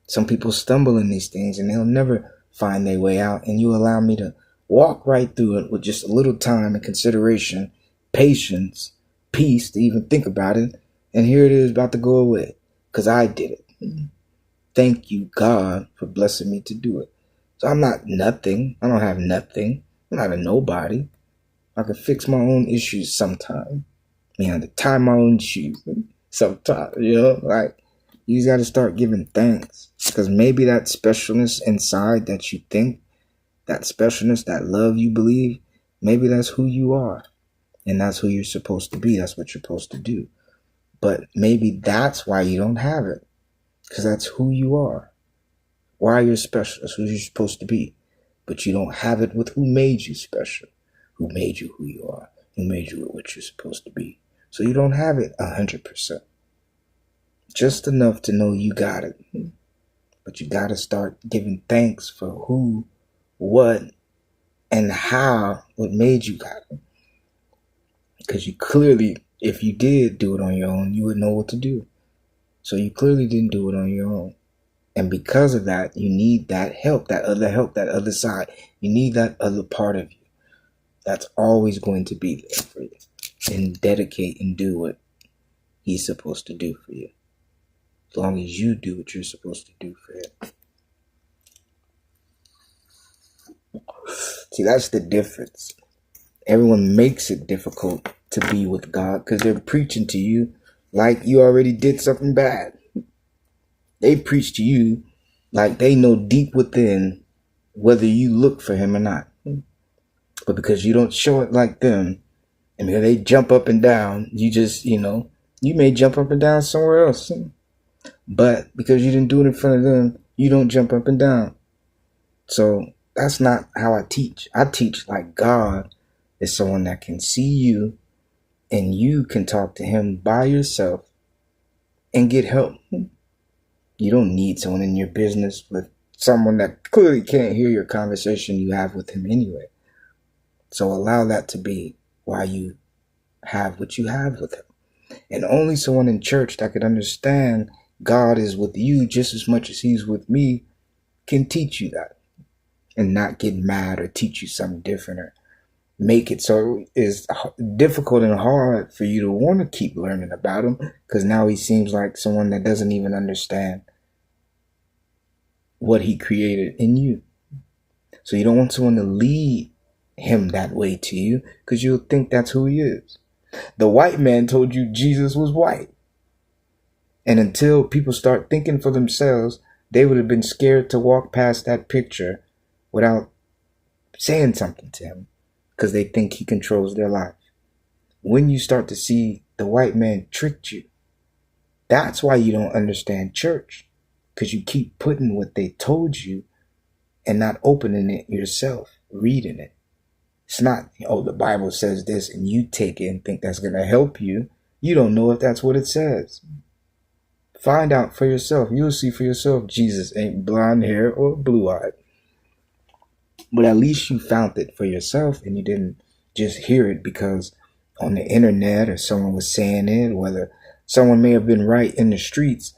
Some people stumble in these things and they'll never find their way out. And you allow me to walk right through it with just a little time and consideration, patience, peace to even think about it. And here it is about to go away because I did it. Thank you, God, for blessing me to do it. So I'm not nothing. I don't have nothing. I'm not a nobody. I can fix my own issues sometime. I have to tie my own shoes sometimes, like you got to start giving thanks because maybe that specialness inside that you think, that specialness, that love you believe, maybe that's who you are and that's who you're supposed to be. That's what you're supposed to do. But maybe that's why you don't have it because that's who you are. Why you're special. That's who you're supposed to be. But you don't have it with who made you special, who made you who you are, who made you what you're supposed to be. So you don't have it 100%. Just enough to know you got it. But you got to start giving thanks for who, what, and how what made you got it. Because you clearly, if you did do it on your own, you would know what to do. So you clearly didn't do it on your own. And because of that, you need that help, that other side. You need that other part of you. That's always going to be there for you. And dedicate and do what he's supposed to do for you. As long as you do what you're supposed to do for him. See, that's the difference. Everyone makes it difficult to be with God because they're preaching to you like you already did something bad. They preach to you like they know deep within whether you look for him or not. But because you don't show it like them, and because they jump up and down, you just, you may jump up and down somewhere else. But because you didn't do it in front of them, you don't jump up and down. So that's not how I teach. I teach like God is someone that can see you and you can talk to him by yourself and get help. You don't need someone in your business with someone that clearly can't hear your conversation you have with him anyway. So allow that to be why you have what you have with him. And only someone in church that could understand God is with you just as much as he's with me can teach you that and not get mad or teach you something different or make it so it's difficult and hard for you to want to keep learning about him because now he seems like someone that doesn't even understand what he created in you. So you don't want someone to lead him that way to you because you'll think that's who he is. The white man told you Jesus was white. And until people start thinking for themselves, they would have been scared to walk past that picture without saying something to him because they think he controls their life. When you start to see the white man tricked you, That's why you don't understand church, because you keep putting what they told you and not opening it yourself, reading it. It's not, oh, the Bible says this, and you take it and think that's going to help you. You don't know if that's what it says. Find out for yourself. You'll see for yourself Jesus ain't blonde hair or blue-eyed. But at least you found it for yourself, and you didn't just hear it because on the internet or someone was saying it, whether someone may have been right in the streets.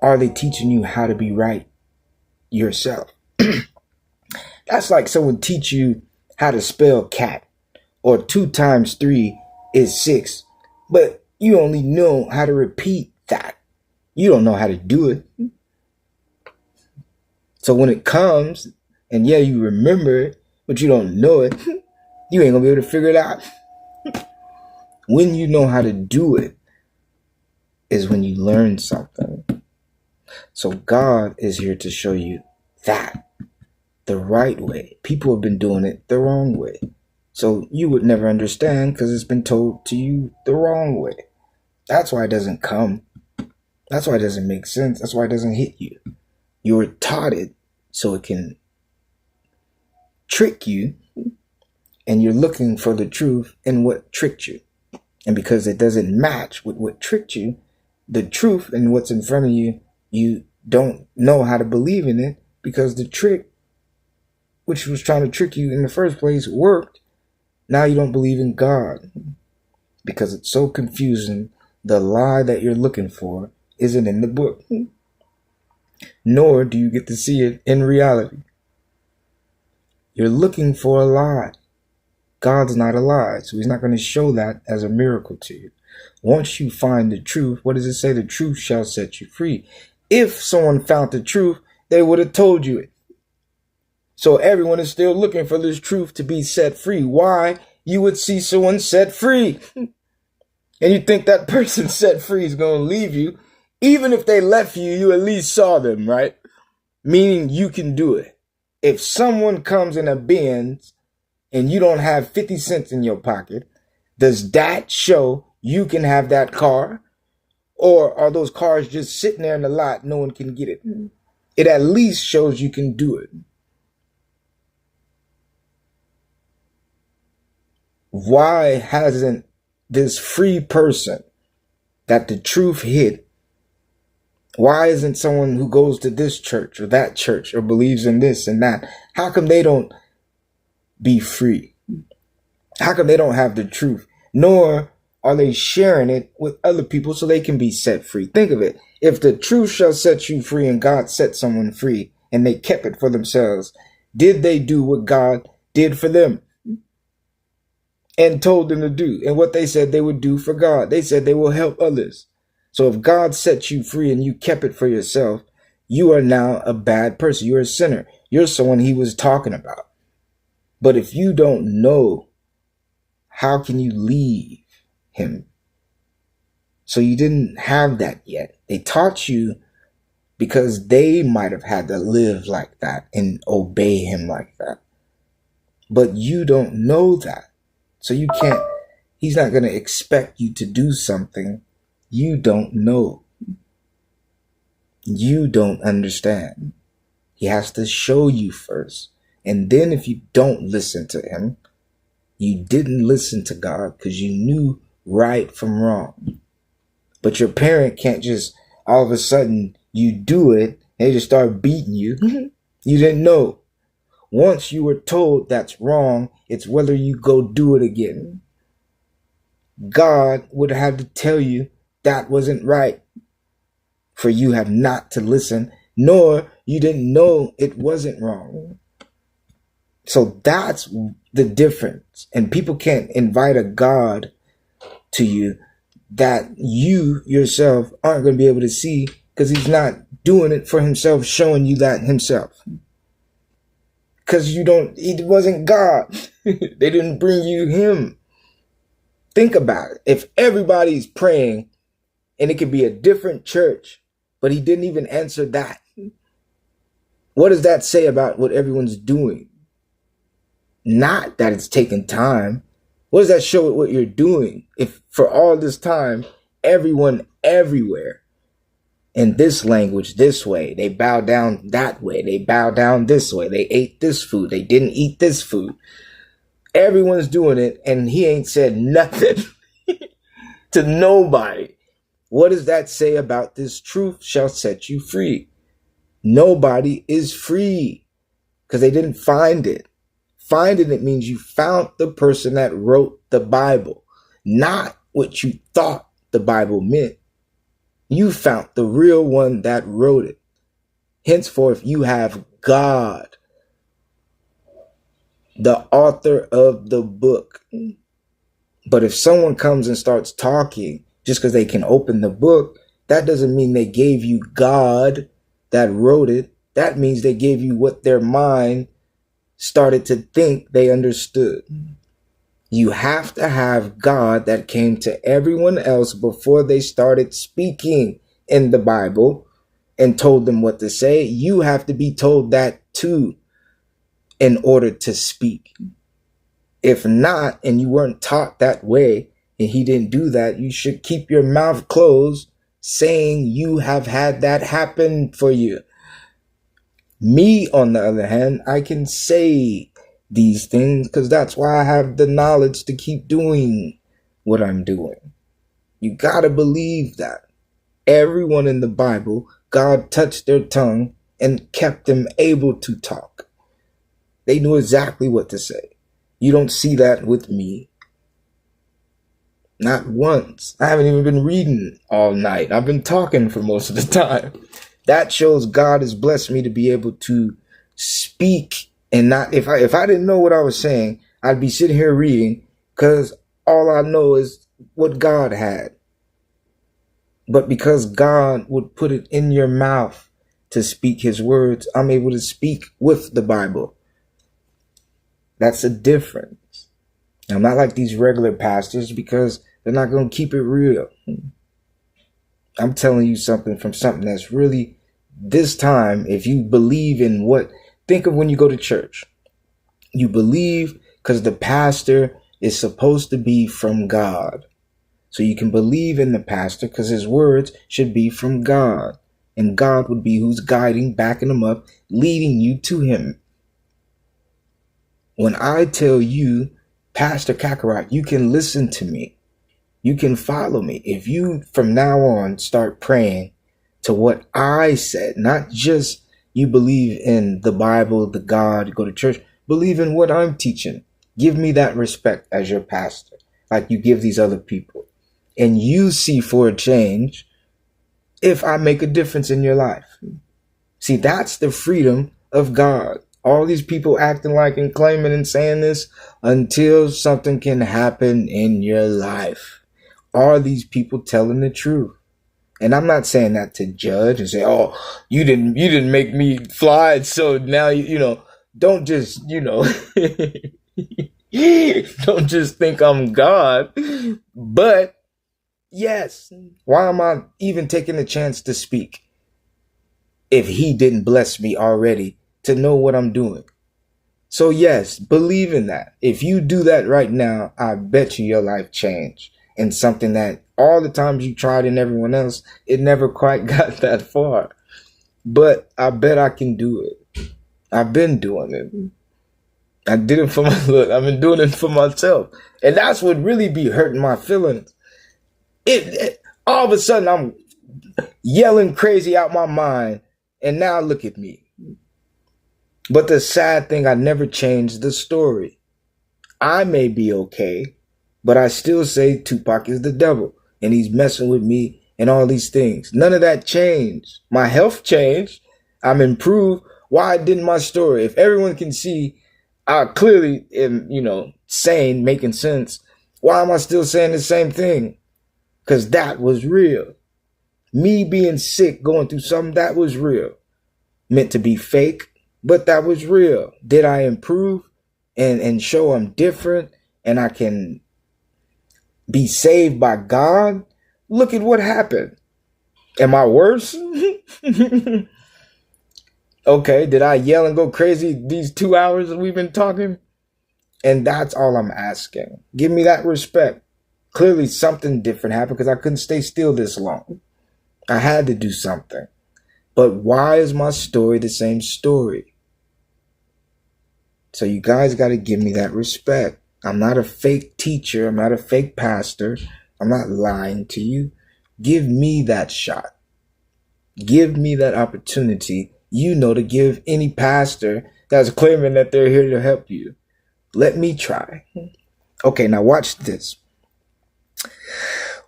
Are they teaching you how to be right yourself? That's like someone teach you how to spell cat, or 2 times 3 is 6, but you only know how to repeat that. You don't know how to do it. So when it comes, and yeah, you remember it, but you don't know it, you ain't gonna be able to figure it out. When you know how to do it is when you learn something. So God is here to show you that the right way. People have been doing it the wrong way. So you would never understand because it's been told to you the wrong way. That's why it doesn't come. That's why it doesn't make sense. That's why it doesn't hit you. You were taught it so it can trick you, and you're looking for the truth in what tricked you. And because it doesn't match with what tricked you, the truth and what's in front of you, you don't know how to believe in it because the trick, which was trying to trick you in the first place, worked. Now you don't believe in God because it's so confusing. The lie that you're looking for isn't in the book, nor do you get to see it in reality. You're looking for a lie. God's not a lie, so he's not going to show that as a miracle to you. Once you find the truth, what does it say? The truth shall set you free. If someone found the truth, they would have told you it. So everyone is still looking for this truth to be set free. Why? You would see someone set free. And you think that person set free is going to leave you. Even if they left you, you at least saw them, right? Meaning you can do it. If someone comes in a Benz and you don't have 50 cents in your pocket, does that show you can have that car? Or are those cars just sitting there in the lot, no one can get it? It at least shows you can do it. Why hasn't this free person that the truth hit, why isn't someone who goes to this church or that church or believes in this and that, how come they don't be free? How come they don't have the truth? Nor are they sharing it with other people so they can be set free? Think of it. If the truth shall set you free and God set someone free and they kept it for themselves, did they do what God did for them and told them to do, and what they said they would do for God? They said they will help others. So if God set you free and you kept it for yourself, you are now a bad person. You're a sinner. You're someone he was talking about. But if you don't know, how can you leave him? So you didn't have that yet. They taught you because they might have had to live like that and obey him like that. But you don't know that. So you can't, he's not going to expect you to do something you don't know. You don't understand. He has to show you first. And then if you don't listen to him, you didn't listen to God because you knew right from wrong. But your parent can't just all of a sudden you do it and they just start beating you. You didn't know. Once you were told that's wrong, it's whether you go do it again. God would have to tell you that wasn't right for you have not to listen, nor you didn't know it wasn't wrong. So that's the difference. And people can't invite a God to you that you yourself aren't going to be able to see because he's not doing it for himself, showing you that himself. Because it wasn't God. They didn't bring you him. Think about it. If everybody's praying and it could be a different church, but he didn't even answer that, what does that say about what everyone's doing? Not that it's taking time. What does that show what you're doing? If for all this time, everyone everywhere in this language this way. They bow down that way. They bow down this way. They ate this food. They didn't eat this food. Everyone's doing it, and he ain't said nothing to nobody. What does that say about this truth shall set you free? Nobody is free because they didn't find it. Finding it means you found the person that wrote the Bible, not what you thought the Bible meant. You found the real one that wrote it. Henceforth, you have God, the author of the book. But if someone comes and starts talking just because they can open the book, that doesn't mean they gave you God that wrote it. That means they gave you what their mind started to think they understood. You have to have God that came to everyone else before they started speaking in the Bible and told them what to say. You have to be told that too in order to speak. If not, and you weren't taught that way, and he didn't do that, you should keep your mouth closed, saying you have had that happen for you. Me, on the other hand, I can say these things because that's why I have the knowledge to keep doing what I'm doing. You gotta believe that. Everyone in the Bible, God touched their tongue and kept them able to talk. They knew exactly what to say. You don't see that with me. Not once. I haven't even been reading all night. I've been talking for most of the time. That shows God has blessed me to be able to speak and not, if I didn't know what I was saying, I'd be sitting here reading because all I know is what God had. But because God would put it in your mouth to speak his words, I'm able to speak with the Bible. That's a difference. I'm not like these regular pastors because they're not going to keep it real. I'm telling you something from something that's really this time. If you believe in what, think of when you go to church, you believe because the pastor is supposed to be from God. So you can believe in the pastor because his words should be from God, and God would be who's guiding, backing him up, leading you to him. When I tell you, Pastor Kakarot, you can listen to me. You can follow me. If you from now on start praying to what I said, not just you believe in the Bible, the God, go to church, believe in what I'm teaching. Give me that respect as your pastor, like you give these other people. And you see for a change if I make a difference in your life. See, that's the freedom of God. All these people acting like and claiming and saying this until something can happen in your life. Are these people telling the truth? And I'm not saying that to judge and say, oh, you didn't make me fly. So now, don't just, don't just think I'm God. But yes, why am I even taking the chance to speak if he didn't bless me already to know what I'm doing? So yes, believe in that. If you do that right now, I bet you your life changed. And something that all the times you tried and everyone else, it never quite got that far. But I bet I can do it. I've been doing it. I did it for my look. I've been doing it for myself. And that's what really be hurting my feelings. All of a sudden I'm yelling crazy out my mind. And now look at me. But the sad thing, I never changed the story. I may be okay, but I still say Tupac is the devil and he's messing with me and all these things. None of that changed. My health changed. I'm improved. Why didn't my story? If everyone can see I clearly am, sane, making sense, why am I still saying the same thing? Because that was real. Me being sick, going through something, that was real. Meant to be fake, but that was real. Did I improve and show I'm different and I can be saved by God? Look at what happened. Am I worse? Okay, did I yell and go crazy these 2 hours that we've been talking? And that's all I'm asking. Give me that respect. Clearly something different happened because I couldn't stay still this long. I had to do something. But why is my story the same story? So you guys got to give me that respect. I'm not a fake teacher. I'm not a fake pastor. I'm not lying to you. Give me that shot. Give me that opportunity, to give any pastor that's claiming that they're here to help you. Let me try. Okay, now watch this.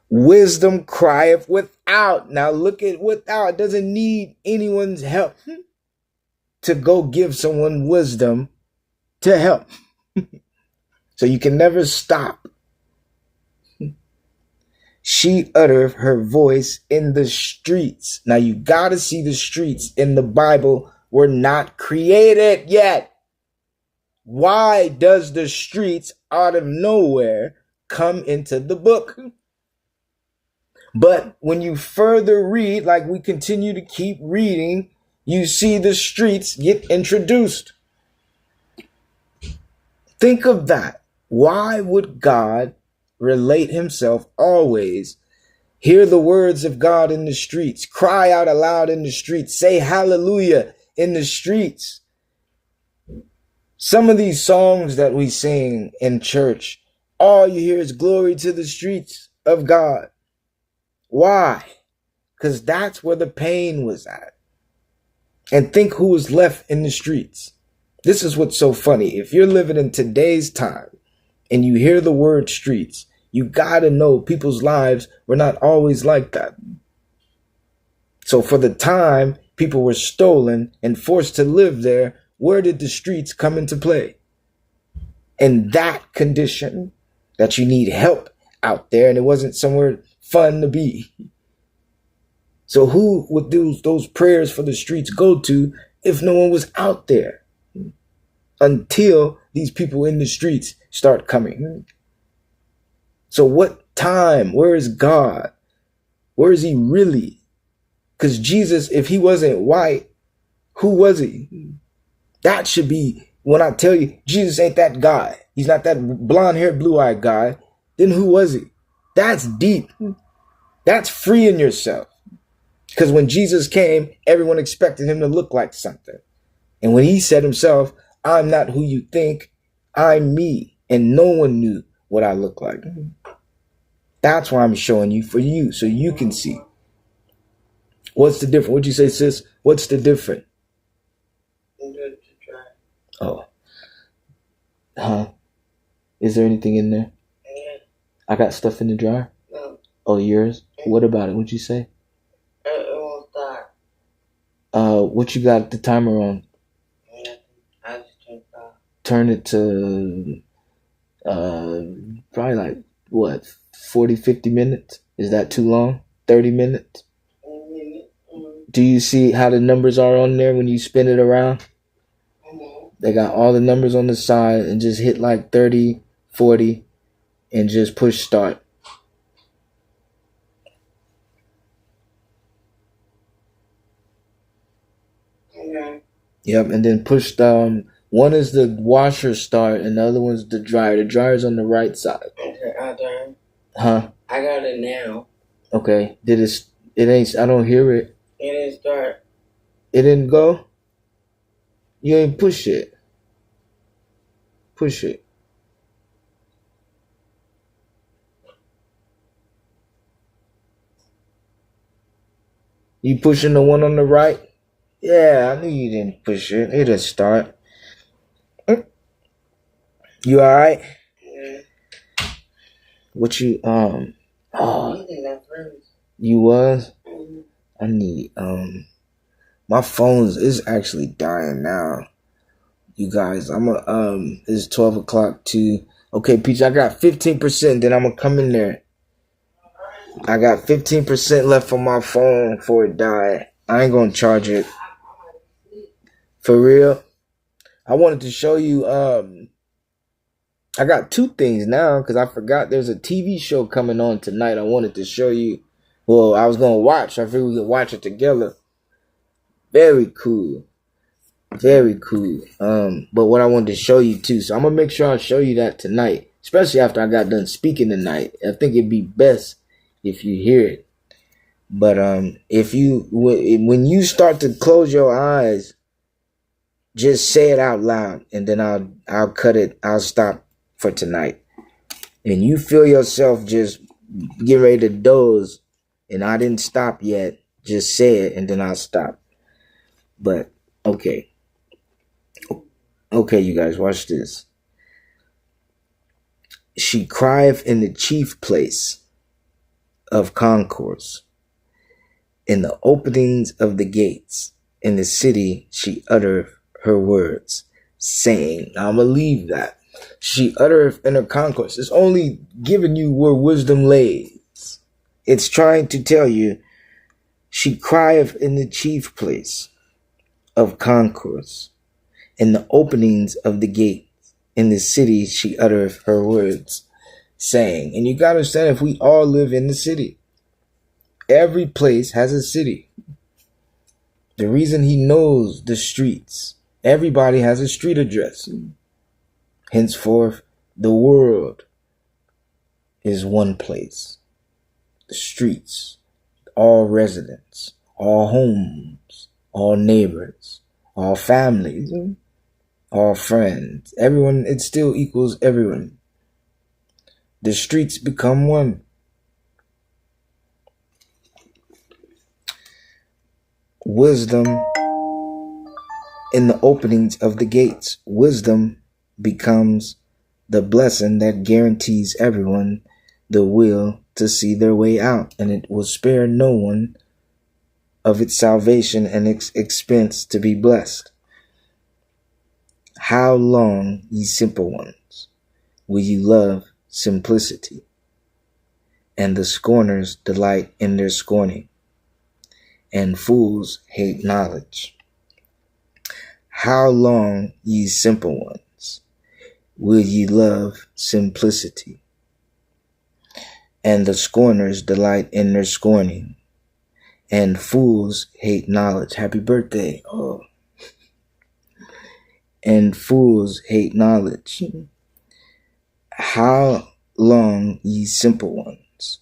Wisdom crieth without. Now look at without. It doesn't need anyone's help to go give someone wisdom to help. So you can never stop. She uttered her voice in the streets. Now you got to see the streets in the Bible were not created yet. Why does the streets out of nowhere come into the book? But when you further read, like we continue to keep reading, you see the streets get introduced. Think of that. Why would God relate himself always? Hear the words of God in the streets. Cry out aloud in the streets. Say hallelujah in the streets. Some of these songs that we sing in church, all you hear is glory to the streets of God. Why? Because that's where the pain was at. And think who was left in the streets. This is what's so funny. If you're living in today's time and you hear the word streets, you got to know people's lives were not always like that. So for the time people were stolen and forced to live there, where did the streets come into play? In that condition that you need help out there and it wasn't somewhere fun to be. So who would those prayers for the streets go to if no one was out there? Until these people in the streets start coming. So what time? Where is God? Where is he really? Because Jesus, if he wasn't white, who was he? That should be, when I tell you, Jesus ain't that guy. He's not that blonde-haired, blue-eyed guy. Then who was he? That's deep. That's freeing yourself. Because when Jesus came, everyone expected him to look like something. And when he said himself, I'm not who you think, I'm me. And no one knew what I look like. That's why I'm showing you for you, so you can see. What's the difference? What'd you say, sis? What's the difference? Oh. Huh? Is there anything in there? Yeah. I got stuff in the dryer? No. Oh, yours? What about it? What'd you say? It won't start. What you got the timer on? Yeah. I just turned it off. Turn it to probably like what, 40, 50 minutes? Is that too long? 30 minutes? Do you see how the numbers are on there when you spin it around? They got all the numbers on the side and just hit like 30, 40 and just push start. Okay. Yep, and then push one is the washer start and the other one's the dryer. The dryer's on the right side. Okay, I done. Huh? I got it now. Okay. It ain't, I don't hear it. It didn't start. It didn't go? You ain't push it. Push it. You pushing the one on the right? Yeah, I knew you didn't push it. It'll start. You alright? Yeah. What you You think that's friends? you was? Mm-hmm. I need my phone's is actually dying now. You guys, it's 12 o'clock too. Okay, Peach, I got 15%, then I'm gonna come in there. I got 15% left on my phone before it died. I ain't gonna charge it. For real. I wanted to show you, I got two things now because I forgot there's a TV show coming on tonight. I wanted to show you. Well, I was gonna watch. I figured we could watch it together. Very cool. Very cool. But what I wanted to show you too. So I'm gonna make sure I show you that tonight. Especially after I got done speaking tonight. I think it'd be best if you hear it. But when you start to close your eyes, just say it out loud, and then I'll cut it. I'll stop for tonight. And you feel yourself just get ready to doze, and I didn't stop yet. Just say it, and then I'll stop. But okay, you guys, watch this. She crieth in the chief place of concourse, in the openings of the gates, in the city she uttereth her words, saying, I'm going to leave that. She uttereth in her concourse. It's only giving you where wisdom lays. It's trying to tell you, she crieth in the chief place of concourse, in the openings of the gate, in the city she uttereth her words, saying. And you got to understand, if we all live in the city, every place has a city. The reason he knows the streets, everybody has a street address. Henceforth, the world is one place. The streets, all residents, all homes, all neighbors, all families, all friends, everyone, it still equals everyone. The streets become one. Wisdom in the openings of the gates. Wisdom becomes the blessing that guarantees everyone the will to see their way out, and it will spare no one of its salvation and expense to be blessed. How long, ye simple ones, will you love simplicity? And the scorners delight in their scorning, and fools hate knowledge. How long, ye simple ones, will ye love simplicity? And the scorners delight in their scorning, and fools hate knowledge. Happy birthday. Oh. And fools hate knowledge. How long, ye simple ones,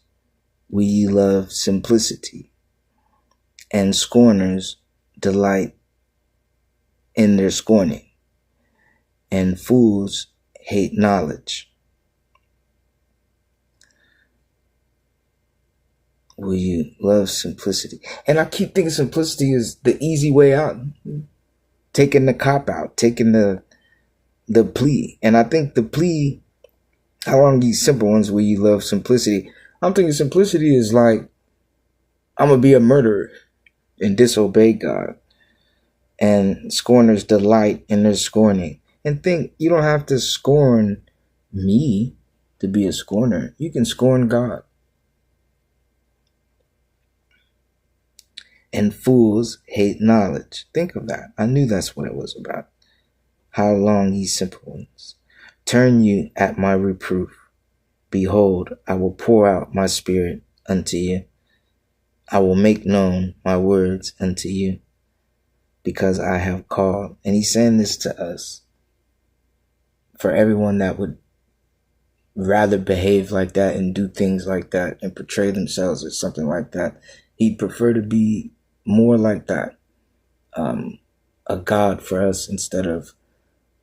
will ye love simplicity? And scorners delight in their scorning, and fools hate knowledge. Will you love simplicity? And I keep thinking simplicity is the easy way out. Taking the cop out, taking the plea. And I think the plea, how long, you simple ones, will you love simplicity? I'm thinking simplicity is like, I'm going to be a murderer and disobey God. And scorners delight in their scorning. And think, you don't have to scorn me to be a scorner. You can scorn God. And fools hate knowledge. Think of that. I knew that's what it was about. How long, ye simple ones? Turn you at my reproof. Behold, I will pour out my spirit unto you. I will make known my words unto you, because I have called. And he's saying this to us. For everyone that would rather behave like that and do things like that and portray themselves as something like that, he'd prefer to be more like that. A God for us, instead of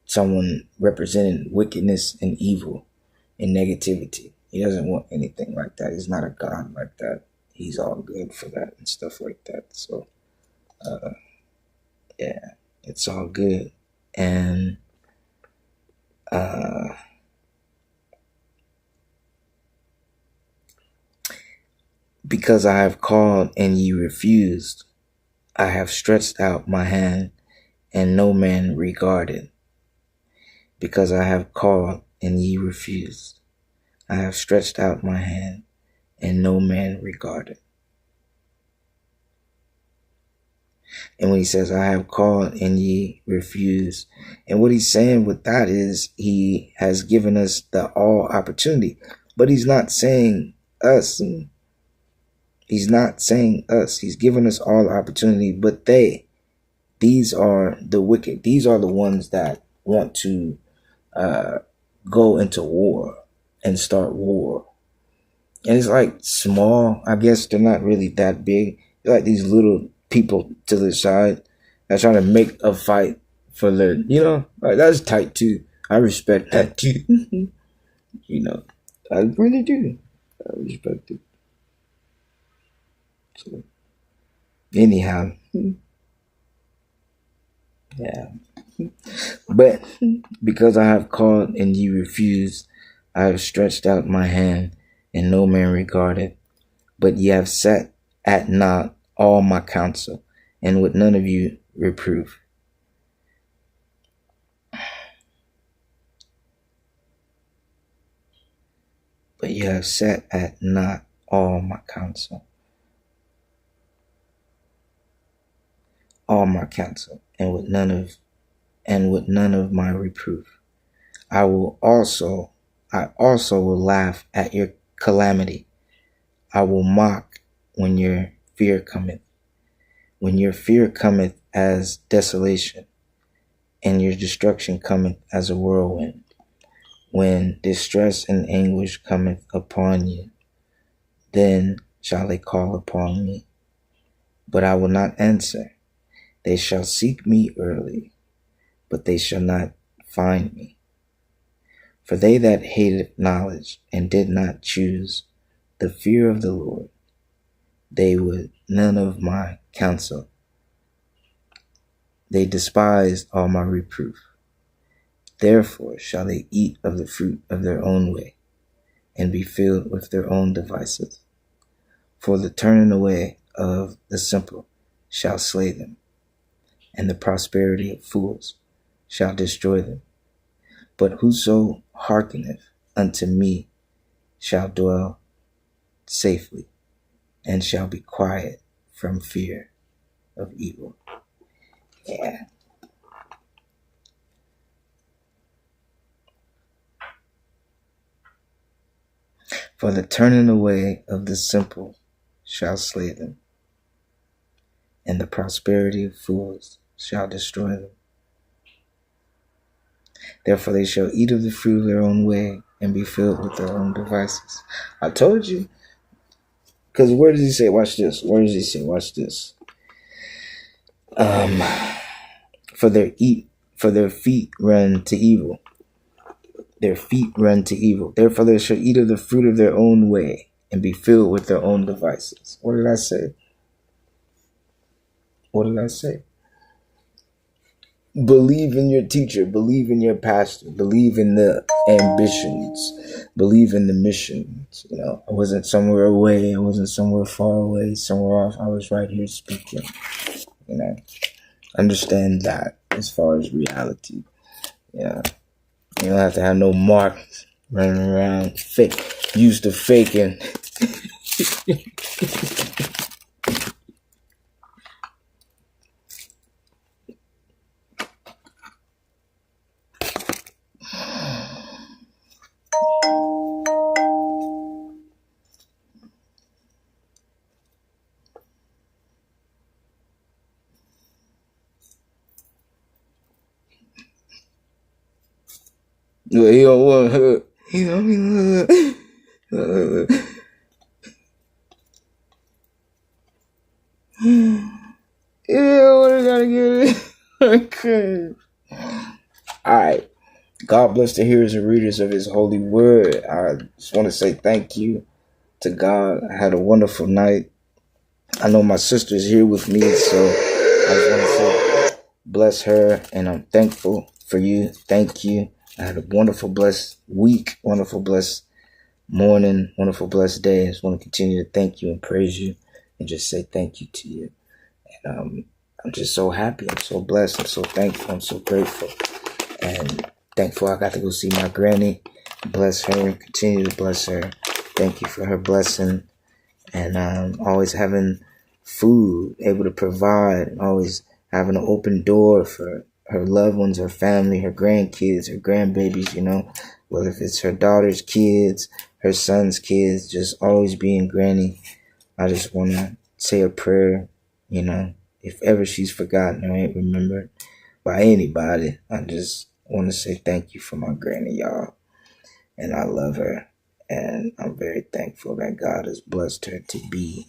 someone representing wickedness and evil and negativity. He doesn't want anything like that. He's not a God like that. He's all good for that and stuff like that. So, yeah, it's all good. And because I have called and ye refused, I have stretched out my hand and no man regarded. Because I have called and ye refused, I have stretched out my hand and no man regarded. And when he says, I have called and ye refused, and what he's saying with that is he has given us the all opportunity, but he's not saying us. He's not saying us. He's given us all opportunity, but these are the wicked. These are the ones that want to go into war and start war. And it's like small. I guess they're not really that big. They're like these little people to the side that's trying to make a fight for their, like that's tight too. I respect that too. I really do. I respect it. So, anyhow, yeah. But because I have called and ye refused, I have stretched out my hand, and no man regarded. But ye have set at naught all my counsel, and with none of you reprove. But ye have set at naught all my counsel. All my counsel, and with none of my reproof. I also will laugh at your calamity. I will mock when your fear cometh. When your fear cometh as desolation, and your destruction cometh as a whirlwind. When distress and anguish cometh upon you, then shall they call upon me. But I will not answer. They shall seek me early, but they shall not find me. For they that hated knowledge and did not choose the fear of the Lord, they would none of my counsel. They despised all my reproof. Therefore shall they eat of the fruit of their own way, and be filled with their own devices. For the turning away of the simple shall slay them, and the prosperity of fools shall destroy them. But whoso hearkeneth unto me shall dwell safely, and shall be quiet from fear of evil. Yeah. For the turning away of the simple shall slay them, and the prosperity of fools shall destroy them. Therefore they shall eat of the fruit of their own way, and be filled with their own devices. I told you. Because where does he say, watch this? Where does he say, watch this? For their feet run to evil. Their feet run to evil. Therefore they shall eat of the fruit of their own way, and be filled with their own devices. What did I say? What did I say? Believe in your teacher. Believe in your pastor. Believe in the ambitions. Believe in the missions. I wasn't somewhere away. I wasn't somewhere far away, somewhere off. I was right here speaking. Understand that as far as reality. Yeah. You don't have to have no marks running around used to faking. He don't want her. He don't mean yeah, what I gotta get it? Okay. Alright. God bless the hearers and readers of his holy word. I just want to say thank you to God. I had a wonderful night. I know my sister's here with me, so I just want to say bless her, and I'm thankful for you. Thank you. I had a wonderful, blessed week, wonderful, blessed morning, wonderful, blessed day. I just want to continue to thank you and praise you and just say thank you to you. And I'm just so happy. I'm so blessed. I'm so thankful. I'm so grateful. And thankful I got to go see my granny. Bless her. Continue to bless her. Thank you for her blessing. And always having food, able to provide, and always having an open door for her loved ones, her family, her grandkids, her grandbabies, whether if it's her daughter's kids, her son's kids, just always being granny. I just want to say a prayer, if ever she's forgotten or ain't remembered by anybody. I just want to say thank you for my granny, y'all. And I love her. And I'm very thankful that God has blessed her to be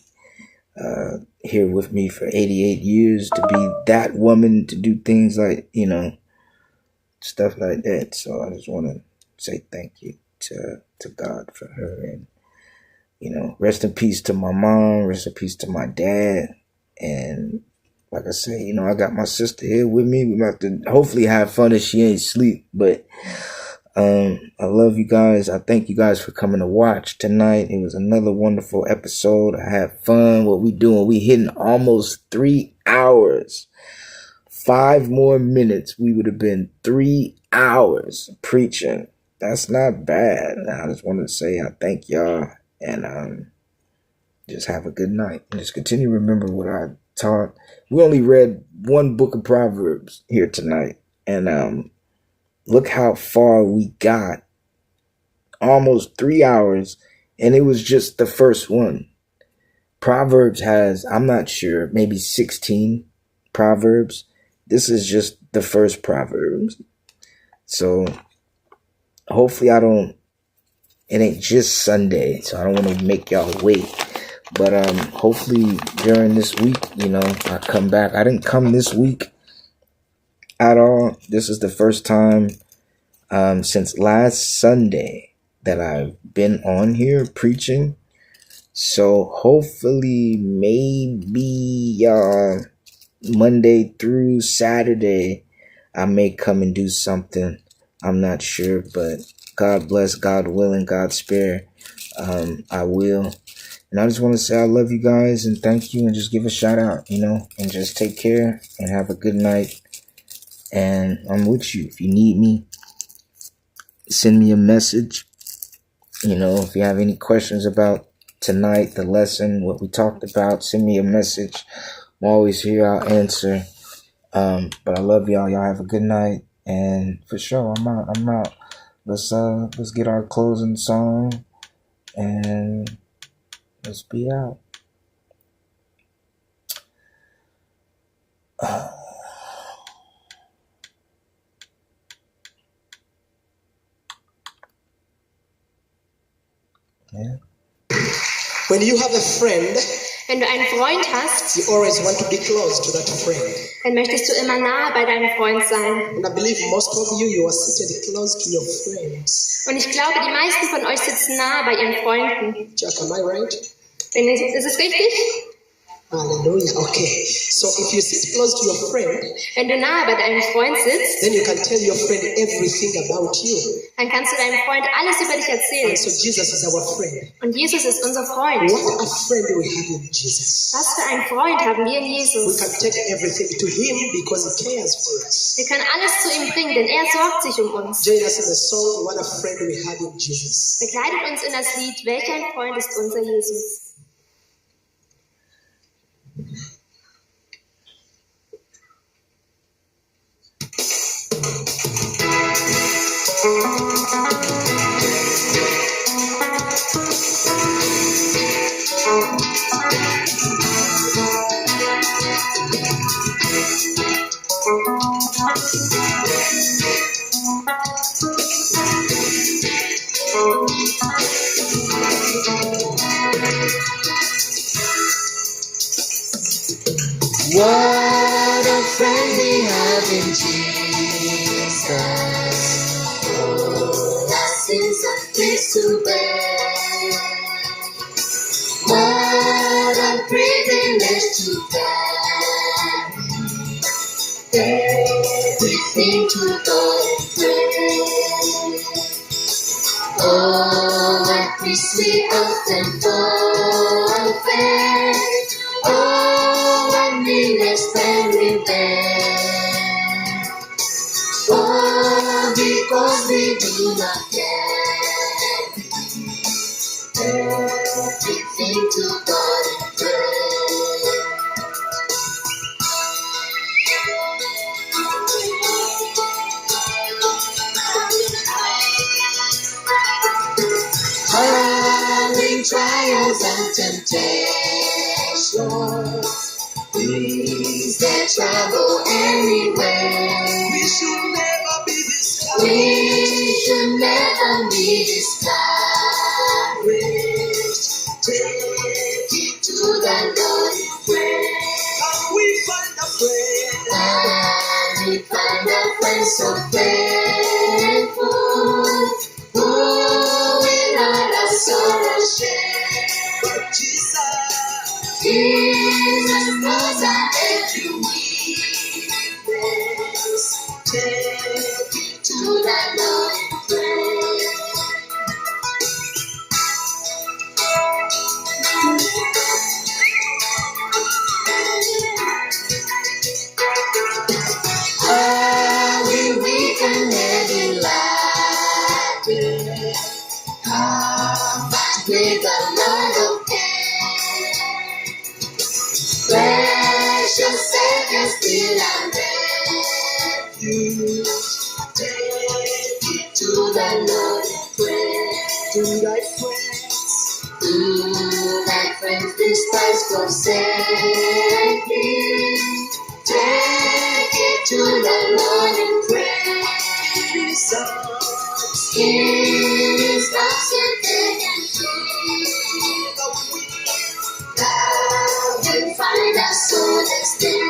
here with me for 88 years, to be that woman, to do things like, stuff like that. So I just want to say thank you to God for her. And, rest in peace to my mom, rest in peace to my dad. And like I say, I got my sister here with me. We're about to hopefully have fun if she ain't asleep. But I love you guys. I thank you guys for coming to watch tonight. It was another wonderful episode. I had fun. What we doing? We hitting almost 3 hours. 5 more minutes, we would have been 3 hours preaching. That's not bad. I just wanted to say I thank y'all, and just have a good night. And just continue to remember what I taught. We only read one book of Proverbs here tonight, and look how far we got. Almost 3 hours, and it was just the first one. Proverbs has, I'm not sure, maybe 16 Proverbs. This is just the first Proverbs. So hopefully it ain't just Sunday, so I don't want to make y'all wait. But hopefully during this week, I come back. I didn't come this week at all. This is the first time since last Sunday that I've been on here preaching. So hopefully maybe Monday through Saturday I may come and do something. I'm not sure, but God bless, God willing, God spare, I will. And I just want to say I love you guys and thank you, and just give a shout out, and just take care and have a good night. And I'm with you. If you need me, send me a message. If you have any questions about tonight, the lesson, what we talked about, send me a message. I'm always here. I'll answer. But I love y'all. Y'all have a good night. And for sure, I'm out. Let's get our closing song and let's be out. Yeah. When you have a friend, wenn du einen Freund hast, you always want to be close to that friend. dann möchtest du immer nah bei deinem Freund sein. And I believe most of you are seated close to your friends. Und ich glaube, die meisten von euch sitzen nah bei ihren Freunden. Jack, am I right? Ist es richtig? Hallelujah. Okay. So if you sit close to your friend, Wenn du nah bei deinem Freund sitzt, then you can tell your friend everything about you. dann kannst du deinem Freund alles über dich erzählen. And so Jesus is our friend. Und Jesus ist unser Freund. What a friend we have in Jesus. Was für einen Freund haben wir in We Jesus. can take everything to him because he cares for us. Wir können alles zu ihm bringen, denn er sorgt sich um uns. Join us in the song, What a Friend We Have in Jesus. Begleitet uns in das Lied, welch ein Freund ist unser Jesus. What a friend we have in Jesus. Our sins are his to bear. What a privilege to carry everything to God in prayer. Oh, what peace we often forfeit. Oh, what needless pain we bear. Oh, because we do not carry everything to God in prayer. Hurling trials and temptations, is there trouble anywhere? We should never be this We should never so faithful, who will not our sorrow share. But Jesus knows our every weakness. Take it to the Lord in prayer. Are we weak and heavy laden? Come with the Lord of care. Precious Savior, still and refuge. Take it to the Lord in prayer. To thy friends, despise, forsake thee. Take it to the Lord in prayer. It is not so take and free. Thou will find us so this day.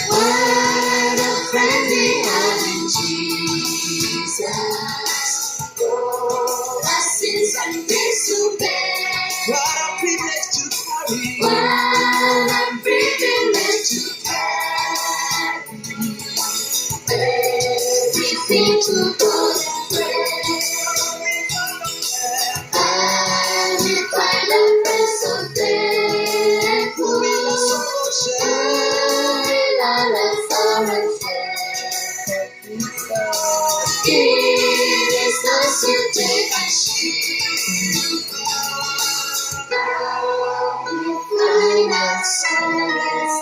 What a friend we have in Jesus. All our sins and griefs to bear. What a privilege to carry. What a privilege to carry. Everything to God in prayer. And we find a friend so faithful. Who will our sorrow share. It is not to take and shield. Find us solace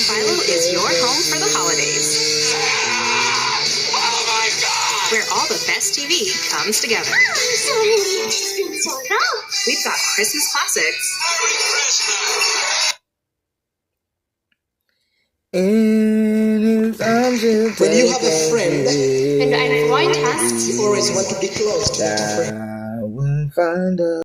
Philo is your home for the holidays, where all the best TV comes together. We've got Christmas classics, When you have a friend, Wenn du einen Freund hast, you always want to be close to that friend. I will find a